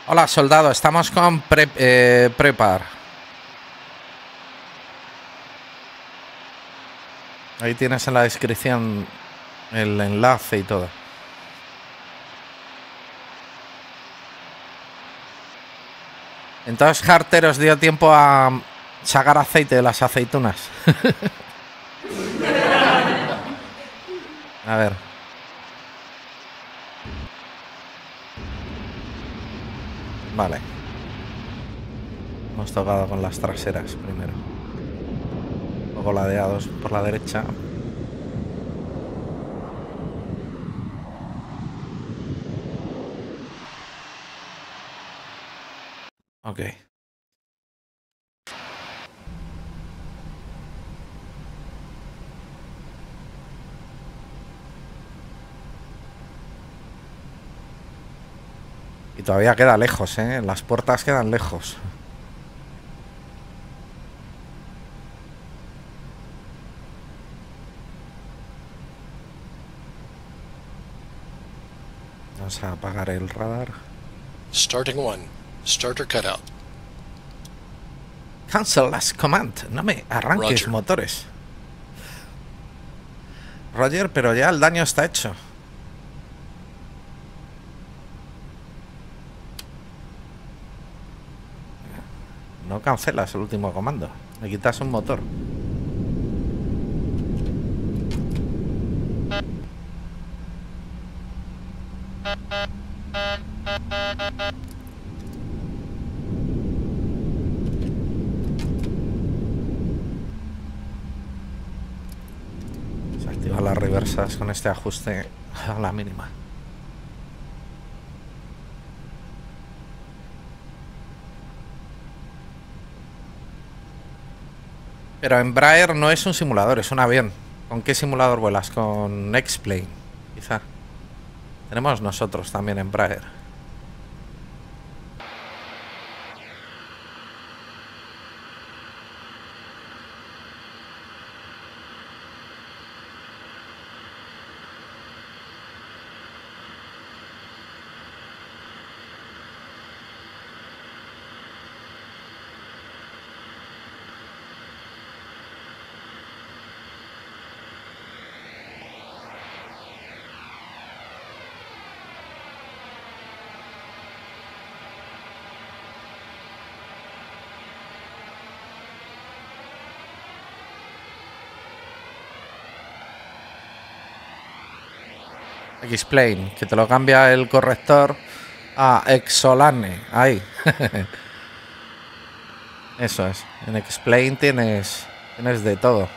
Hola, soldado. Estamos con Prepar. Ahí tienes en la descripción el enlace y todo. Entonces Harter os dio tiempo a sacar aceite de las aceitunas. A ver. Vale. Hemos tocado con las traseras primero. Luego ladeados por la derecha. Ok. Y todavía queda lejos, ¿eh? Las puertas quedan lejos. Vamos a apagar el radar. Starting one. Starter cutout. Cancel last command. No me arranques Roger. motores. Roger, pero ya el daño está hecho. No cancelas el último comando. Me quitas un motor. Se activan las reversas con este ajuste a la mínima. Pero Embraer no es un simulador, es un avión. ¿Con qué simulador vuelas? Con X-Plane, quizá. Tenemos nosotros también Embraer. X-Plane, que te lo cambia el corrector a Exolane. Ahí. Eso es. En X-Plane tienes de todo.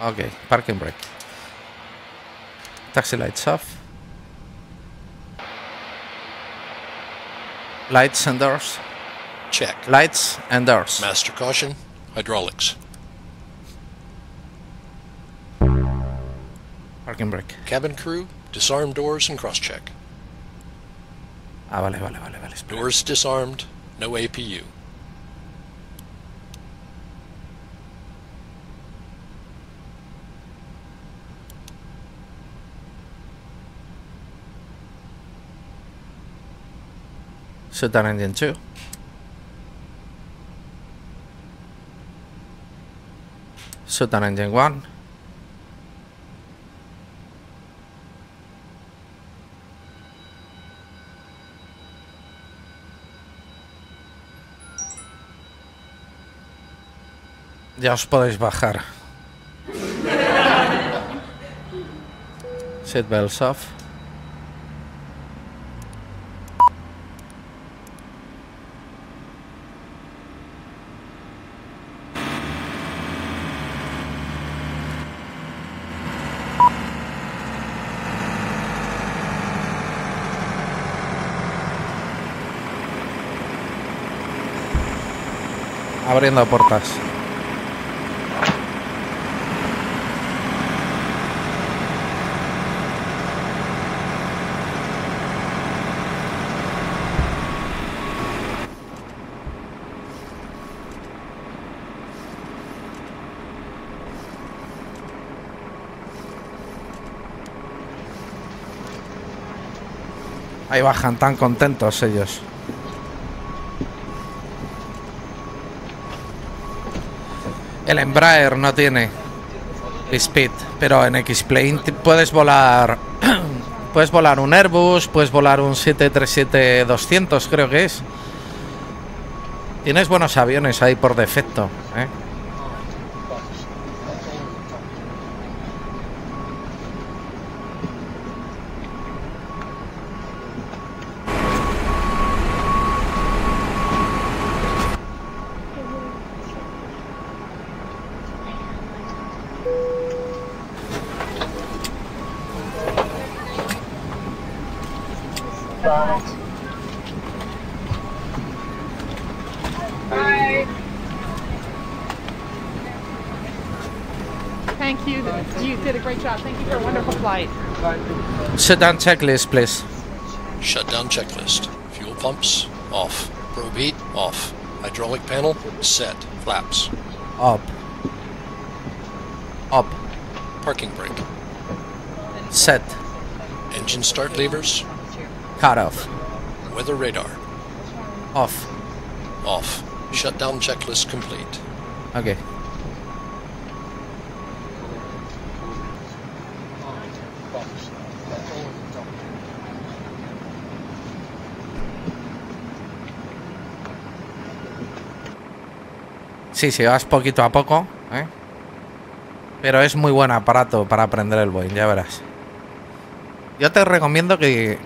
Ok, parking brake. Taxi lights off. Lights and doors. Check. Lights and doors. Master caution. Hydraulics. Parking brake. Cabin crew. Disarm doors and cross-check. Ah, vale. Espera. Doors disarmed. No APU. Shut down engine 2. Shut down engine 1. Ya os podéis bajar. Seatbelts off. Abriendo puertas. Ahí bajan tan contentos ellos. El Embraer no tiene speed, pero en X-Plane puedes volar puedes volar un Airbus, puedes volar un 737-200, creo que es. Tienes buenos aviones ahí por defecto, ¿eh? Thank you. You did a great job. Thank you for a wonderful flight. Shutdown checklist, please. Shutdown checklist. Fuel pumps, off. Probe heat, off. Hydraulic panel, set. Flaps. Up. Up. Parking brake. Set. Engine start levers. Cut off. Weather radar. Off. Off. Shutdown checklist complete. Okay. Sí, si vas poquito a poco, ¿eh? Pero es muy buen aparato para aprender el Boeing, ya verás. Yo te recomiendo que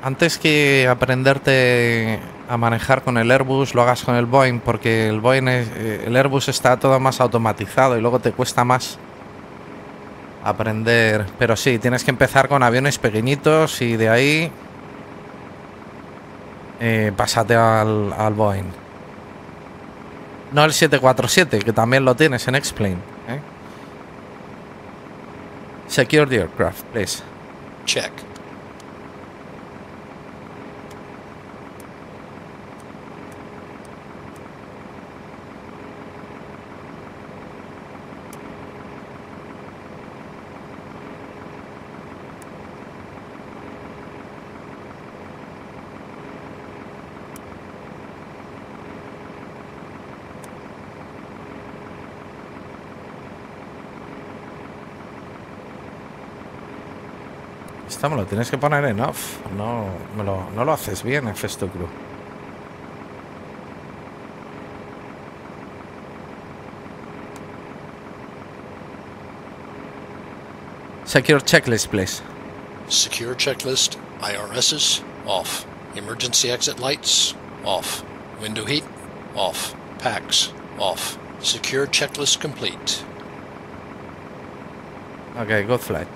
antes que aprenderte a manejar con el Airbus, lo hagas con el Boeing, porque el Boeing el Airbus está todo más automatizado y luego te cuesta más aprender. Pero sí, tienes que empezar con aviones pequeñitos y de ahí pásate al Boeing. No el 747, que también lo tienes en X-Plane, ¿eh? Secure the aircraft, please. Check. Esto me lo tienes que poner en off. No lo haces bien, F2 Crew. Secure checklist, please. Secure checklist. IRSs, off. Emergency exit lights, off. Window heat, off. Packs, off. Secure checklist complete. Okay, good flight.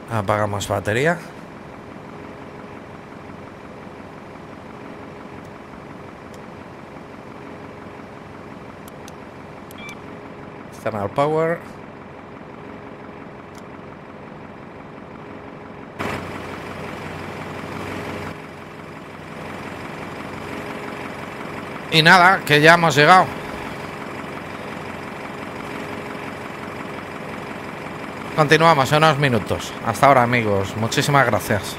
Apagamos batería. External power. Y nada, que ya hemos llegado. Continuamos en unos minutos. Hasta ahora, amigos. Muchísimas gracias.